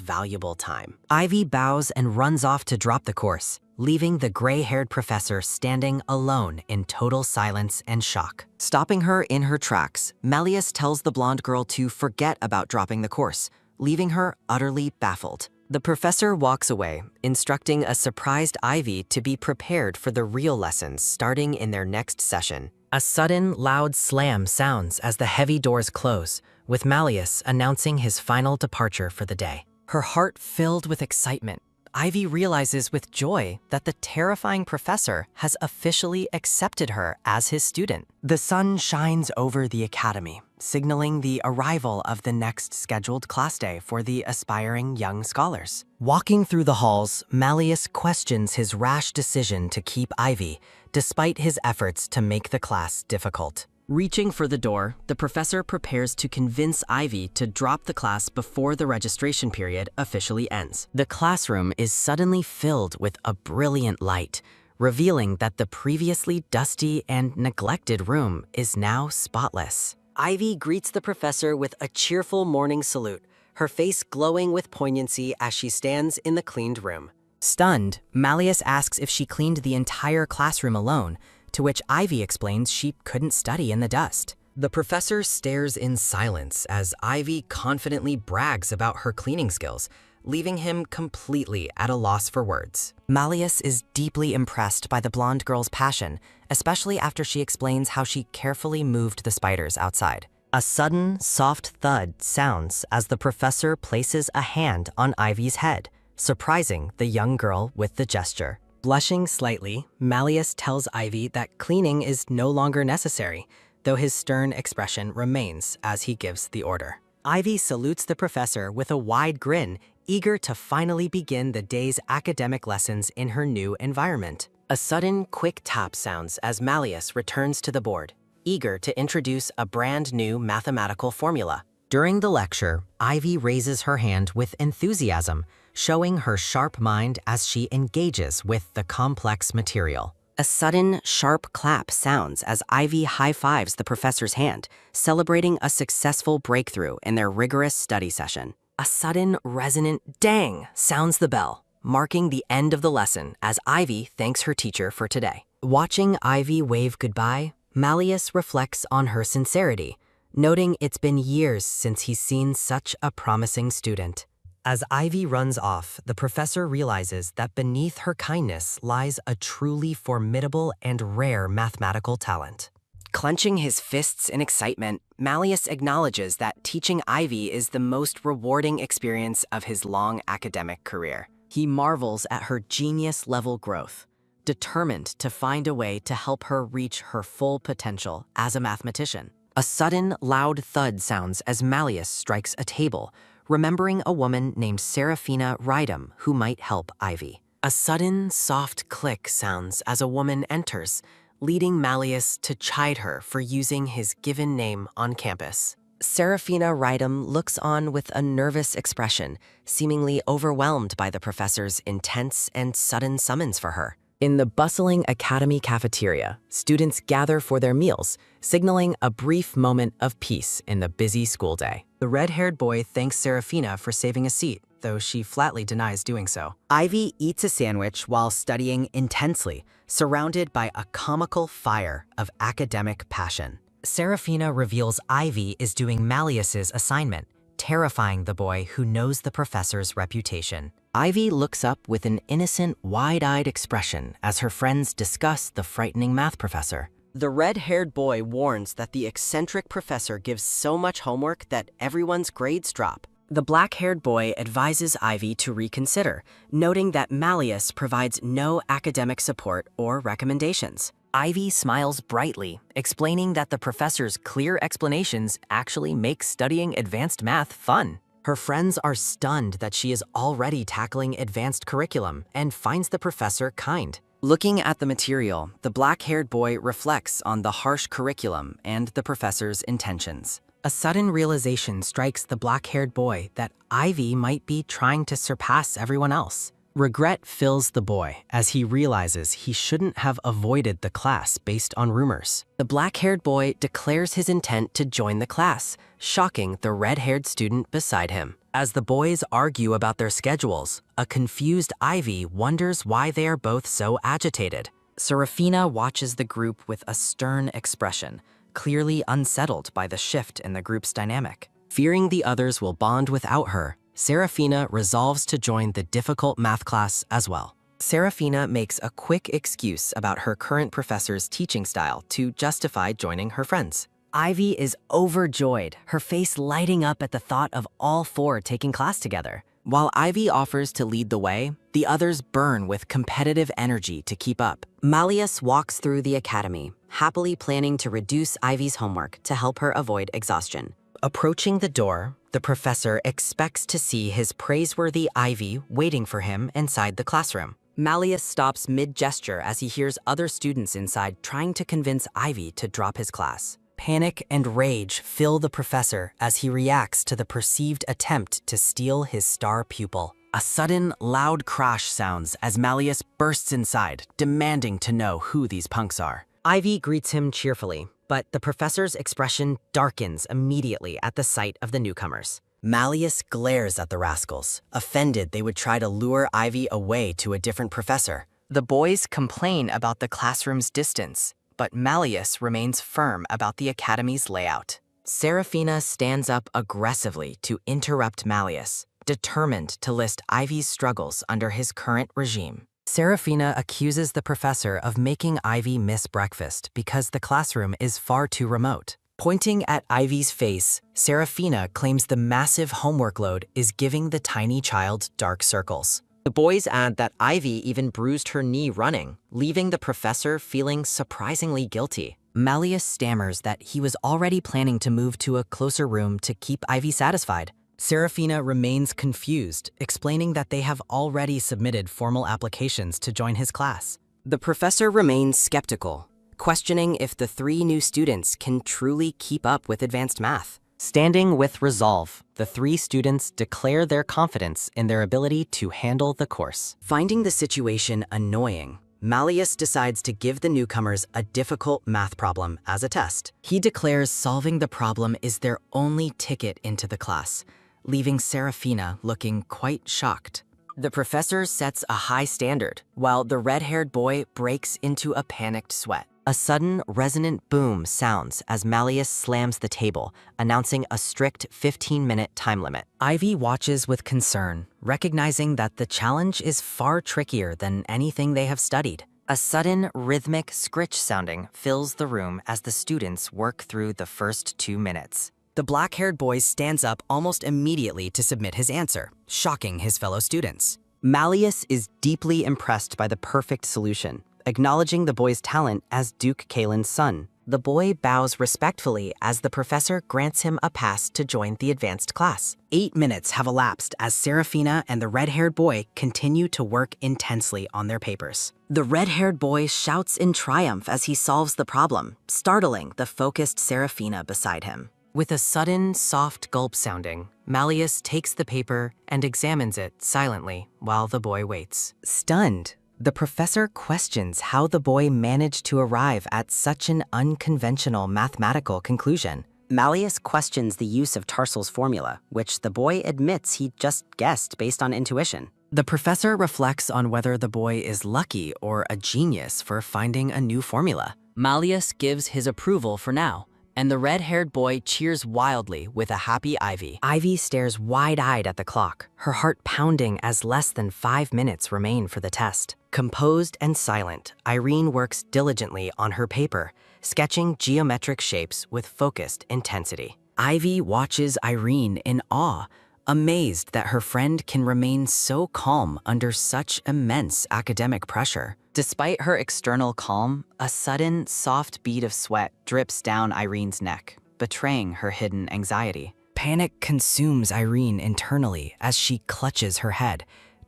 valuable time. Ivy bows and runs off to drop the course, leaving the gray-haired professor standing alone in total silence and shock. Stopping her in her tracks, Malleus tells the blonde girl to forget about dropping the course, leaving her utterly baffled. The professor walks away, instructing a surprised Ivy to be prepared for the real lessons starting in their next session. A sudden, loud slam sounds as the heavy doors close, with Malleus announcing his final departure for the day. Her heart filled with excitement, Ivy realizes with joy that the terrifying professor has officially accepted her as his student. The sun shines over the academy, signaling the arrival of the next scheduled class day for the aspiring young scholars. Walking through the halls, Malleus questions his rash decision to keep Ivy, despite his efforts to make the class difficult. Reaching for the door, the professor prepares to convince Ivy to drop the class before the registration period officially ends. The classroom is suddenly filled with a brilliant light, revealing that the previously dusty and neglected room is now spotless. Ivy greets the professor with a cheerful morning salute, her face glowing with poignancy as she stands in the cleaned room. Stunned, Malleus asks if she cleaned the entire classroom alone, to which Ivy explains she couldn't study in the dust. The professor stares in silence as Ivy confidently brags about her cleaning skills, leaving him completely at a loss for words. Malleus is deeply impressed by the blonde girl's passion, especially after she explains how she carefully moved the spiders outside. A sudden, soft thud sounds as the professor places a hand on Ivy's head, surprising the young girl with the gesture. Blushing slightly, Malleus tells Ivy that cleaning is no longer necessary, though his stern expression remains as he gives the order. Ivy salutes the professor with a wide grin, eager to finally begin the day's academic lessons in her new environment. A sudden, quick tap sounds as Malleus returns to the board, eager to introduce a brand new mathematical formula. During the lecture, Ivy raises her hand with enthusiasm, showing her sharp mind as she engages with the complex material. A sudden, sharp clap sounds as Ivy high-fives the professor's hand, celebrating a successful breakthrough in their rigorous study session. A sudden, resonant dang sounds the bell, marking the end of the lesson as Ivy thanks her teacher for today. Watching Ivy wave goodbye, Malleus reflects on her sincerity, noting it's been years since he's seen such a promising student. As Ivy runs off, the professor realizes that beneath her kindness lies a truly formidable and rare mathematical talent. Clenching his fists in excitement, Malleus acknowledges that teaching Ivy is the most rewarding experience of his long academic career. He marvels at her genius-level growth, determined to find a way to help her reach her full potential as a mathematician. A sudden, loud thud sounds as Malleus strikes a table, remembering a woman named Seraphina Rydam who might help Ivy. A sudden, soft click sounds as a woman enters, leading Malleus to chide her for using his given name on campus. Seraphina Rydam looks on with a nervous expression, seemingly overwhelmed by the professor's intense and sudden summons for her. In the bustling academy cafeteria, students gather for their meals, signaling a brief moment of peace in the busy school day. The red-haired boy thanks Seraphina for saving a seat, though she flatly denies doing so. Ivy eats a sandwich while studying intensely, surrounded by a comical fire of academic passion. Seraphina reveals Ivy is doing Malleus's assignment, terrifying the boy who knows the professor's reputation. Ivy looks up with an innocent, wide-eyed expression as her friends discuss the frightening math professor. The red-haired boy warns that the eccentric professor gives so much homework that everyone's grades drop. The black-haired boy advises Ivy to reconsider, noting that Malleus provides no academic support or recommendations. Ivy smiles brightly, explaining that the professor's clear explanations actually make studying advanced math fun. Her friends are stunned that she is already tackling advanced curriculum and finds the professor kind. Looking at the material, the black-haired boy reflects on the harsh curriculum and the professor's intentions. A sudden realization strikes the black-haired boy that Ivy might be trying to surpass everyone else. Regret fills the boy as he realizes he shouldn't have avoided the class based on rumors. The black-haired boy declares his intent to join the class, shocking the red-haired student beside him. As the boys argue about their schedules, a confused Ivy wonders why they are both so agitated. Seraphina watches the group with a stern expression, clearly unsettled by the shift in the group's dynamic. Fearing the others will bond without her, Seraphina resolves to join the difficult math class as well. Seraphina makes a quick excuse about her current professor's teaching style to justify joining her friends. Ivy is overjoyed, her face lighting up at the thought of all four taking class together. While Ivy offers to lead the way, the others burn with competitive energy to keep up. Malleus walks through the academy, happily planning to reduce Ivy's homework to help her avoid exhaustion. Approaching the door, the professor expects to see his praiseworthy Ivy waiting for him inside the classroom. Malleus stops mid-gesture as he hears other students inside trying to convince Ivy to drop his class. Panic and rage fill the professor as he reacts to the perceived attempt to steal his star pupil. A sudden, loud crash sounds as Malleus bursts inside, demanding to know who these punks are. Ivy greets him cheerfully, but the professor's expression darkens immediately at the sight of the newcomers. Malleus glares at the rascals, offended they would try to lure Ivy away to a different professor. The boys complain about the classroom's distance, but Malleus remains firm about the academy's layout. Seraphina stands up aggressively to interrupt Malleus, determined to list Ivy's struggles under his current regime. Seraphina accuses the professor of making Ivy miss breakfast because the classroom is far too remote. Pointing at Ivy's face, Seraphina claims the massive homework load is giving the tiny child dark circles. The boys add that Ivy even bruised her knee running, leaving the professor feeling surprisingly guilty. Malleus stammers that he was already planning to move to a closer room to keep Ivy satisfied. Seraphina remains confused, explaining that they have already submitted formal applications to join his class. The professor remains skeptical, questioning if the 3 new students can truly keep up with advanced math. Standing with resolve, the 3 students declare their confidence in their ability to handle the course. Finding the situation annoying, Malleus decides to give the newcomers a difficult math problem as a test. He declares solving the problem is their only ticket into the class, leaving Seraphina looking quite shocked. The professor sets a high standard, while the red-haired boy breaks into a panicked sweat. A sudden, resonant boom sounds as Malleus slams the table, announcing a strict 15-minute time limit. Ivy watches with concern, recognizing that the challenge is far trickier than anything they have studied. A sudden, rhythmic scritch sounding fills the room as the students work through the first 2 minutes. The black-haired boy stands up almost immediately to submit his answer, shocking his fellow students. Malleus is deeply impressed by the perfect solution, acknowledging the boy's talent as Duke Kalen's son. The boy bows respectfully as the professor grants him a pass to join the advanced class. 8 minutes have elapsed as Seraphina and the red-haired boy continue to work intensely on their papers. The red-haired boy shouts in triumph as he solves the problem, startling the focused Seraphina beside him. With a sudden, soft gulp sounding, Malleus takes the paper and examines it silently while the boy waits. Stunned, the professor questions how the boy managed to arrive at such an unconventional mathematical conclusion. Malleus questions the use of Tarsel's formula, which the boy admits he just guessed based on intuition. The professor reflects on whether the boy is lucky or a genius for finding a new formula. Malleus gives his approval for now, and the red-haired boy cheers wildly with a happy Ivy. Ivy stares wide-eyed at the clock, her heart pounding as less than 5 minutes remain for the test. Composed and silent, Irene works diligently on her paper, sketching geometric shapes with focused intensity. Ivy watches Irene in awe, amazed that her friend can remain so calm under such immense academic pressure. Despite her external calm, a sudden, soft bead of sweat drips down Irene's neck, betraying her hidden anxiety. Panic consumes Irene internally as she clutches her head,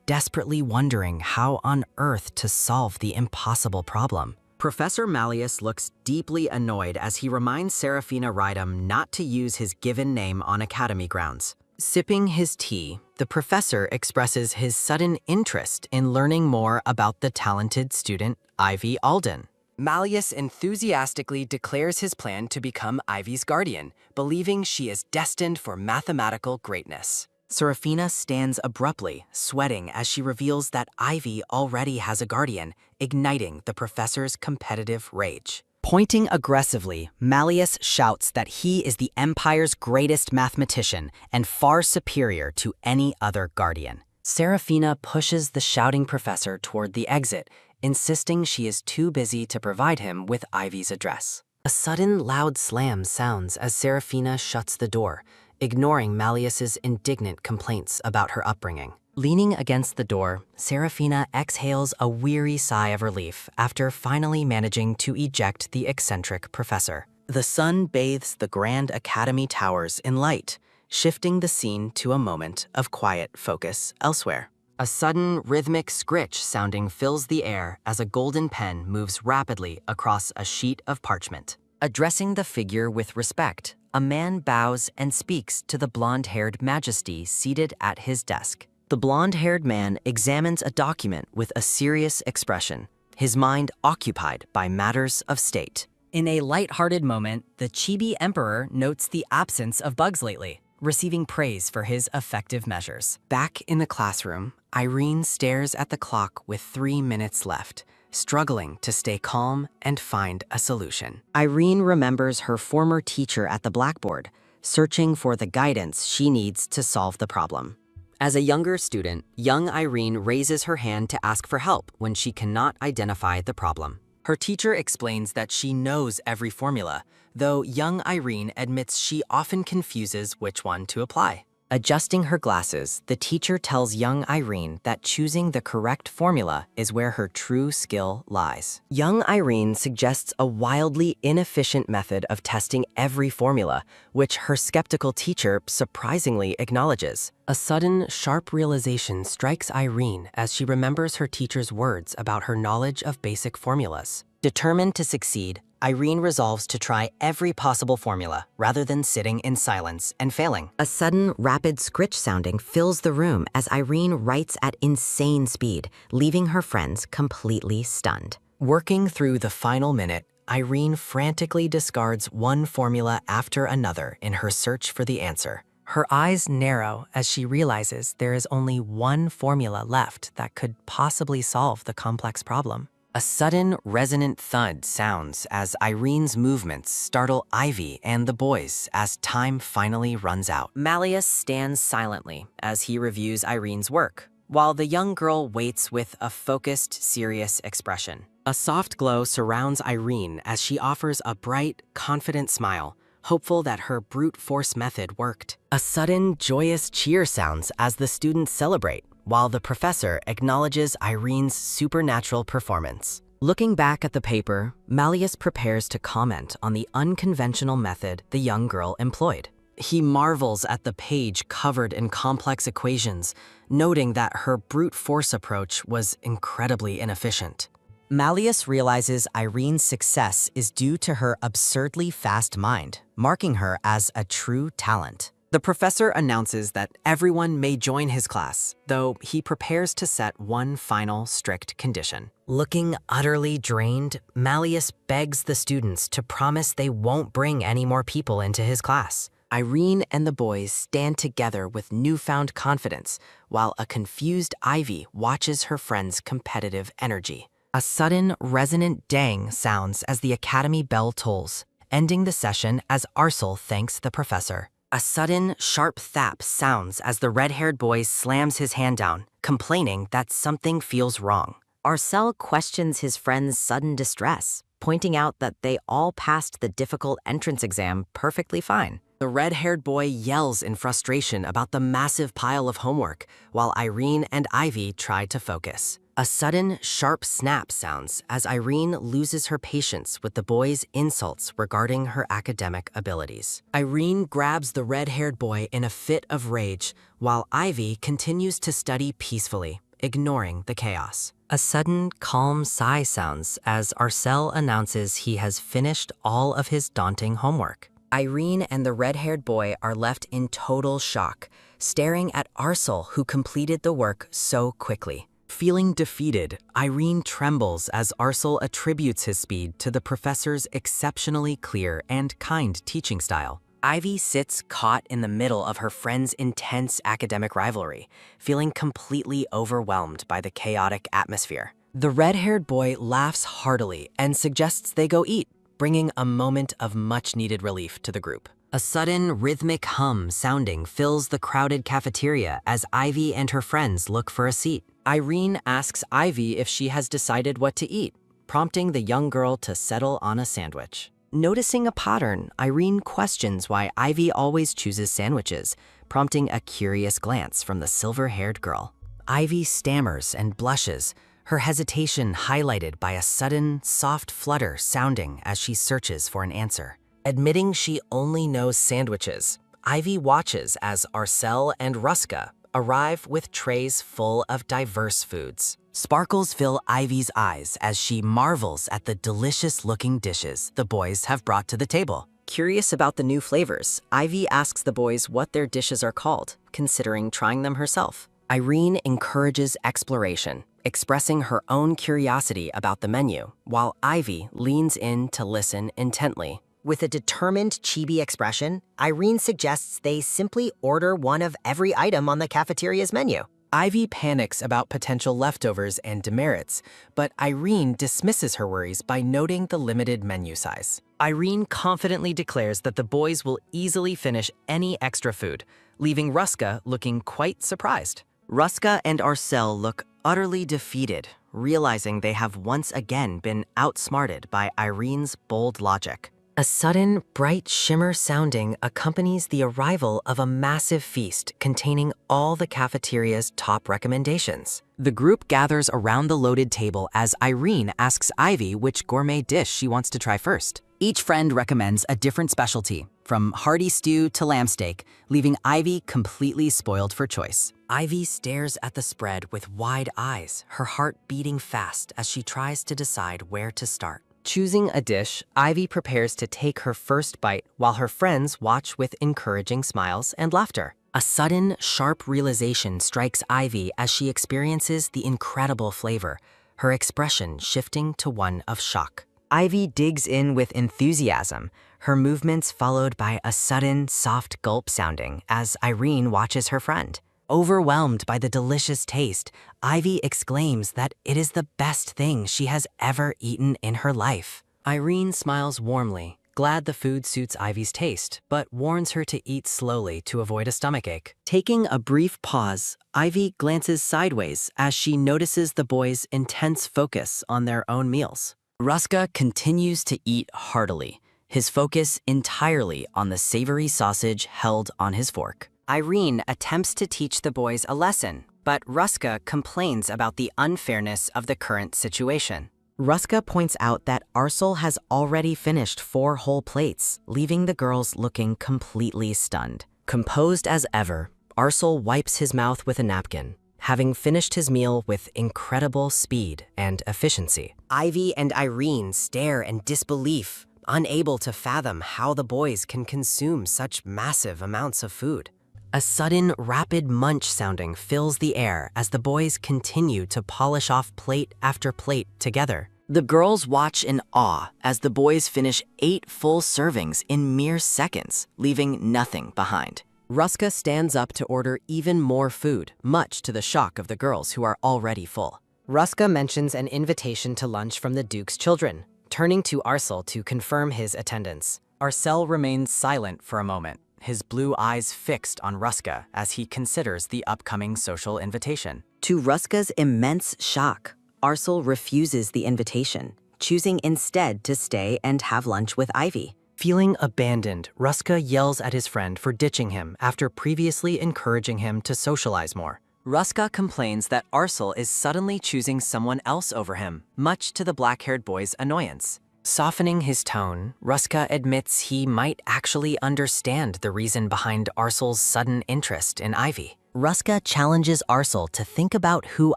desperately wondering how on earth to solve the impossible problem. Professor Malleus looks deeply annoyed as he reminds Seraphina Rydam not to use his given name on academy grounds. Sipping his tea, the professor expresses his sudden interest in learning more about the talented student Ivy Alden. Malleus enthusiastically declares his plan to become Ivy's guardian, believing she is destined for mathematical greatness. Seraphina stands abruptly, sweating as she reveals that Ivy already has a guardian, igniting the professor's competitive rage. Pointing aggressively, Malleus shouts that he is the Empire's greatest mathematician and far superior to any other guardian. Seraphina pushes the shouting professor toward the exit, insisting she is too busy to provide him with Ivy's address. A sudden loud slam sounds as Seraphina shuts the door, ignoring Malleus's indignant complaints about her upbringing. Leaning against the door, Seraphina exhales a weary sigh of relief after finally managing to eject the eccentric professor. The sun bathes the grand academy towers in light, shifting the scene to a moment of quiet focus elsewhere. A sudden, rhythmic scritch sounding fills the air as a golden pen moves rapidly across a sheet of parchment. Addressing the figure with respect, a man bows and speaks to the blonde-haired majesty seated at his desk. The blonde-haired man examines a document with a serious expression, his mind occupied by matters of state. In a light-hearted moment, the chibi emperor notes the absence of bugs lately, receiving praise for his effective measures. Back in the classroom, Irene stares at the clock with 3 minutes left, struggling to stay calm and find a solution. Irene remembers her former teacher at the blackboard, searching for the guidance she needs to solve the problem. As a younger student, young Irene raises her hand to ask for help when she cannot identify the problem. Her teacher explains that she knows every formula, though young Irene admits she often confuses which one to apply. Adjusting her glasses, the teacher tells young Irene that choosing the correct formula is where her true skill lies. Young Irene suggests a wildly inefficient method of testing every formula, which her skeptical teacher surprisingly acknowledges. A sudden, sharp realization strikes Irene as she remembers her teacher's words about her knowledge of basic formulas. Determined to succeed, Irene resolves to try every possible formula rather than sitting in silence and failing. A sudden, rapid scritch sounding fills the room as Irene writes at insane speed, leaving her friends completely stunned. Working through the final minute, Irene frantically discards one formula after another in her search for the answer. Her eyes narrow as she realizes there is only one formula left that could possibly solve the complex problem. A sudden, resonant thud sounds as Irene's movements startle Ivy and the boys as time finally runs out. Malleus stands silently as he reviews Irene's work, while the young girl waits with a focused, serious expression. A soft glow surrounds Irene as she offers a bright, confident smile, hopeful that her brute force method worked. A sudden, joyous cheer sounds as the students celebrate, while the professor acknowledges Irene's supernatural performance. Looking back at the paper, Malleus prepares to comment on the unconventional method the young girl employed. He marvels at the page covered in complex equations, noting that her brute force approach was incredibly inefficient. Malleus realizes Irene's success is due to her absurdly fast mind, marking her as a true talent. The professor announces that everyone may join his class, though he prepares to set one final strict condition. Looking utterly drained, Malleus begs the students to promise they won't bring any more people into his class. Irene and the boys stand together with newfound confidence, while a confused Ivy watches her friend's competitive energy. A sudden, resonant dang sounds as the academy bell tolls, ending the session as Arcel thanks the professor. A sudden, sharp thap sounds as the red-haired boy slams his hand down, complaining that something feels wrong. Arcel questions his friend's sudden distress, pointing out that they all passed the difficult entrance exam perfectly fine. The red-haired boy yells in frustration about the massive pile of homework, while Irene and Ivy try to focus. A sudden, sharp snap sounds as Irene loses her patience with the boy's insults regarding her academic abilities. Irene grabs the red-haired boy in a fit of rage, while Ivy continues to study peacefully, ignoring the chaos. A sudden, calm sigh sounds as Arcel announces he has finished all of his daunting homework. Irene and the red-haired boy are left in total shock, staring at Arcel, who completed the work so quickly. Feeling defeated, Irene trembles as Arcel attributes his speed to the professor's exceptionally clear and kind teaching style. Ivy sits caught in the middle of her friend's intense academic rivalry, feeling completely overwhelmed by the chaotic atmosphere. The red-haired boy laughs heartily and suggests they go eat, bringing a moment of much-needed relief to the group. A sudden, rhythmic hum sounding fills the crowded cafeteria as Ivy and her friends look for a seat. Irene asks Ivy if she has decided what to eat, prompting the young girl to settle on a sandwich. Noticing a pattern, Irene questions why Ivy always chooses sandwiches, prompting a curious glance from the silver-haired girl. Ivy stammers and blushes, her hesitation highlighted by a sudden, soft flutter sounding as she searches for an answer. Admitting she only knows sandwiches, Ivy watches as Arcel and Ruska arrive with trays full of diverse foods. Sparkles fill Ivy's eyes as she marvels at the delicious-looking dishes the boys have brought to the table. Curious about the new flavors, Ivy asks the boys what their dishes are called, considering trying them herself. Irene encourages exploration, expressing her own curiosity about the menu, while Ivy leans in to listen intently. With a determined chibi expression, Irene suggests they simply order one of every item on the cafeteria's menu. Ivy panics about potential leftovers and demerits, but Irene dismisses her worries by noting the limited menu size. Irene confidently declares that the boys will easily finish any extra food, leaving Ruska looking quite surprised. Ruska and Arcel look utterly defeated, realizing they have once again been outsmarted by Irene's bold logic. A sudden, bright shimmer sounding accompanies the arrival of a massive feast containing all the cafeteria's top recommendations. The group gathers around the loaded table as Irene asks Ivy which gourmet dish she wants to try first. Each friend recommends a different specialty, from hearty stew to lamb steak, leaving Ivy completely spoiled for choice. Ivy stares at the spread with wide eyes, her heart beating fast as she tries to decide where to start. Choosing a dish, Ivy prepares to take her first bite while her friends watch with encouraging smiles and laughter. A sudden, sharp realization strikes Ivy as she experiences the incredible flavor, her expression shifting to one of shock. Ivy digs in with enthusiasm, her movements followed by a sudden, soft gulp sounding as Irene watches her friend. Overwhelmed by the delicious taste, Ivy exclaims that it is the best thing she has ever eaten in her life. Irene smiles warmly, glad the food suits Ivy's taste, but warns her to eat slowly to avoid a stomachache. Taking a brief pause, Ivy glances sideways as she notices the boys' intense focus on their own meals. Ruska continues to eat heartily, his focus entirely on the savory sausage held on his fork. Irene attempts to teach the boys a lesson, but Ruska complains about the unfairness of the current situation. Ruska points out that Arcel has already finished 4 whole plates, leaving the girls looking completely stunned. Composed as ever, Arcel wipes his mouth with a napkin, having finished his meal with incredible speed and efficiency. Ivy and Irene stare in disbelief, unable to fathom how the boys can consume such massive amounts of food. A sudden, rapid munch sounding fills the air as the boys continue to polish off plate after plate together. The girls watch in awe as the boys finish 8 full servings in mere seconds, leaving nothing behind. Ruska stands up to order even more food, much to the shock of the girls who are already full. Ruska mentions an invitation to lunch from the Duke's children, turning to Arcel to confirm his attendance. Arcel remains silent for a moment, his blue eyes fixed on Ruska as he considers the upcoming social invitation. To Ruska's immense shock, Arcel refuses the invitation, choosing instead to stay and have lunch with Ivy. Feeling abandoned, Ruska yells at his friend for ditching him after previously encouraging him to socialize more. Ruska complains that Arcel is suddenly choosing someone else over him, much to the black-haired boy's annoyance. Softening his tone, Ruska admits he might actually understand the reason behind Arcel's sudden interest in Ivy. Ruska challenges Arcel to think about who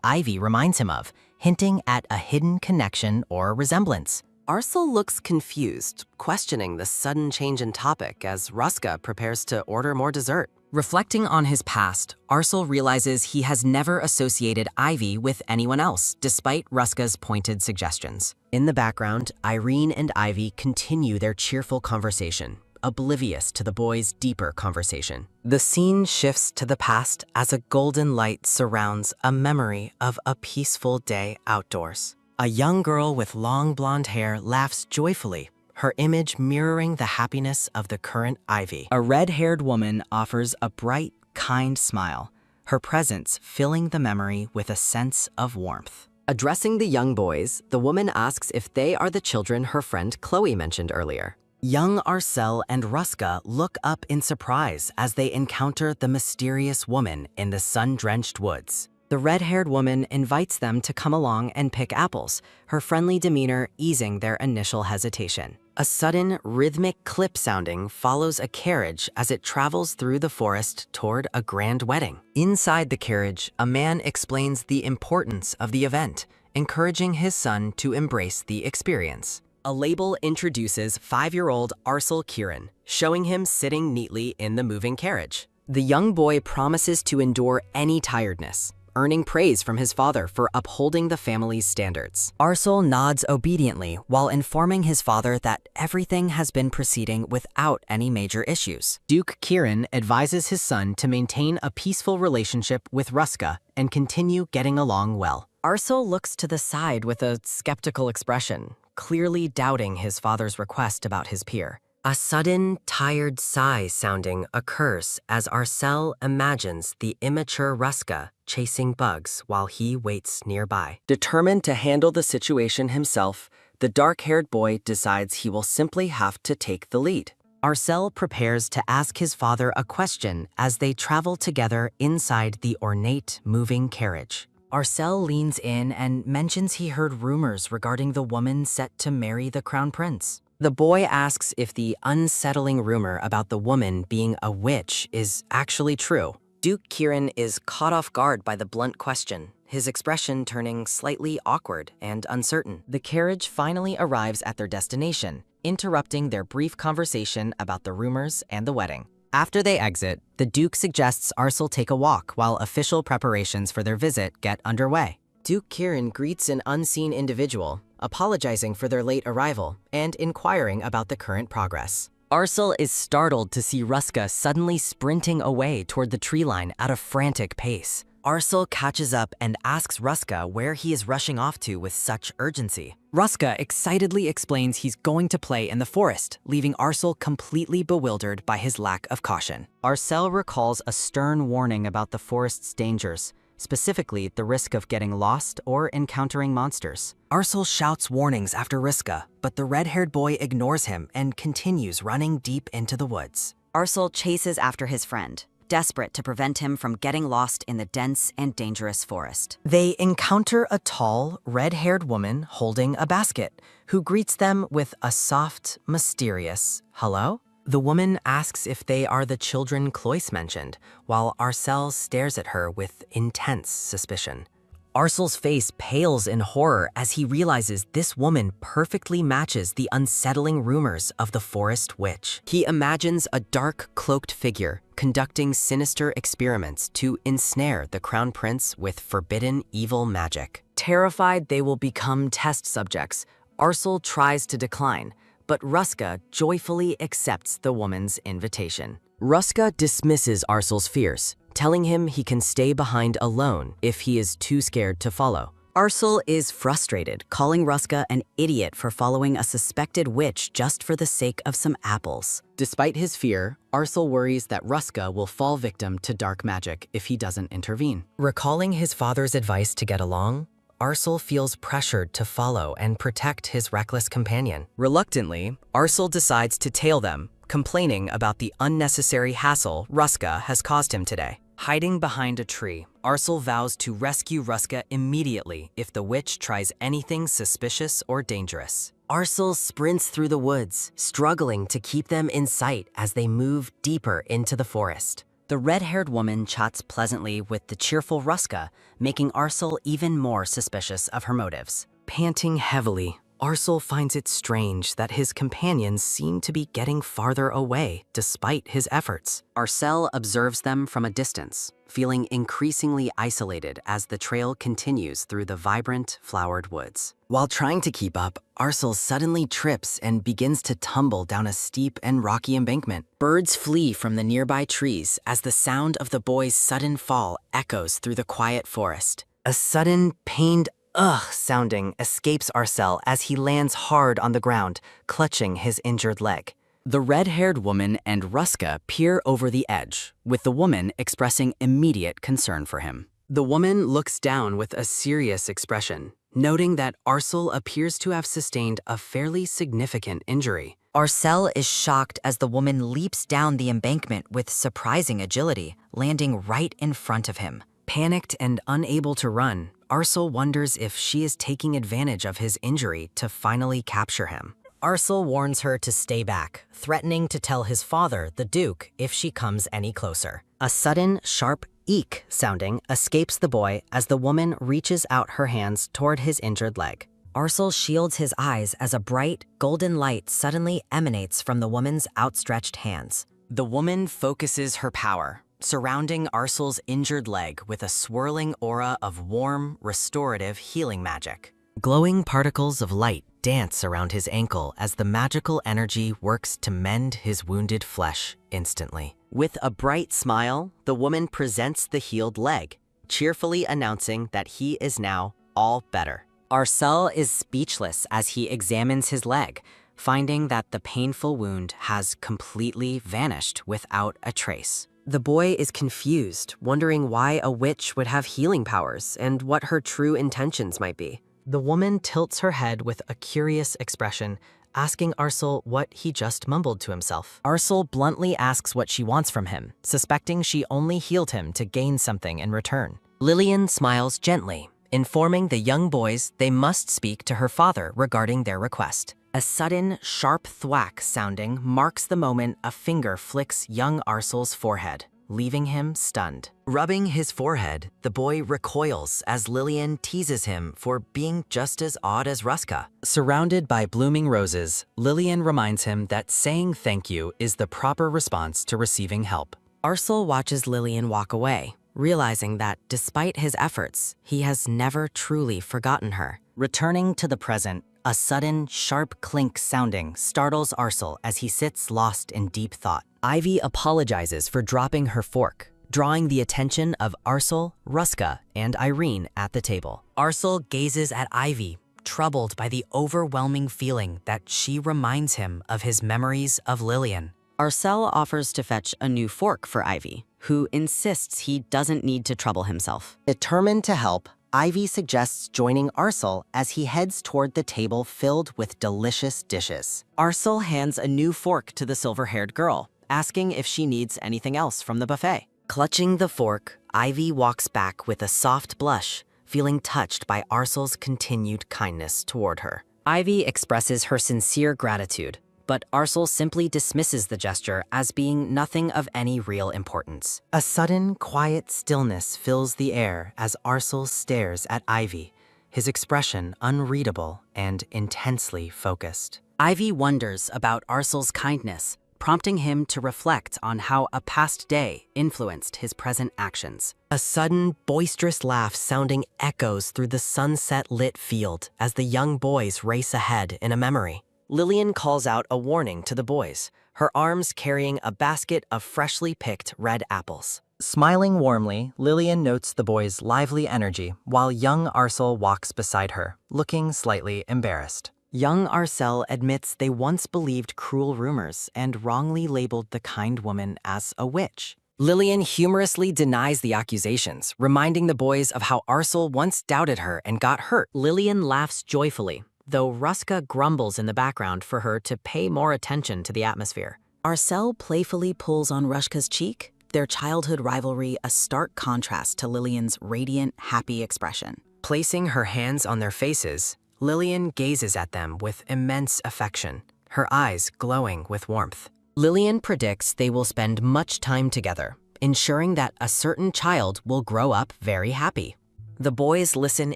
Ivy reminds him of, hinting at a hidden connection or resemblance. Arcel looks confused, questioning the sudden change in topic as Ruska prepares to order more dessert. Reflecting on his past, Arcel realizes he has never associated Ivy with anyone else, despite Ruska's pointed suggestions. In the background, Irene and Ivy continue their cheerful conversation, oblivious to the boys' deeper conversation. The scene shifts to the past as a golden light surrounds a memory of a peaceful day outdoors. A young girl with long blonde hair laughs joyfully, her image mirroring the happiness of the current Ivy. A red-haired woman offers a bright, kind smile, her presence filling the memory with a sense of warmth. Addressing the young boys, the woman asks if they are the children her friend Chloe mentioned earlier. Young Arcel and Ruska look up in surprise as they encounter the mysterious woman in the sun-drenched woods. The red-haired woman invites them to come along and pick apples, her friendly demeanor easing their initial hesitation. A sudden, rhythmic clip sounding follows a carriage as it travels through the forest toward a grand wedding. Inside the carriage, a man explains the importance of the event, encouraging his son to embrace the experience. A label introduces 5-year-old Arcel Kieran, showing him sitting neatly in the moving carriage. The young boy promises to endure any tiredness, earning praise from his father for upholding the family's standards. Arsul nods obediently while informing his father that everything has been proceeding without any major issues. Duke Kirin advises his son to maintain a peaceful relationship with Ruska and continue getting along well. Arsul looks to the side with a skeptical expression, clearly doubting his father's request about his peer. A sudden, tired sigh sounding occurs as Arcel imagines the immature Ruska chasing bugs while he waits nearby. Determined to handle the situation himself, the dark-haired boy decides he will simply have to take the lead. Arcel prepares to ask his father a question as they travel together inside the ornate, moving carriage. Arcel leans in and mentions he heard rumors regarding the woman set to marry the crown prince. The boy asks if the unsettling rumor about the woman being a witch is actually true. Duke Kirin is caught off guard by the blunt question, his expression turning slightly awkward and uncertain. The carriage finally arrives at their destination, interrupting their brief conversation about the rumors and the wedding. After they exit, the Duke suggests Arcel take a walk while official preparations for their visit get underway. Duke Kirin greets an unseen individual, apologizing for their late arrival and inquiring about the current progress. Arcel is startled to see Ruska suddenly sprinting away toward the tree line at a frantic pace. Arcel catches up and asks Ruska where he is rushing off to with such urgency. Ruska excitedly explains he's going to play in the forest, leaving Arcel completely bewildered by his lack of caution. Arcel recalls a stern warning about the forest's dangers, specifically the risk of getting lost or encountering monsters. Arcel shouts warnings after Ruska, but the red-haired boy ignores him and continues running deep into the woods. Arcel chases after his friend, desperate to prevent him from getting lost in the dense and dangerous forest. They encounter a tall, red-haired woman holding a basket, who greets them with a soft, mysterious hello. The woman asks if they are the children Cloyce mentioned, while Arcel stares at her with intense suspicion. Arcel's face pales in horror as he realizes this woman perfectly matches the unsettling rumors of the forest witch. He imagines a dark, cloaked figure conducting sinister experiments to ensnare the crown prince with forbidden evil magic. Terrified they will become test subjects, Arcel tries to decline, but Ruska joyfully accepts the woman's invitation. Ruska dismisses Arcel's fears, telling him he can stay behind alone if he is too scared to follow. Arcel is frustrated, calling Ruska an idiot for following a suspected witch just for the sake of some apples. Despite his fear, Arcel worries that Ruska will fall victim to dark magic if he doesn't intervene. Recalling his father's advice to get along, Arcel feels pressured to follow and protect his reckless companion. Reluctantly, Arcel decides to tail them, complaining about the unnecessary hassle Ruska has caused him today. Hiding behind a tree, Arcel vows to rescue Ruska immediately if the witch tries anything suspicious or dangerous. Arcel sprints through the woods, struggling to keep them in sight as they move deeper into the forest. The red-haired woman chats pleasantly with the cheerful Ruska, making Arcel even more suspicious of her motives. Panting heavily, Arcel finds it strange that his companions seem to be getting farther away despite his efforts. Arcel observes them from a distance, feeling increasingly isolated as the trail continues through the vibrant, flowered woods. While trying to keep up, Arcel suddenly trips and begins to tumble down a steep and rocky embankment. Birds flee from the nearby trees as the sound of the boy's sudden fall echoes through the quiet forest. A sudden, pained ugh sounding escapes Arcel as he lands hard on the ground, clutching his injured leg. The red-haired woman and Ruska peer over the edge, with the woman expressing immediate concern for him. The woman looks down with a serious expression, noting that Arcel appears to have sustained a fairly significant injury. Arcel is shocked as the woman leaps down the embankment with surprising agility, landing right in front of him. Panicked and unable to run, Arcel wonders if she is taking advantage of his injury to finally capture him. Arcel warns her to stay back, threatening to tell his father, the Duke, if she comes any closer. A sudden, sharp eek sounding escapes the boy as the woman reaches out her hands toward his injured leg. Arcel shields his eyes as a bright, golden light suddenly emanates from the woman's outstretched hands. The woman focuses her power, surrounding Arsul's injured leg with a swirling aura of warm, restorative healing magic. Glowing particles of light dance around his ankle as the magical energy works to mend his wounded flesh instantly. With a bright smile, the woman presents the healed leg, cheerfully announcing that he is now all better. Arcel is speechless as he examines his leg, finding that the painful wound has completely vanished without a trace. The boy is confused, wondering why a witch would have healing powers and what her true intentions might be. The woman tilts her head with a curious expression, asking Arcel what he just mumbled to himself. Arcel bluntly asks what she wants from him, suspecting she only healed him to gain something in return. Lillian smiles gently, informing the young boys they must speak to her father regarding their request. A sudden, sharp thwack sounding marks the moment a finger flicks young Arcel's forehead, leaving him stunned. Rubbing his forehead, the boy recoils as Lillian teases him for being just as odd as Ruska. Surrounded by blooming roses, Lillian reminds him that saying thank you is the proper response to receiving help. Arcel watches Lillian walk away, realizing that despite his efforts, he has never truly forgotten her. Returning to the present, a sudden, sharp clink sounding startles Arcel as he sits lost in deep thought. Ivy apologizes for dropping her fork, drawing the attention of Arcel, Ruska, and Irene at the table. Arcel gazes at Ivy, troubled by the overwhelming feeling that she reminds him of his memories of Lillian. Arcel offers to fetch a new fork for Ivy, who insists he doesn't need to trouble himself. Determined to help, Ivy suggests joining Arcel as he heads toward the table filled with delicious dishes. Arcel hands a new fork to the silver-haired girl, asking if she needs anything else from the buffet. Clutching the fork, Ivy walks back with a soft blush, feeling touched by Arcel's continued kindness toward her. Ivy expresses her sincere gratitude, but Arcel simply dismisses the gesture as being nothing of any real importance. A sudden, quiet stillness fills the air as Arcel stares at Ivy, his expression unreadable and intensely focused. Ivy wonders about Arcel's kindness, prompting him to reflect on how a past day influenced his present actions. A sudden, boisterous laugh sounding echoes through the sunset-lit field as the young boys race ahead in a memory. Lillian calls out a warning to the boys, her arms carrying a basket of freshly picked red apples. Smiling warmly, Lillian notes the boys' lively energy while young Arcel walks beside her, looking slightly embarrassed. Young Arcel admits they once believed cruel rumors and wrongly labeled the kind woman as a witch. Lillian humorously denies the accusations, reminding the boys of how Arcel once doubted her and got hurt. Lillian laughs joyfully, though Ruska grumbles in the background for her to pay more attention to the atmosphere. Arcel playfully pulls on Rushka's cheek, their childhood rivalry a stark contrast to Lillian's radiant, happy expression. Placing her hands on their faces, Lillian gazes at them with immense affection, her eyes glowing with warmth. Lillian predicts they will spend much time together, ensuring that a certain child will grow up very happy. The boys listen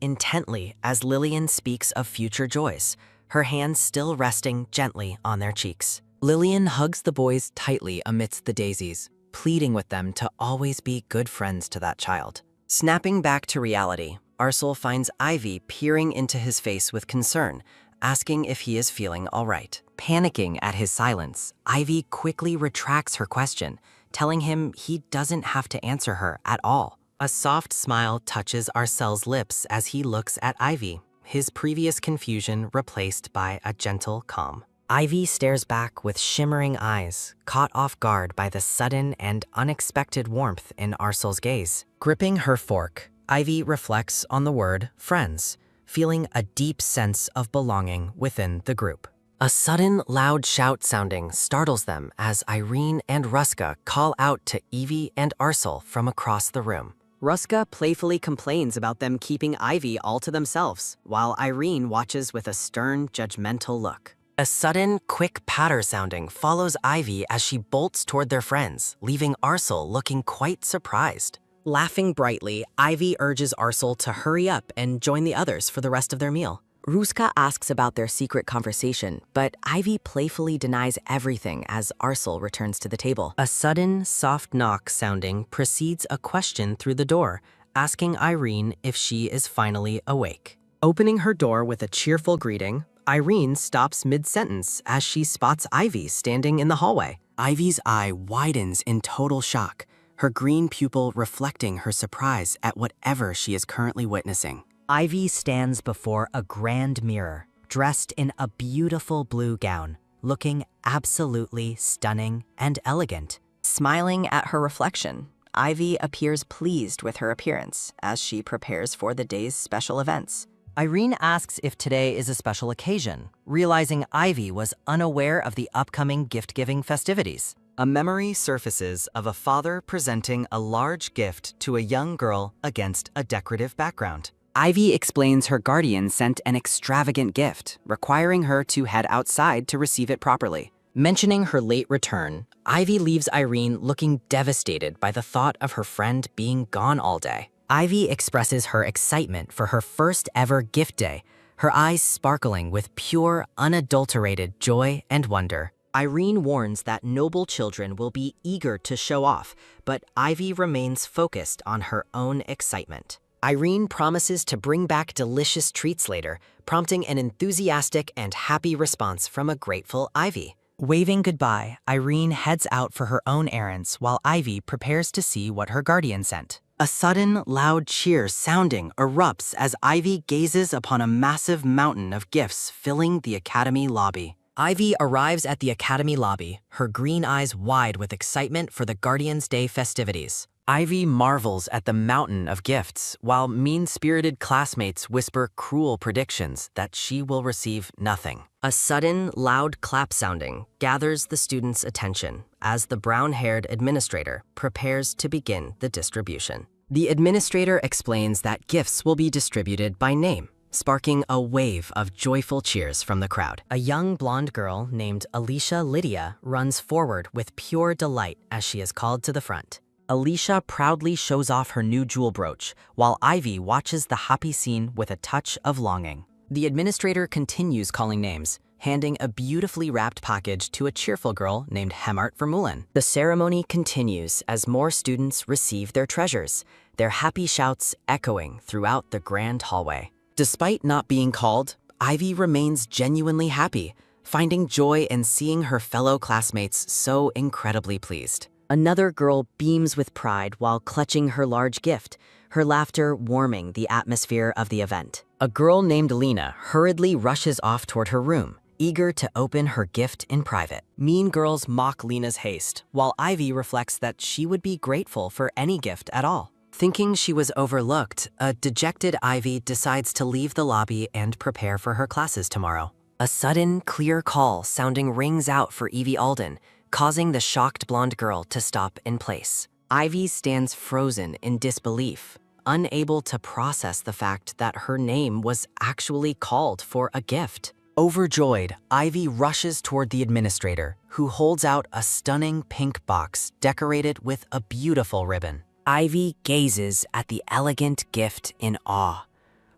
intently as Lillian speaks of future joys, her hands still resting gently on their cheeks. Lillian hugs the boys tightly amidst the daisies, pleading with them to always be good friends to that child. Snapping back to reality, Arcel finds Ivy peering into his face with concern, asking if he is feeling all right. Panicking at his silence, Ivy quickly retracts her question, telling him he doesn't have to answer her at all. A soft smile touches Arcel's lips as he looks at Ivy, his previous confusion replaced by a gentle calm. Ivy stares back with shimmering eyes, caught off guard by the sudden and unexpected warmth in Arcel's gaze. Gripping her fork, Ivy reflects on the word friends, feeling a deep sense of belonging within the group. A sudden loud shout sounding startles them as Irene and Ruska call out to Evie and Arcel from across the room. Ruska playfully complains about them keeping Ivy all to themselves, while Irene watches with a stern, judgmental look. A sudden, quick patter sounding follows Ivy as she bolts toward their friends, leaving Arcel looking quite surprised. Laughing brightly, Ivy urges Arcel to hurry up and join the others for the rest of their meal. Ruska asks about their secret conversation, but Ivy playfully denies everything as Arcel returns to the table. A sudden, soft knock sounding precedes a question through the door, asking Irene if she is finally awake. Opening her door with a cheerful greeting, Irene stops mid-sentence as she spots Ivy standing in the hallway. Ivy's eye widens in total shock, her green pupil reflecting her surprise at whatever she is currently witnessing. Ivy stands before a grand mirror, dressed in a beautiful blue gown, looking absolutely stunning and elegant. Smiling at her reflection, Ivy appears pleased with her appearance as she prepares for the day's special events. Irene asks if today is a special occasion, realizing Ivy was unaware of the upcoming gift-giving festivities. A memory surfaces of a father presenting a large gift to a young girl against a decorative background. Ivy explains her guardian sent an extravagant gift, requiring her to head outside to receive it properly. Mentioning her late return, Ivy leaves Irene looking devastated by the thought of her friend being gone all day. Ivy expresses her excitement for her first ever gift day, her eyes sparkling with pure, unadulterated joy and wonder. Irene warns that noble children will be eager to show off, but Ivy remains focused on her own excitement. Irene promises to bring back delicious treats later, prompting an enthusiastic and happy response from a grateful Ivy. Waving goodbye, Irene heads out for her own errands while Ivy prepares to see what her guardian sent. A sudden, loud cheer sounding erupts as Ivy gazes upon a massive mountain of gifts filling the academy lobby. Ivy arrives at the academy lobby, her green eyes wide with excitement for the Guardian's Day festivities. Ivy marvels at the mountain of gifts, while mean-spirited classmates whisper cruel predictions that she will receive nothing. A sudden, loud clap sounding gathers the students' attention as the brown-haired administrator prepares to begin the distribution. The administrator explains that gifts will be distributed by name, sparking a wave of joyful cheers from the crowd. A young blonde girl named Alicia Lydia runs forward with pure delight as she is called to the front. Alicia proudly shows off her new jewel brooch, while Ivy watches the happy scene with a touch of longing. The administrator continues calling names, handing a beautifully wrapped package to a cheerful girl named Hemart Vermeulen. The ceremony continues as more students receive their treasures, their happy shouts echoing throughout the grand hallway. Despite not being called, Ivy remains genuinely happy, finding joy in seeing her fellow classmates so incredibly pleased. Another girl beams with pride while clutching her large gift, her laughter warming the atmosphere of the event. A girl named Lena hurriedly rushes off toward her room, eager to open her gift in private. Mean girls mock Lena's haste, while Ivy reflects that she would be grateful for any gift at all. Thinking she was overlooked, a dejected Ivy decides to leave the lobby and prepare for her classes tomorrow. A sudden, clear call sounding rings out for Evie Alden, causing the shocked blonde girl to stop in place. Ivy stands frozen in disbelief, unable to process the fact that her name was actually called for a gift. Overjoyed, Ivy rushes toward the administrator, who holds out a stunning pink box decorated with a beautiful ribbon. Ivy gazes at the elegant gift in awe,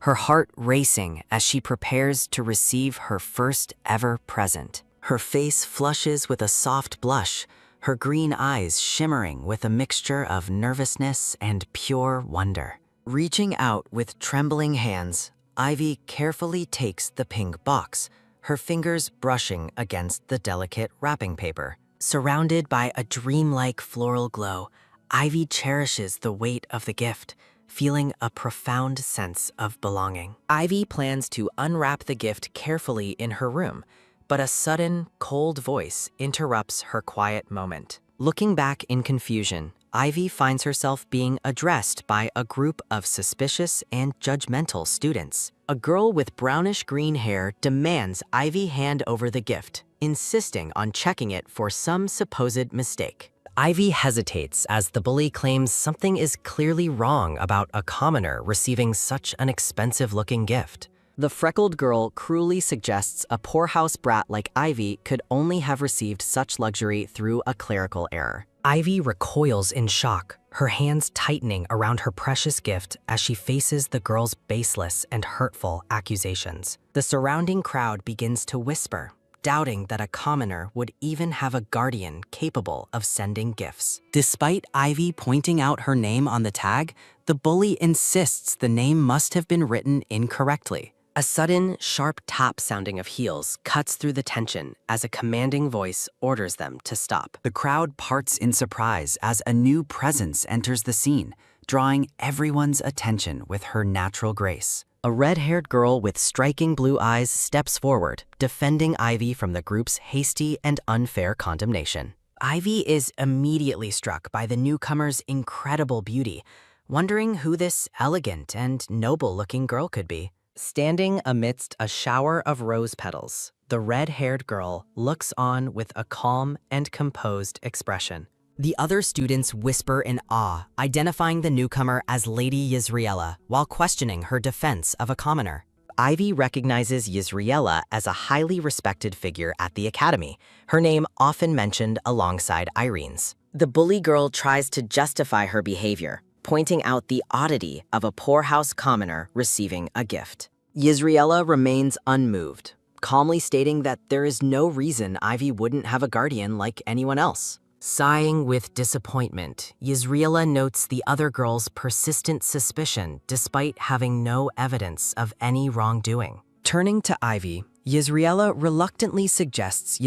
her heart racing as she prepares to receive her first ever present. Her face flushes with a soft blush, her green eyes shimmering with a mixture of nervousness and pure wonder. Reaching out with trembling hands, Ivy carefully takes the pink box, her fingers brushing against the delicate wrapping paper. Surrounded by a dreamlike floral glow, Ivy cherishes the weight of the gift, feeling a profound sense of belonging. Ivy plans to unwrap the gift carefully in her room, but a sudden, cold voice interrupts her quiet moment. Looking back in confusion, Ivy finds herself being addressed by a group of suspicious and judgmental students. A girl with brownish-green hair demands Ivy hand over the gift, insisting on checking it for some supposed mistake. Ivy hesitates as the bully claims something is clearly wrong about a commoner receiving such an expensive-looking gift. The freckled girl cruelly suggests a poorhouse brat like Ivy could only have received such luxury through a clerical error. Ivy recoils in shock, her hands tightening around her precious gift as she faces the girl's baseless and hurtful accusations. The surrounding crowd begins to whisper, doubting that a commoner would even have a guardian capable of sending gifts. Despite Ivy pointing out her name on the tag, the bully insists the name must have been written incorrectly. A sudden, sharp tap sounding of heels cuts through the tension as a commanding voice orders them to stop. The crowd parts in surprise as a new presence enters the scene, drawing everyone's attention with her natural grace. A red-haired girl with striking blue eyes steps forward, defending Ivy from the group's hasty and unfair condemnation. Ivy is immediately struck by the newcomer's incredible beauty, wondering who this elegant and noble-looking girl could be. Standing amidst a shower of rose petals, the red-haired girl looks on with a calm and composed expression. The other students whisper in awe, identifying the newcomer as Lady Yisriela while questioning her defense of a commoner. Ivy recognizes Yisriela as a highly respected figure at the academy, her name often mentioned alongside Irene's. The bully girl tries to justify her behavior, pointing out the oddity of a poorhouse commoner receiving a gift. Yisriela remains unmoved, calmly stating that there is no reason Ivy wouldn't have a guardian like anyone else. Sighing with disappointment, Yisriela notes the other girl's persistent suspicion despite having no evidence of any wrongdoing. Turning to Ivy, Yisriela reluctantly suggests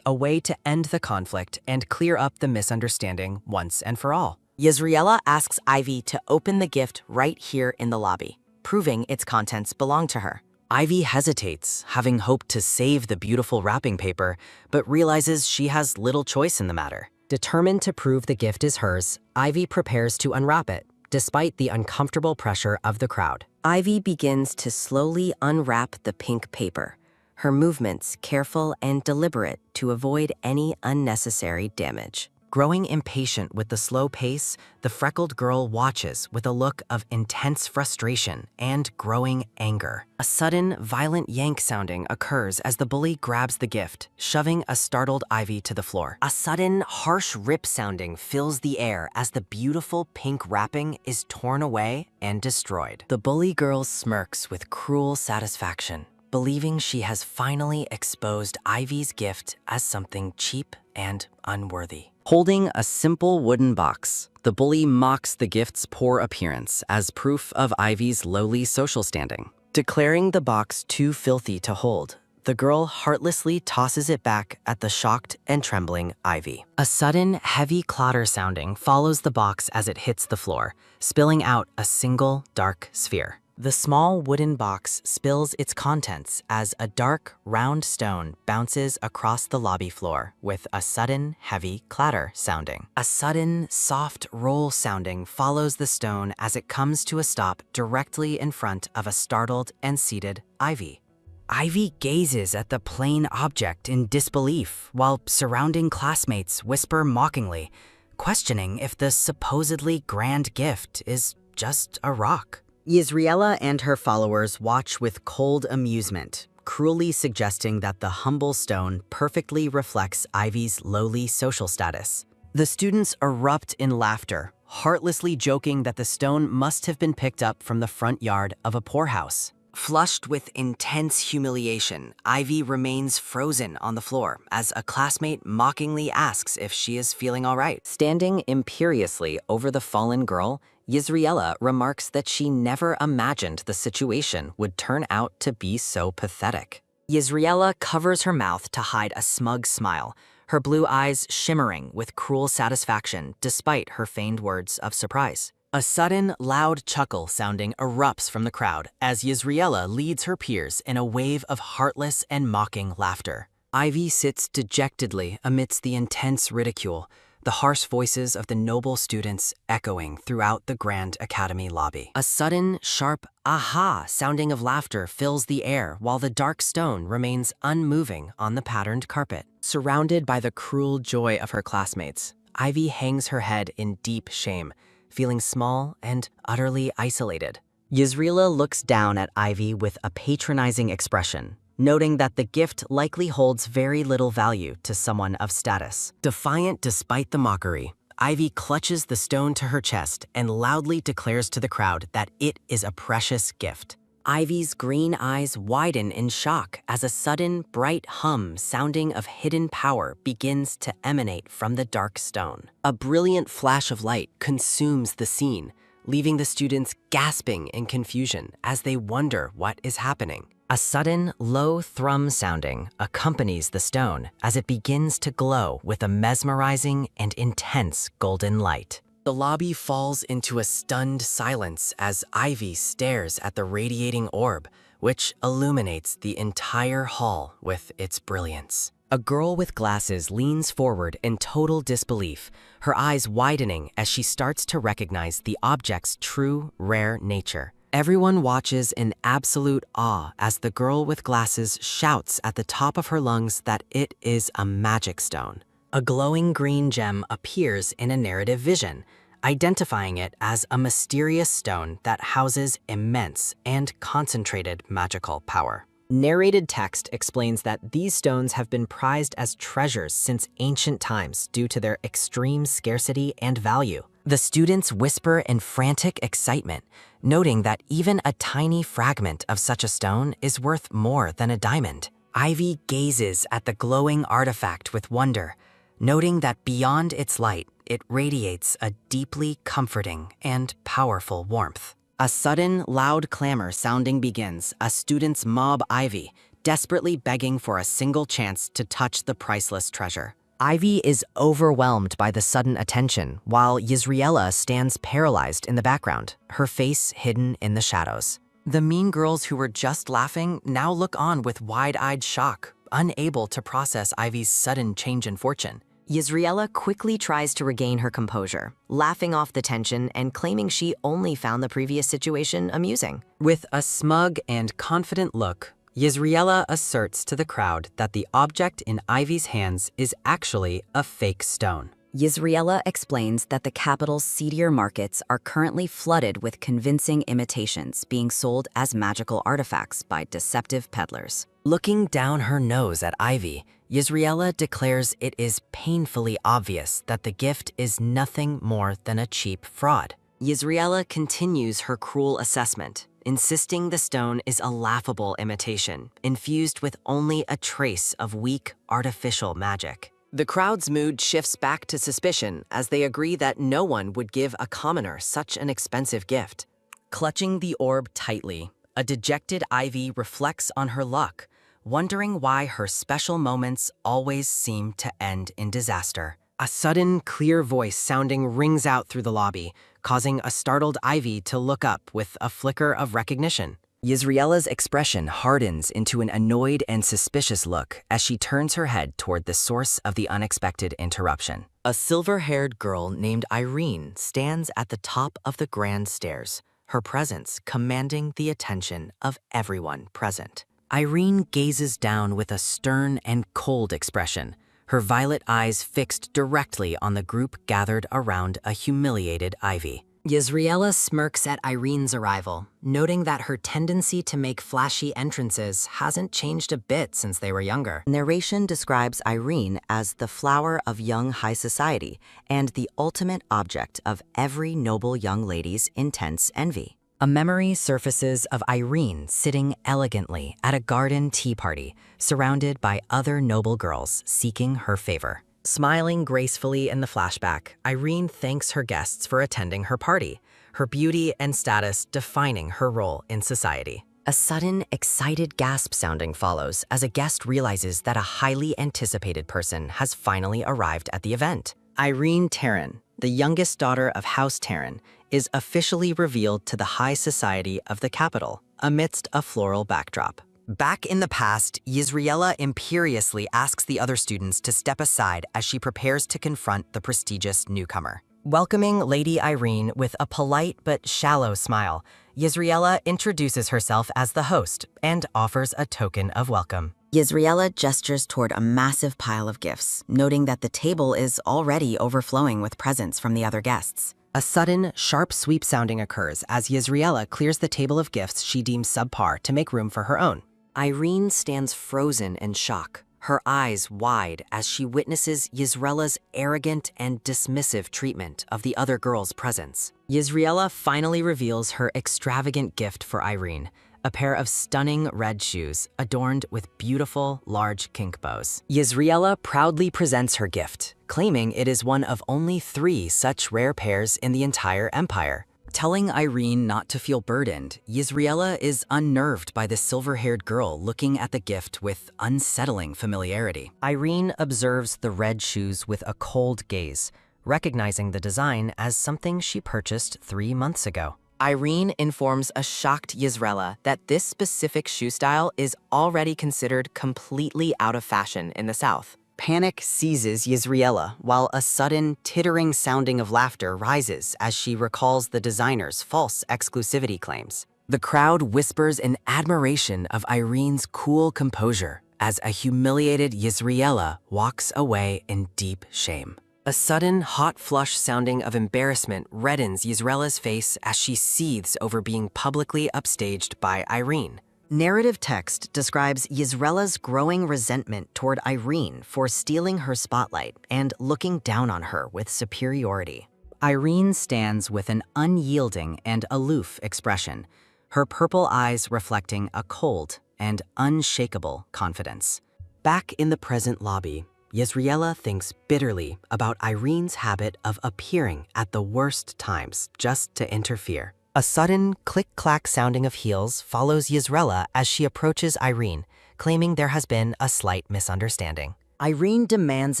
a way to end the conflict and clear up the misunderstanding once and for all. Yisriela asks Ivy to open the gift right here in the lobby, proving its contents belong to her. Ivy hesitates, having hoped to save the beautiful wrapping paper, but realizes she has little choice in the matter. Determined to prove the gift is hers, Ivy prepares to unwrap it, despite the uncomfortable pressure of the crowd. Ivy begins to slowly unwrap the pink paper, her movements careful and deliberate to avoid any unnecessary damage. Growing impatient with the slow pace, the freckled girl watches with a look of intense frustration and growing anger. A sudden, violent yank sounding occurs as the bully grabs the gift, shoving a startled Ivy to the floor. A sudden, harsh rip sounding fills the air as the beautiful pink wrapping is torn away and destroyed. The bully girl smirks with cruel satisfaction, believing she has finally exposed Ivy's gift as something cheap and unworthy. Holding a simple wooden box, the bully mocks the gift's poor appearance as proof of Ivy's lowly social standing. Declaring the box too filthy to hold, the girl heartlessly tosses it back at the shocked and trembling Ivy. A sudden, heavy clatter sounding follows the box as it hits the floor, spilling out a single dark sphere. The small wooden box spills its contents as a dark, round stone bounces across the lobby floor with a sudden, heavy clatter sounding. A sudden, soft roll sounding follows the stone as it comes to a stop directly in front of a startled and seated Ivy. Ivy gazes at the plain object in disbelief while surrounding classmates whisper mockingly, questioning if the supposedly grand gift is just a rock. Yisriela and her followers watch with cold amusement, cruelly suggesting that the humble stone perfectly reflects Ivy's lowly social status. The students erupt in laughter, heartlessly joking that the stone must have been picked up from the front yard of a poorhouse. Flushed with intense humiliation, Ivy remains frozen on the floor as a classmate mockingly asks if she is feeling all right. Standing imperiously over the fallen girl, Yisriela remarks that she never imagined the situation would turn out to be so pathetic. Yisriela covers her mouth to hide a smug smile, her blue eyes shimmering with cruel satisfaction despite her feigned words of surprise. A sudden, loud chuckle sounding erupts from the crowd as Yisriela leads her peers in a wave of heartless and mocking laughter. Ivy sits dejectedly amidst the intense ridicule, the harsh voices of the noble students echoing throughout the Grand Academy lobby. A sudden, sharp aha sounding of laughter fills the air while the dark stone remains unmoving on the patterned carpet. Surrounded by the cruel joy of her classmates, Ivy hangs her head in deep shame, feeling small and utterly isolated. Yisriela looks down at Ivy with a patronizing expression, noting that the gift likely holds very little value to someone of status. Defiant despite the mockery, Ivy clutches the stone to her chest and loudly declares to the crowd that it is a precious gift. Ivy's green eyes widen in shock as a sudden, bright hum sounding of hidden power begins to emanate from the dark stone. A brilliant flash of light consumes the scene, leaving the students gasping in confusion as they wonder what is happening. A sudden, low thrum sounding accompanies the stone as it begins to glow with a mesmerizing and intense golden light. The lobby falls into a stunned silence as Ivy stares at the radiating orb, which illuminates the entire hall with its brilliance. A girl with glasses leans forward in total disbelief, her eyes widening as she starts to recognize the object's true, rare nature. Everyone watches in absolute awe as the girl with glasses shouts at the top of her lungs that it is a magic stone. A glowing green gem appears in a narrative vision, identifying it as a mysterious stone that houses immense and concentrated magical power. Narrated text explains that these stones have been prized as treasures since ancient times due to their extreme scarcity and value. The students whisper in frantic excitement, noting that even a tiny fragment of such a stone is worth more than a diamond. Ivy gazes at the glowing artifact with wonder, noting that beyond its light, it radiates a deeply comforting and powerful warmth. A sudden, loud clamor sounding begins as students mob Ivy, desperately begging for a single chance to touch the priceless treasure. Ivy is overwhelmed by the sudden attention, while Yisriela stands paralyzed in the background, her face hidden in the shadows. The mean girls who were just laughing now look on with wide-eyed shock, unable to process Ivy's sudden change in fortune. Yisriela quickly tries to regain her composure, laughing off the tension and claiming she only found the previous situation amusing. With a smug and confident look, Yisriela asserts to the crowd that the object in Ivy's hands is actually a fake stone. Yisriela explains that the capital's seedier markets are currently flooded with convincing imitations being sold as magical artifacts by deceptive peddlers. Looking down her nose at Ivy, Yisriela declares it is painfully obvious that the gift is nothing more than a cheap fraud. Yisriela continues her cruel assessment, insisting the stone is a laughable imitation, infused with only a trace of weak, artificial magic. The crowd's mood shifts back to suspicion as they agree that no one would give a commoner such an expensive gift. Clutching the orb tightly, a dejected Ivy reflects on her luck, wondering why her special moments always seem to end in disaster. A sudden, clear voice sounding rings out through the lobby, causing a startled Ivy to look up with a flicker of recognition. Yisriela's expression hardens into an annoyed and suspicious look as she turns her head toward the source of the unexpected interruption. A silver-haired girl named Irene stands at the top of the grand stairs, her presence commanding the attention of everyone present. Irene gazes down with a stern and cold expression, her violet eyes fixed directly on the group gathered around a humiliated Ivy. Yisriela smirks at Irene's arrival, noting that her tendency to make flashy entrances hasn't changed a bit since they were younger. Narration describes Irene as the flower of young high society and the ultimate object of every noble young lady's intense envy. A memory surfaces of Irene sitting elegantly at a garden tea party, surrounded by other noble girls seeking her favor. Smiling gracefully in the flashback, Irene thanks her guests for attending her party, her beauty and status defining her role in society. A sudden, excited gasp sounding follows as a guest realizes that a highly anticipated person has finally arrived at the event. Irene Terran, the youngest daughter of House Terran, is officially revealed to the high society of the capital amidst a floral backdrop. Back in the past, Yisriela imperiously asks the other students to step aside as she prepares to confront the prestigious newcomer. Welcoming Lady Irene with a polite but shallow smile, Yisriela introduces herself as the host and offers a token of welcome. Yisriela gestures toward a massive pile of gifts, noting that the table is already overflowing with presents from the other guests. A sudden, sharp sweep sounding occurs as Yisriela clears the table of gifts she deems subpar to make room for her own. Irene stands frozen in shock, her eyes wide as she witnesses Yisrella's arrogant and dismissive treatment of the other girl's presence. Yisreella finally reveals her extravagant gift for Irene, a pair of stunning red shoes adorned with beautiful, large kink bows. Yisreella proudly presents her gift, claiming it is one of only 3 such rare pairs in the entire empire. Telling Irene not to feel burdened, Yisreella is unnerved by the silver-haired girl looking at the gift with unsettling familiarity. Irene observes the red shoes with a cold gaze, recognizing the design as something she purchased 3 months ago. Irene informs a shocked Yisreella that this specific shoe style is already considered completely out of fashion in the South. Panic seizes Yisreella, while a sudden, tittering sounding of laughter rises as she recalls the designer's false exclusivity claims. The crowd whispers in admiration of Irene's cool composure as a humiliated Yisreella walks away in deep shame. A sudden, hot flush sounding of embarrassment reddens Yisreella's face as she seethes over being publicly upstaged by Irene. Narrative text describes Yisreella's growing resentment toward Irene for stealing her spotlight and looking down on her with superiority. Irene stands with an unyielding and aloof expression, her purple eyes reflecting a cold and unshakable confidence. Back in the present lobby, Yisreella thinks bitterly about Irene's habit of appearing at the worst times just to interfere. A sudden click-clack sounding of heels follows Yisreella as she approaches Irene, claiming there has been a slight misunderstanding. Irene demands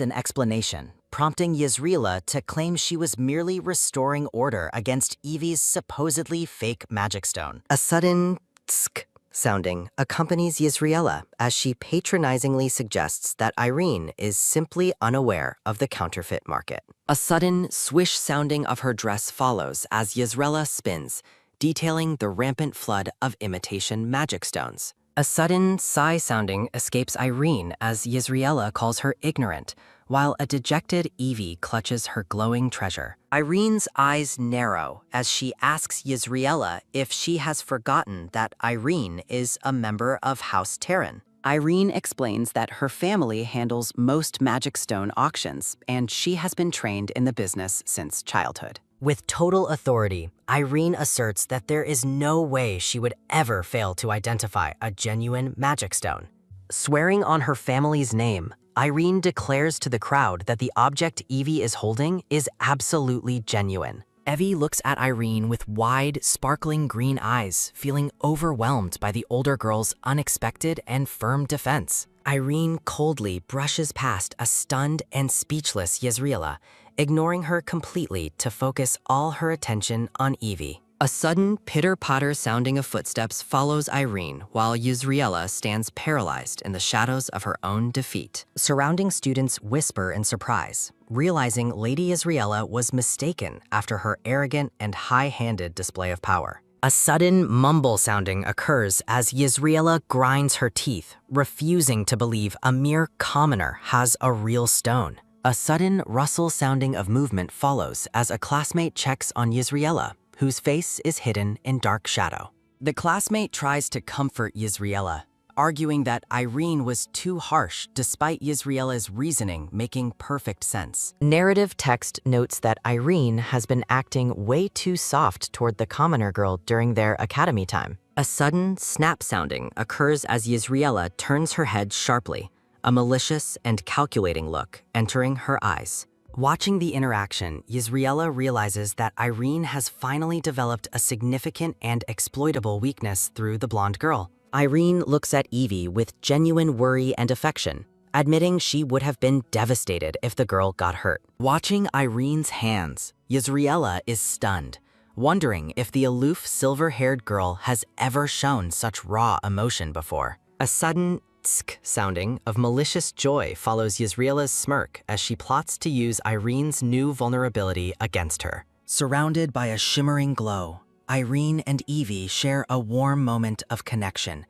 an explanation, prompting Yisreella to claim she was merely restoring order against Evie's supposedly fake magic stone. A sudden tsk sounding accompanies Yisreella as she patronizingly suggests that Irene is simply unaware of the counterfeit market. A sudden swish sounding of her dress follows as Yisreella spins, detailing the rampant flood of imitation magic stones. A sudden sigh sounding escapes Irene as Yisreella calls her ignorant, while a dejected Evie clutches her glowing treasure. Irene's eyes narrow as she asks Yisreella if she has forgotten that Irene is a member of House Terran. Irene explains that her family handles most magic stone auctions, and she has been trained in the business since childhood. With total authority, Irene asserts that there is no way she would ever fail to identify a genuine magic stone. Swearing on her family's name, Irene declares to the crowd that the object Evie is holding is absolutely genuine. Evie looks at Irene with wide, sparkling green eyes, feeling overwhelmed by the older girl's unexpected and firm defense. Irene coldly brushes past a stunned and speechless Yisreella, ignoring her completely to focus all her attention on Evie. A sudden pitter-patter sounding of footsteps follows Irene while Yisreella stands paralyzed in the shadows of her own defeat. Surrounding students whisper in surprise, realizing Lady Yisreella was mistaken after her arrogant and high-handed display of power. A sudden mumble sounding occurs as Yisreella grinds her teeth, refusing to believe a mere commoner has a real stone. A sudden rustle sounding of movement follows as a classmate checks on Yisreella, whose face is hidden in dark shadow. The classmate tries to comfort Yisreella, arguing that Irene was too harsh despite Yisreella's reasoning making perfect sense. Narrative text notes that Irene has been acting way too soft toward the commoner girl during their academy time. A sudden snap sounding occurs as Yisreella turns her head sharply, a malicious and calculating look entering her eyes. Watching the interaction, Yisreella realizes that Irene has finally developed a significant and exploitable weakness through the blonde girl. Irene looks at Evie with genuine worry and affection, admitting she would have been devastated if the girl got hurt. Watching Irene's hands, Yisreella is stunned, wondering if the aloof silver-haired girl has ever shown such raw emotion before. A sudden tsk sounding of malicious joy follows Yisreella's smirk as she plots to use Irene's new vulnerability against her. Surrounded by a shimmering glow, Irene and Evie share a warm moment of connection,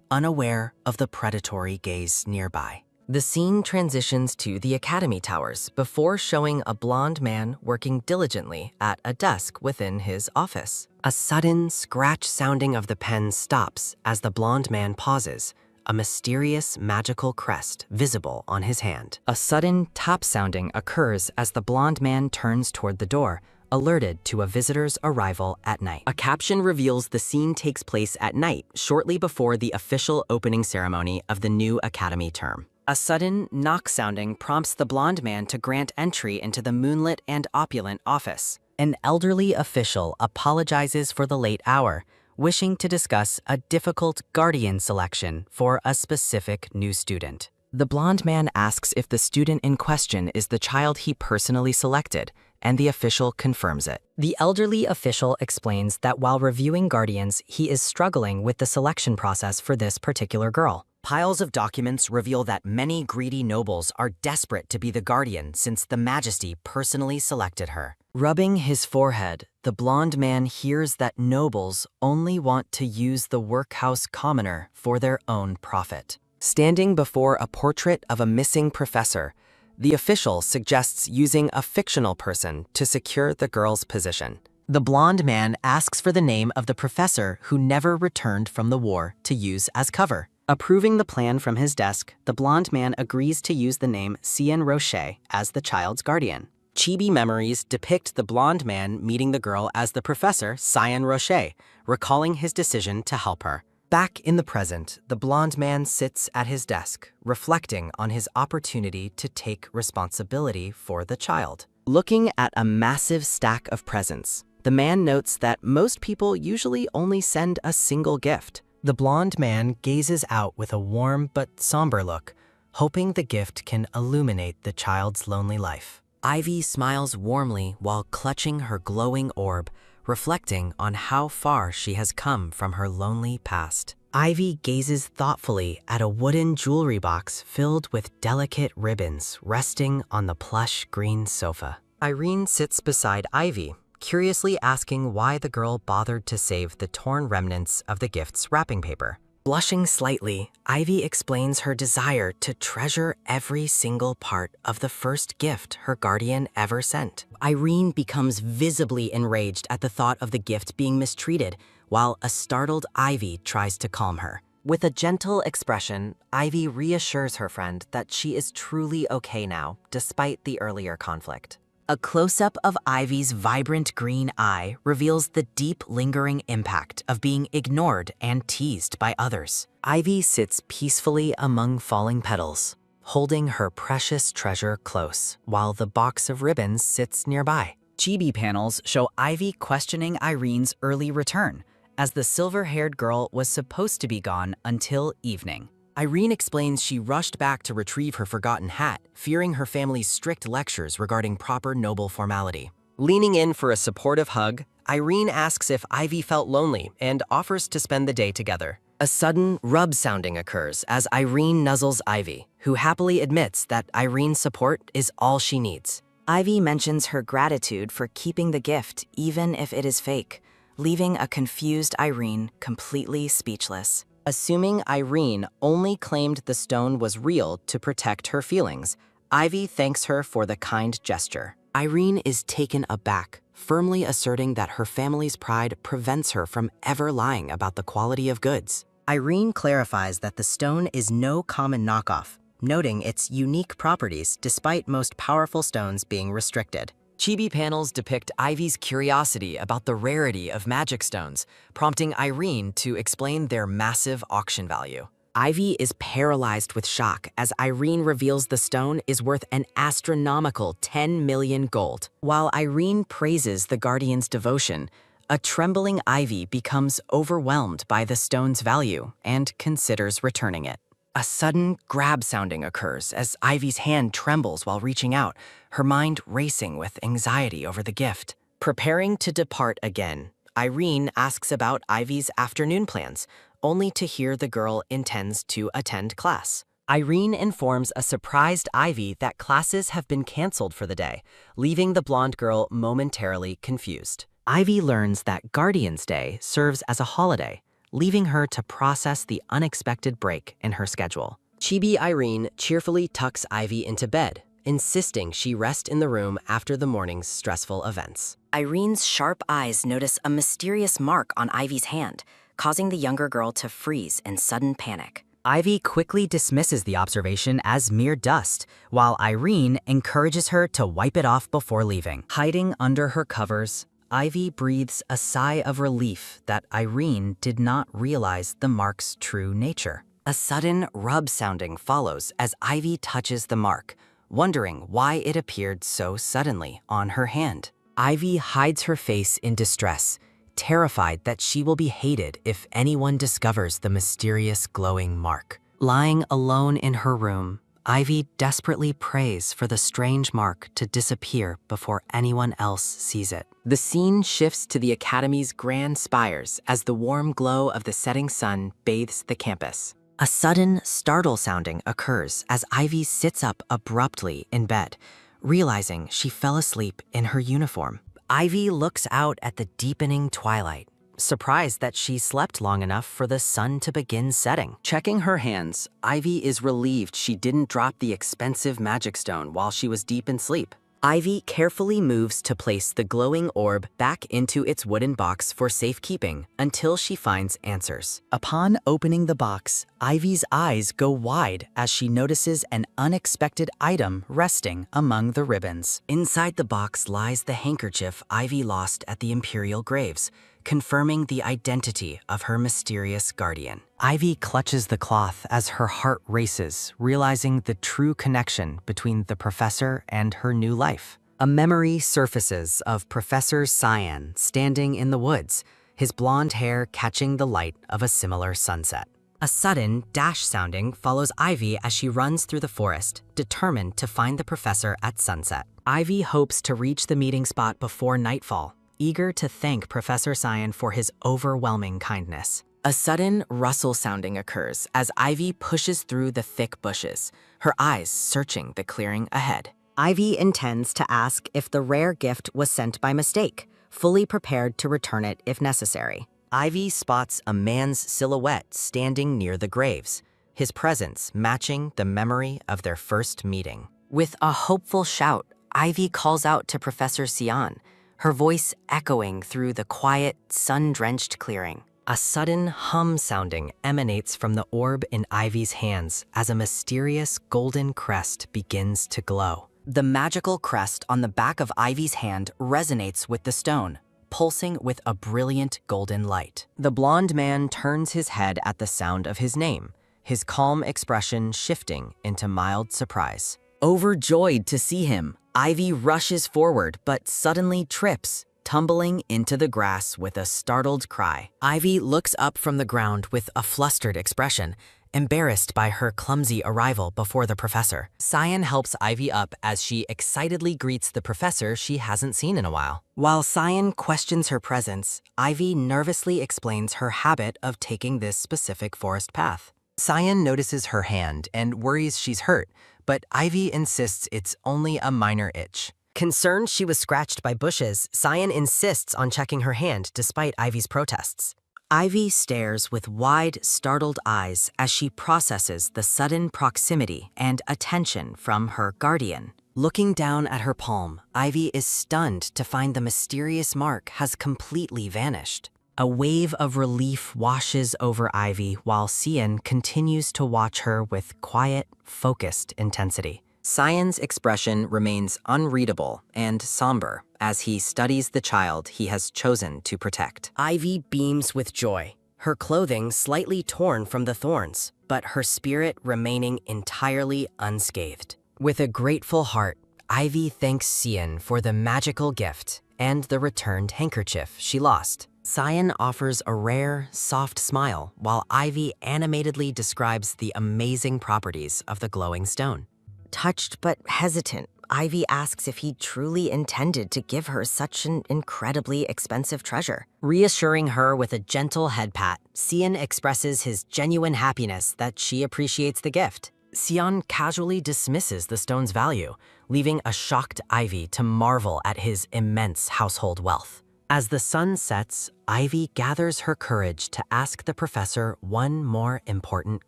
unaware of the predatory gaze nearby. The scene transitions to the Academy Towers before showing a blonde man working diligently at a desk within his office. A sudden scratch sounding of the pen stops as the blonde man pauses, a mysterious magical crest visible on his hand. A sudden tap sounding occurs as the blonde man turns toward the door, alerted to a visitor's arrival at night. A caption reveals the scene takes place at night, shortly before the official opening ceremony of the new academy term. A sudden knock sounding prompts the blonde man to grant entry into the moonlit and opulent office. An elderly official apologizes for the late hour, wishing to discuss a difficult guardian selection for a specific new student. The blonde man asks if the student in question is the child he personally selected, and the official confirms it. The elderly official explains that while reviewing guardians, he is struggling with the selection process for this particular girl. Piles of documents reveal that many greedy nobles are desperate to be the guardian since the Majesty personally selected her. Rubbing his forehead, the blonde man hears that nobles only want to use the workhouse commoner for their own profit. Standing before a portrait of a missing professor, the official suggests using a fictional person to secure the girl's position. The blonde man asks for the name of the professor who never returned from the war to use as cover. Approving the plan from his desk, the blonde man agrees to use the name Cien Roche as the child's guardian. Chibi memories depict the blonde man meeting the girl as the professor Cien Roche, recalling his decision to help her. Back in the present, the blonde man sits at his desk, reflecting on his opportunity to take responsibility for the child. Looking at a massive stack of presents, the man notes that most people usually only send a single gift. The blonde man gazes out with a warm but somber look, hoping the gift can illuminate the child's lonely life. Ivy smiles warmly while clutching her glowing orb, reflecting on how far she has come from her lonely past. Ivy gazes thoughtfully at a wooden jewelry box filled with delicate ribbons resting on the plush green sofa. Irene sits beside Ivy, curiously asking why the girl bothered to save the torn remnants of the gift's wrapping paper. Blushing slightly, Ivy explains her desire to treasure every single part of the first gift her guardian ever sent. Irene becomes visibly enraged at the thought of the gift being mistreated, while a startled Ivy tries to calm her. With a gentle expression, Ivy reassures her friend that she is truly okay now, despite the earlier conflict. A close-up of Ivy's vibrant green eye reveals the deep, lingering impact of being ignored and teased by others. Ivy sits peacefully among falling petals, holding her precious treasure close, while the box of ribbons sits nearby. Chibi panels show Ivy questioning Irene's early return, as the silver-haired girl was supposed to be gone until evening. Irene explains she rushed back to retrieve her forgotten hat, fearing her family's strict lectures regarding proper noble formality. Leaning in for a supportive hug, Irene asks if Ivy felt lonely and offers to spend the day together. A sudden rub sounding occurs as Irene nuzzles Ivy, who happily admits that Irene's support is all she needs. Ivy mentions her gratitude for keeping the gift, even if it is fake, leaving a confused Irene completely speechless. Assuming Irene only claimed the stone was real to protect her feelings, Ivy thanks her for the kind gesture. Irene is taken aback, firmly asserting that her family's pride prevents her from ever lying about the quality of goods. Irene clarifies that the stone is no common knockoff, noting its unique properties despite most powerful stones being restricted. Chibi panels depict Ivy's curiosity about the rarity of magic stones, prompting Irene to explain their massive auction value. Ivy is paralyzed with shock as Irene reveals the stone is worth an astronomical 10 million gold. While Irene praises the Guardian's devotion, a trembling Ivy becomes overwhelmed by the stone's value and considers returning it. A sudden grab sounding occurs as Ivy's hand trembles while reaching out, her mind racing with anxiety over the gift. Preparing to depart again, Irene asks about Ivy's afternoon plans, only to hear the girl intends to attend class. Irene informs a surprised Ivy that classes have been canceled for the day, leaving the blonde girl momentarily confused. Ivy learns that Guardian's Day serves as a holiday, leaving her to process the unexpected break in her schedule. Chibi Irene cheerfully tucks Ivy into bed, insisting she rest in the room after the morning's stressful events. Irene's sharp eyes notice a mysterious mark on Ivy's hand, causing the younger girl to freeze in sudden panic. Ivy quickly dismisses the observation as mere dust, while Irene encourages her to wipe it off before leaving. Hiding under her covers, Ivy breathes a sigh of relief that Irene did not realize the mark's true nature. A sudden rub sounding follows as Ivy touches the mark, wondering why it appeared so suddenly on her hand. Ivy hides her face in distress, terrified that she will be hated if anyone discovers the mysterious glowing mark. Lying alone in her room, Ivy desperately prays for the strange mark to disappear before anyone else sees it. The scene shifts to the Academy's grand spires as the warm glow of the setting sun bathes the campus. A sudden startle sounding occurs as Ivy sits up abruptly in bed, realizing she fell asleep in her uniform. Ivy looks out at the deepening twilight, surprised that she slept long enough for the sun to begin setting. Checking her hands, Ivy is relieved she didn't drop the expensive magic stone while she was deep in sleep. Ivy carefully moves to place the glowing orb back into its wooden box for safekeeping until she finds answers. Upon opening the box, Ivy's eyes go wide as she notices an unexpected item resting among the ribbons. Inside the box lies the handkerchief Ivy lost at the Imperial Graves, confirming the identity of her mysterious guardian. Ivy clutches the cloth as her heart races, realizing the true connection between the professor and her new life. A memory surfaces of Professor Cyan standing in the woods, his blonde hair catching the light of a similar sunset. A sudden dash sounding follows Ivy as she runs through the forest, determined to find the professor at sunset. Ivy hopes to reach the meeting spot before nightfall, eager to thank Professor Cyan for his overwhelming kindness. A sudden rustle sounding occurs as Ivy pushes through the thick bushes, her eyes searching the clearing ahead. Ivy intends to ask if the rare gift was sent by mistake, fully prepared to return it if necessary. Ivy spots a man's silhouette standing near the graves, his presence matching the memory of their first meeting. With a hopeful shout, Ivy calls out to Professor Cyan, her voice echoing through the quiet, sun-drenched clearing. A sudden hum sounding emanates from the orb in Ivy's hands as a mysterious golden crest begins to glow. The magical crest on the back of Ivy's hand resonates with the stone, pulsing with a brilliant golden light. The blonde man turns his head at the sound of his name, his calm expression shifting into mild surprise. Overjoyed to see him, Ivy rushes forward but suddenly trips, tumbling into the grass with a startled cry. Ivy looks up from the ground with a flustered expression, embarrassed by her clumsy arrival before the professor. Cyan helps Ivy up as she excitedly greets the professor she hasn't seen in a while. While Cyan questions her presence, Ivy nervously explains her habit of taking this specific forest path. Cyan notices her hand and worries she's hurt, but Ivy insists it's only a minor itch. Concerned she was scratched by bushes, Cyan insists on checking her hand despite Ivy's protests. Ivy stares with wide, startled eyes as she processes the sudden proximity and attention from her guardian. Looking down at her palm, Ivy is stunned to find the mysterious mark has completely vanished. A wave of relief washes over Ivy while Cyan continues to watch her with quiet, focused intensity. Cyan's expression remains unreadable and somber as he studies the child he has chosen to protect. Ivy beams with joy, her clothing slightly torn from the thorns, but her spirit remaining entirely unscathed. With a grateful heart, Ivy thanks Cyan for the magical gift and the returned handkerchief she lost. Cyan offers a rare, soft smile while Ivy animatedly describes the amazing properties of the glowing stone. Touched but hesitant, Ivy asks if he truly intended to give her such an incredibly expensive treasure. Reassuring her with a gentle head pat, Cyan expresses his genuine happiness that she appreciates the gift. Cyan casually dismisses the stone's value, leaving a shocked Ivy to marvel at his immense household wealth. As the sun sets, Ivy gathers her courage to ask the professor one more important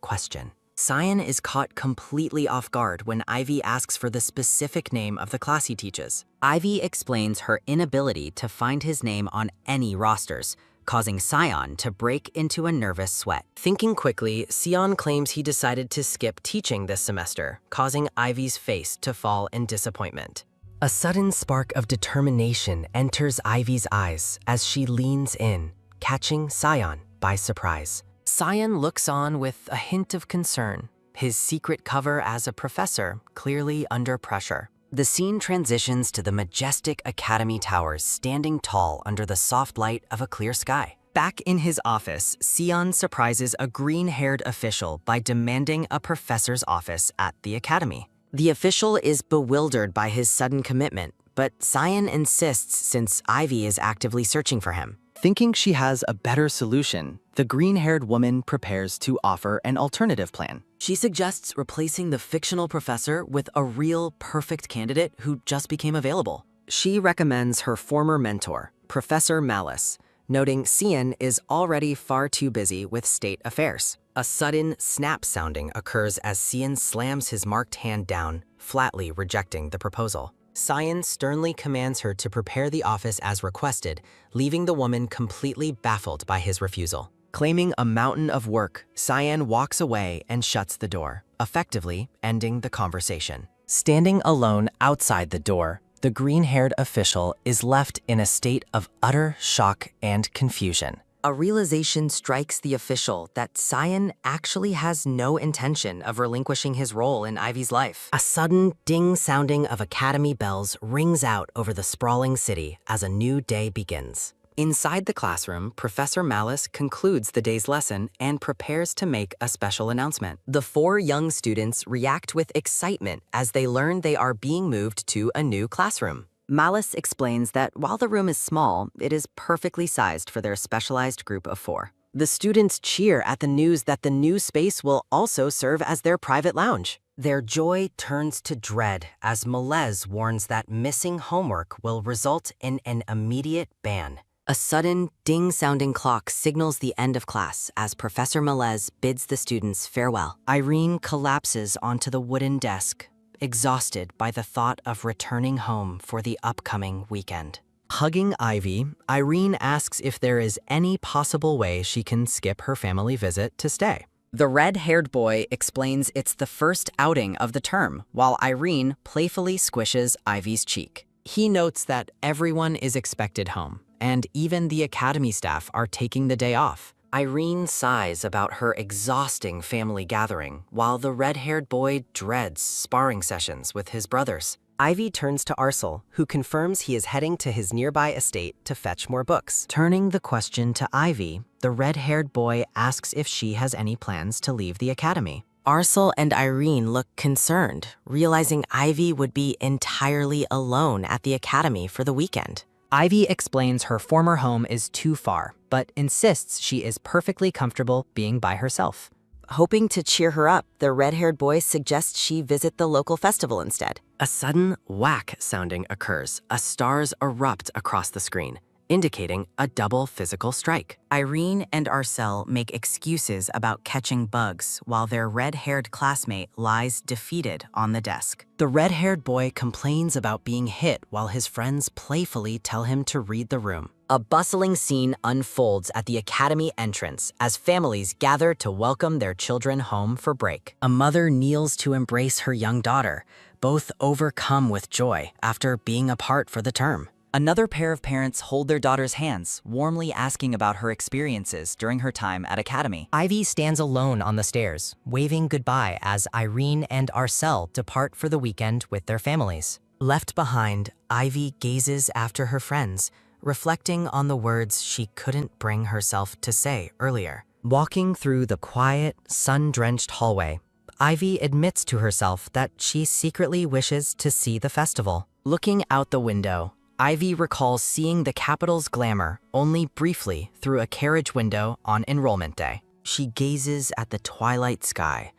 question. Cyan is caught completely off guard when Ivy asks for the specific name of the class he teaches. Ivy explains her inability to find his name on any rosters, causing Sion to break into a nervous sweat. Thinking quickly, Sion claims he decided to skip teaching this semester, causing Ivy's face to fall in disappointment. A sudden spark of determination enters Ivy's eyes as she leans in, catching Sion by surprise. Sion looks on with a hint of concern, his secret cover as a professor clearly under pressure. The scene transitions to the majestic Academy towers standing tall under the soft light of a clear sky. Back in his office, Sion surprises a green-haired official by demanding a professor's office at the academy. The official is bewildered by his sudden commitment, but Sion insists since Ivy is actively searching for him. Thinking she has a better solution, the green-haired woman prepares to offer an alternative plan. She suggests replacing the fictional professor with a real perfect candidate who just became available. She recommends her former mentor, Professor Malice, noting Sion is already far too busy with state affairs. A sudden snap sounding occurs as Sion slams his marked hand down, flatly rejecting the proposal. Sion sternly commands her to prepare the office as requested, leaving the woman completely baffled by his refusal. Claiming a mountain of work, Sion walks away and shuts the door, effectively ending the conversation. Standing alone outside the door, the green-haired official is left in a state of utter shock and confusion. A realization strikes the official that Sion actually has no intention of relinquishing his role in Ivy's life. A sudden ding sounding of academy bells rings out over the sprawling city as a new day begins. Inside the classroom, Professor Malice concludes the day's lesson and prepares to make a special announcement. The 4 young students react with excitement as they learn they are being moved to a new classroom. Malice explains that while the room is small, it is perfectly sized for their specialized group of 4. The students cheer at the news that the new space will also serve as their private lounge. Their joy turns to dread as Melez warns that missing homework will result in an immediate ban. A sudden, ding-sounding clock signals the end of class as Professor Melez bids the students farewell. Irene collapses onto the wooden desk, exhausted by the thought of returning home for the upcoming weekend. Hugging Ivy, Irene asks if there is any possible way she can skip her family visit to stay. The red-haired boy explains it's the first outing of the term, while Irene playfully squishes Ivy's cheek. He notes that everyone is expected home, and even the academy staff are taking the day off. Irene sighs about her exhausting family gathering, while the red-haired boy dreads sparring sessions with his brothers. Ivy turns to Arcel, who confirms he is heading to his nearby estate to fetch more books. Turning the question to Ivy, the red-haired boy asks if she has any plans to leave the academy. Arcel and Irene look concerned, realizing Ivy would be entirely alone at the academy for the weekend. Ivy explains her former home is too far, but insists she is perfectly comfortable being by herself. Hoping to cheer her up, the red-haired boy suggests she visit the local festival instead. A sudden whack sounding occurs as stars erupt across the screen, indicating a double physical strike. Irene and Arcel make excuses about catching bugs while their red-haired classmate lies defeated on the desk. The red-haired boy complains about being hit while his friends playfully tell him to read the room. A bustling scene unfolds at the academy entrance as families gather to welcome their children home for break. A mother kneels to embrace her young daughter, both overcome with joy after being apart for the term. Another pair of parents hold their daughter's hands, warmly asking about her experiences during her time at Academy. Ivy stands alone on the stairs, waving goodbye as Irene and Arcel depart for the weekend with their families. Left behind, Ivy gazes after her friends, reflecting on the words she couldn't bring herself to say earlier. Walking through the quiet, sun-drenched hallway, Ivy admits to herself that she secretly wishes to see the festival. Looking out the window, Ivy recalls seeing the capital's glamour only briefly through a carriage window on enrollment day. She gazes at the twilight sky,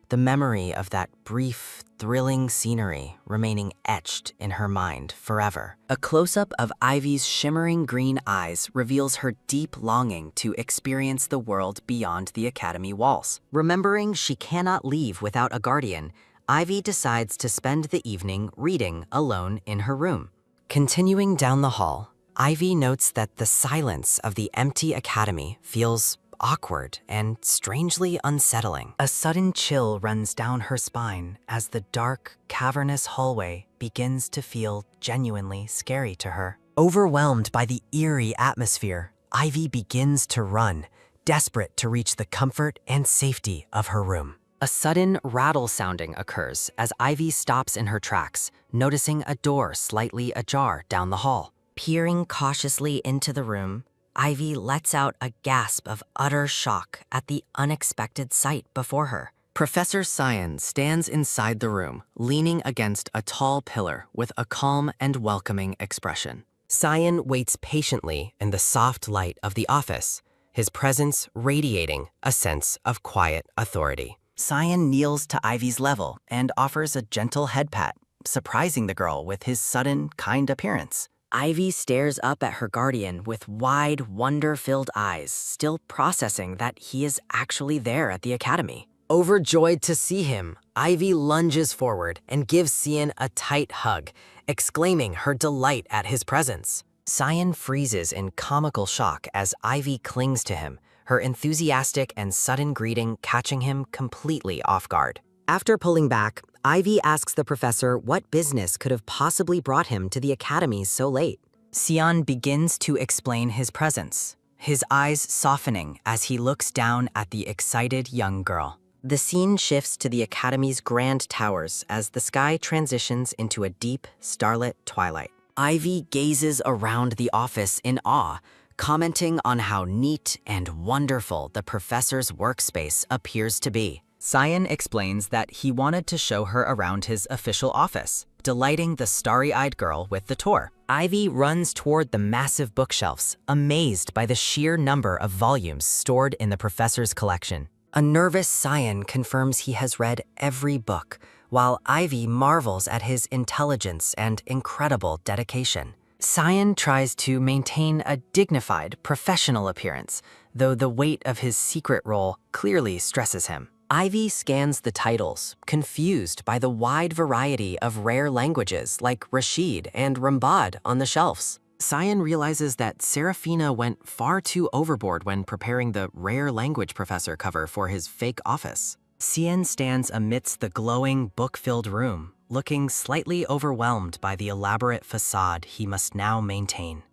the memory of that brief, thrilling scenery remaining etched in her mind forever. A close-up of Ivy's shimmering green eyes reveals her deep longing to experience the world beyond the academy walls. Remembering she cannot leave without a guardian, Ivy decides to spend the evening reading alone in her room. Continuing down the hall, Ivy notes that the silence of the empty academy feels awkward and strangely unsettling. A sudden chill runs down her spine as the dark, cavernous hallway begins to feel genuinely scary to her. Overwhelmed by the eerie atmosphere, Ivy begins to run, desperate to reach the comfort and safety of her room. A sudden rattle sounding occurs as Ivy stops in her tracks, noticing a door slightly ajar down the hall. Peering cautiously into the room, Ivy lets out a gasp of utter shock at the unexpected sight before her. Professor Cyan stands inside the room, leaning against a tall pillar with a calm and welcoming expression. Cyan waits patiently in the soft light of the office, his presence radiating a sense of quiet authority. Cyan kneels to Ivy's level and offers a gentle head pat, surprising the girl with his sudden, kind appearance. Ivy stares up at her guardian with wide, wonder-filled eyes, still processing that he is actually there at the academy. Overjoyed to see him, Ivy lunges forward and gives Cyan a tight hug, exclaiming her delight at his presence. Cyan freezes in comical shock as Ivy clings to him, her enthusiastic and sudden greeting catching him completely off guard. After pulling back, Ivy asks the professor what business could have possibly brought him to the academy so late. Cyan begins to explain his presence, his eyes softening as he looks down at the excited young girl. The scene shifts to the academy's grand towers as the sky transitions into a deep, starlit twilight. Ivy gazes around the office in awe, commenting on how neat and wonderful the professor's workspace appears to be. Cyan explains that he wanted to show her around his official office, delighting the starry-eyed girl with the tour. Ivy runs toward the massive bookshelves, amazed by the sheer number of volumes stored in the professor's collection. A nervous Cyan confirms he has read every book, while Ivy marvels at his intelligence and incredible dedication. Cyan tries to maintain a dignified, professional appearance, though the weight of his secret role clearly stresses him. Ivy scans the titles, confused by the wide variety of rare languages like Rashid and Rambad on the shelves. Cyan realizes that Serafina went far too overboard when preparing the rare language professor cover for his fake office. Cyan stands amidst the glowing, book-filled room, looking slightly overwhelmed by the elaborate facade he must now maintain.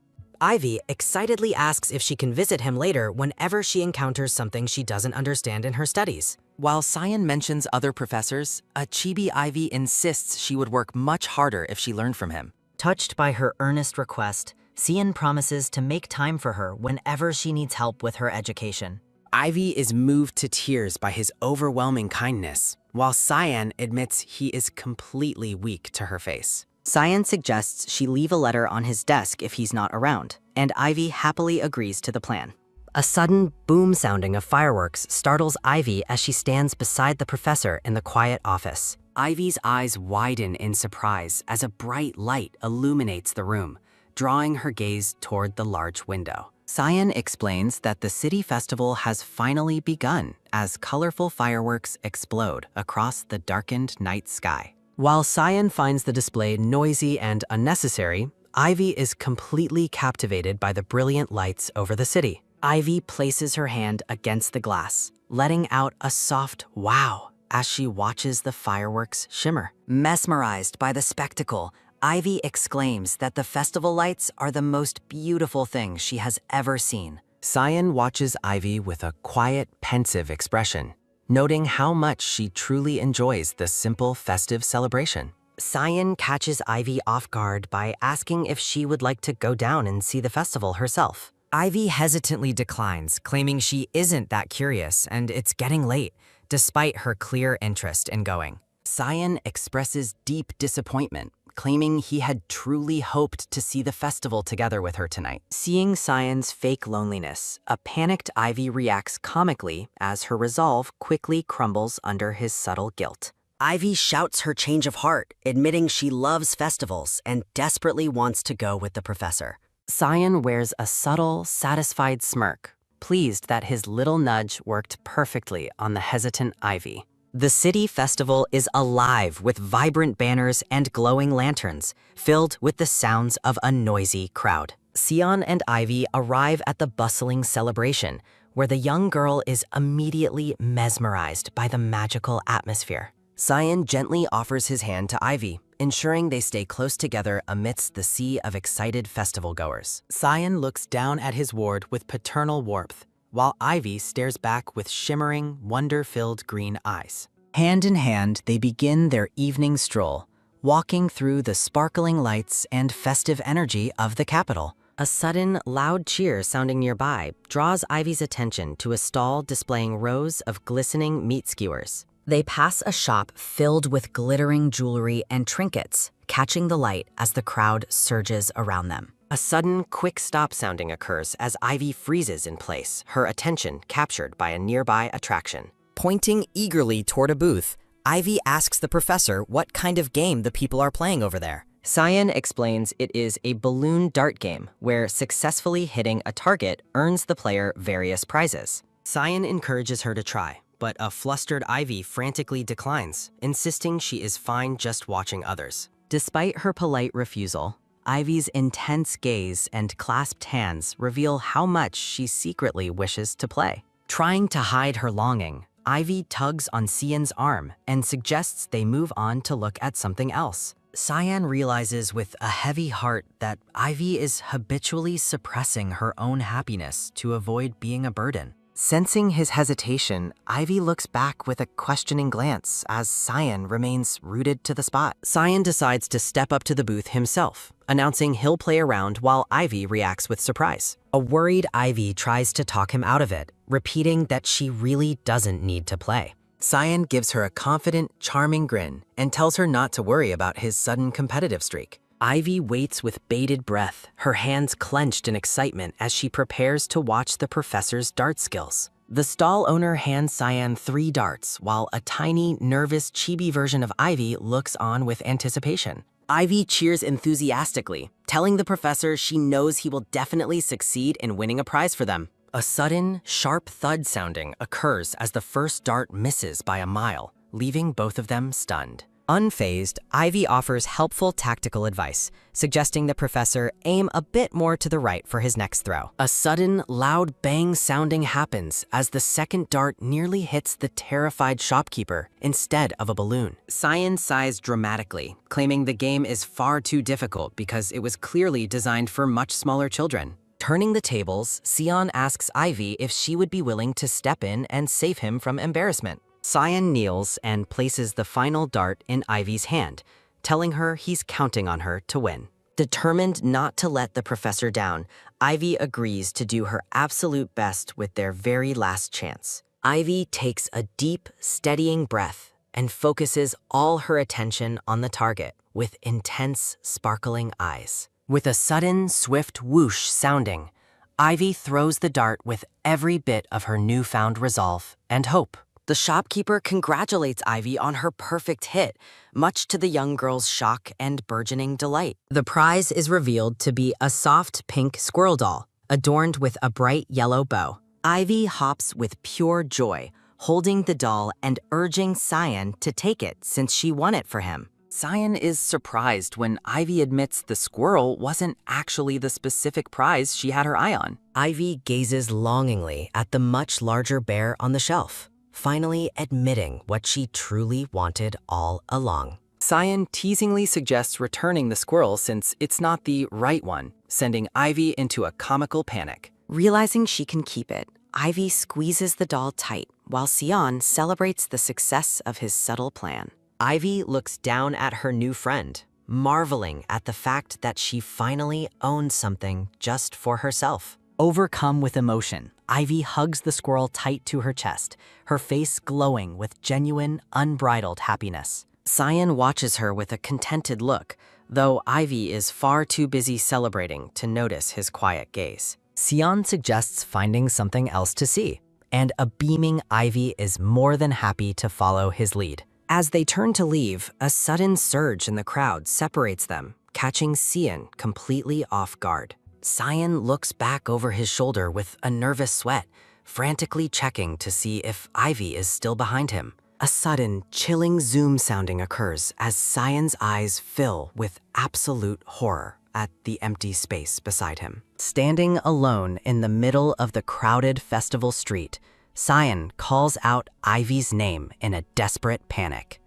Ivy excitedly asks if she can visit him later whenever she encounters something she doesn't understand in her studies. While Cyan mentions other professors, a chibi Ivy insists she would work much harder if she learned from him. Touched by her earnest request, Cyan promises to make time for her whenever she needs help with her education. Ivy is moved to tears by his overwhelming kindness, while Cyan admits he is completely weak to her face. Cyan suggests she leave a letter on his desk if he's not around, and Ivy happily agrees to the plan. A sudden boom sounding of fireworks startles Ivy as she stands beside the professor in the quiet office. Ivy's eyes widen in surprise as a bright light illuminates the room, drawing her gaze toward the large window. Cyan explains that the city festival has finally begun as colorful fireworks explode across the darkened night sky. While Cyan finds the display noisy and unnecessary, Ivy is completely captivated by the brilliant lights over the city. Ivy places her hand against the glass, letting out a soft wow as she watches the fireworks shimmer. Mesmerized by the spectacle, Ivy exclaims that the festival lights are the most beautiful thing she has ever seen. Cyan watches Ivy with a quiet, pensive expression, noting how much she truly enjoys the simple, festive celebration. Cyan catches Ivy off guard by asking if she would like to go down and see the festival herself. Ivy hesitantly declines, claiming she isn't that curious and it's getting late, despite her clear interest in going. Cyan expresses deep disappointment, claiming he had truly hoped to see the festival together with her tonight. Seeing Cyan's fake loneliness, a panicked Ivy reacts comically as her resolve quickly crumbles under his subtle guilt. Ivy shouts her change of heart, admitting she loves festivals and desperately wants to go with the professor. Cyan wears a subtle, satisfied smirk, pleased that his little nudge worked perfectly on the hesitant Ivy. The city festival is alive with vibrant banners and glowing lanterns, filled with the sounds of a noisy crowd. Sion and Ivy arrive at the bustling celebration, where the young girl is immediately mesmerized by the magical atmosphere. Sion gently offers his hand to Ivy, ensuring they stay close together amidst the sea of excited festival-goers. Sion looks down at his ward with paternal warmth, while Ivy stares back with shimmering, wonder-filled green eyes. Hand in hand, they begin their evening stroll, walking through the sparkling lights and festive energy of the capital. A sudden, loud cheer sounding nearby draws Ivy's attention to a stall displaying rows of glistening meat skewers. They pass a shop filled with glittering jewelry and trinkets, catching the light as the crowd surges around them. A sudden, quick stop sounding occurs as Ivy freezes in place, her attention captured by a nearby attraction. Pointing eagerly toward a booth, Ivy asks the professor what kind of game the people are playing over there. Sion explains it is a balloon dart game where successfully hitting a target earns the player various prizes. Sion encourages her to try, but a flustered Ivy frantically declines, insisting she is fine just watching others. Despite her polite refusal, Ivy's intense gaze and clasped hands reveal how much she secretly wishes to play. Trying to hide her longing, Ivy tugs on Sion's arm and suggests they move on to look at something else. Sion realizes with a heavy heart that Ivy is habitually suppressing her own happiness to avoid being a burden. Sensing his hesitation, Ivy looks back with a questioning glance as Sion remains rooted to the spot. Sion decides to step up to the booth himself, announcing he'll play around while Ivy reacts with surprise. A worried Ivy tries to talk him out of it, repeating that she really doesn't need to play. Sion gives her a confident, charming grin and tells her not to worry about his sudden competitive streak. Ivy waits with bated breath, her hands clenched in excitement as she prepares to watch the professor's dart skills. The stall owner hands Sion 3 darts, while a tiny, nervous chibi version of Ivy looks on with anticipation. Ivy cheers enthusiastically, telling the professor she knows he will definitely succeed in winning a prize for them. A sudden, sharp thud sounding occurs as the first dart misses by a mile, leaving both of them stunned. Unfazed, Ivy offers helpful tactical advice, suggesting the professor aim a bit more to the right for his next throw. A sudden, loud bang sounding happens as the second dart nearly hits the terrified shopkeeper instead of a balloon. Sion sighs dramatically, claiming the game is far too difficult because it was clearly designed for much smaller children. Turning the tables, Sion asks Ivy if she would be willing to step in and save him from embarrassment. Sion kneels and places the final dart in Ivy's hand, telling her he's counting on her to win. Determined not to let the professor down, Ivy agrees to do her absolute best with their very last chance. Ivy takes a deep, steadying breath and focuses all her attention on the target with intense, sparkling eyes. With a sudden, swift whoosh sounding, Ivy throws the dart with every bit of her newfound resolve and hope. The shopkeeper congratulates Ivy on her perfect hit, much to the young girl's shock and burgeoning delight. The prize is revealed to be a soft pink squirrel doll, adorned with a bright yellow bow. Ivy hops with pure joy, holding the doll and urging Sion to take it since she won it for him. Sion is surprised when Ivy admits the squirrel wasn't actually the specific prize she had her eye on. Ivy gazes longingly at the much larger bear on the shelf, finally admitting what she truly wanted all along. Sion teasingly suggests returning the squirrel since it's not the right one, sending Ivy into a comical panic. Realizing she can keep it, Ivy squeezes the doll tight, while Sion celebrates the success of his subtle plan. Ivy looks down at her new friend, marveling at the fact that she finally owns something just for herself. Overcome with emotion, Ivy hugs the squirrel tight to her chest, her face glowing with genuine, unbridled happiness. Sion watches her with a contented look, though Ivy is far too busy celebrating to notice his quiet gaze. Sion suggests finding something else to see, and a beaming Ivy is more than happy to follow his lead. As they turn to leave, a sudden surge in the crowd separates them, catching Sion completely off guard. Sion looks back over his shoulder with a nervous sweat, frantically checking to see if Ivy is still behind him. A sudden, chilling zoom sounding occurs as Sion's eyes fill with absolute horror. at the empty space beside him. Standing alone in the middle of the crowded festival street, Cyan calls out Ivy's name in a desperate panic.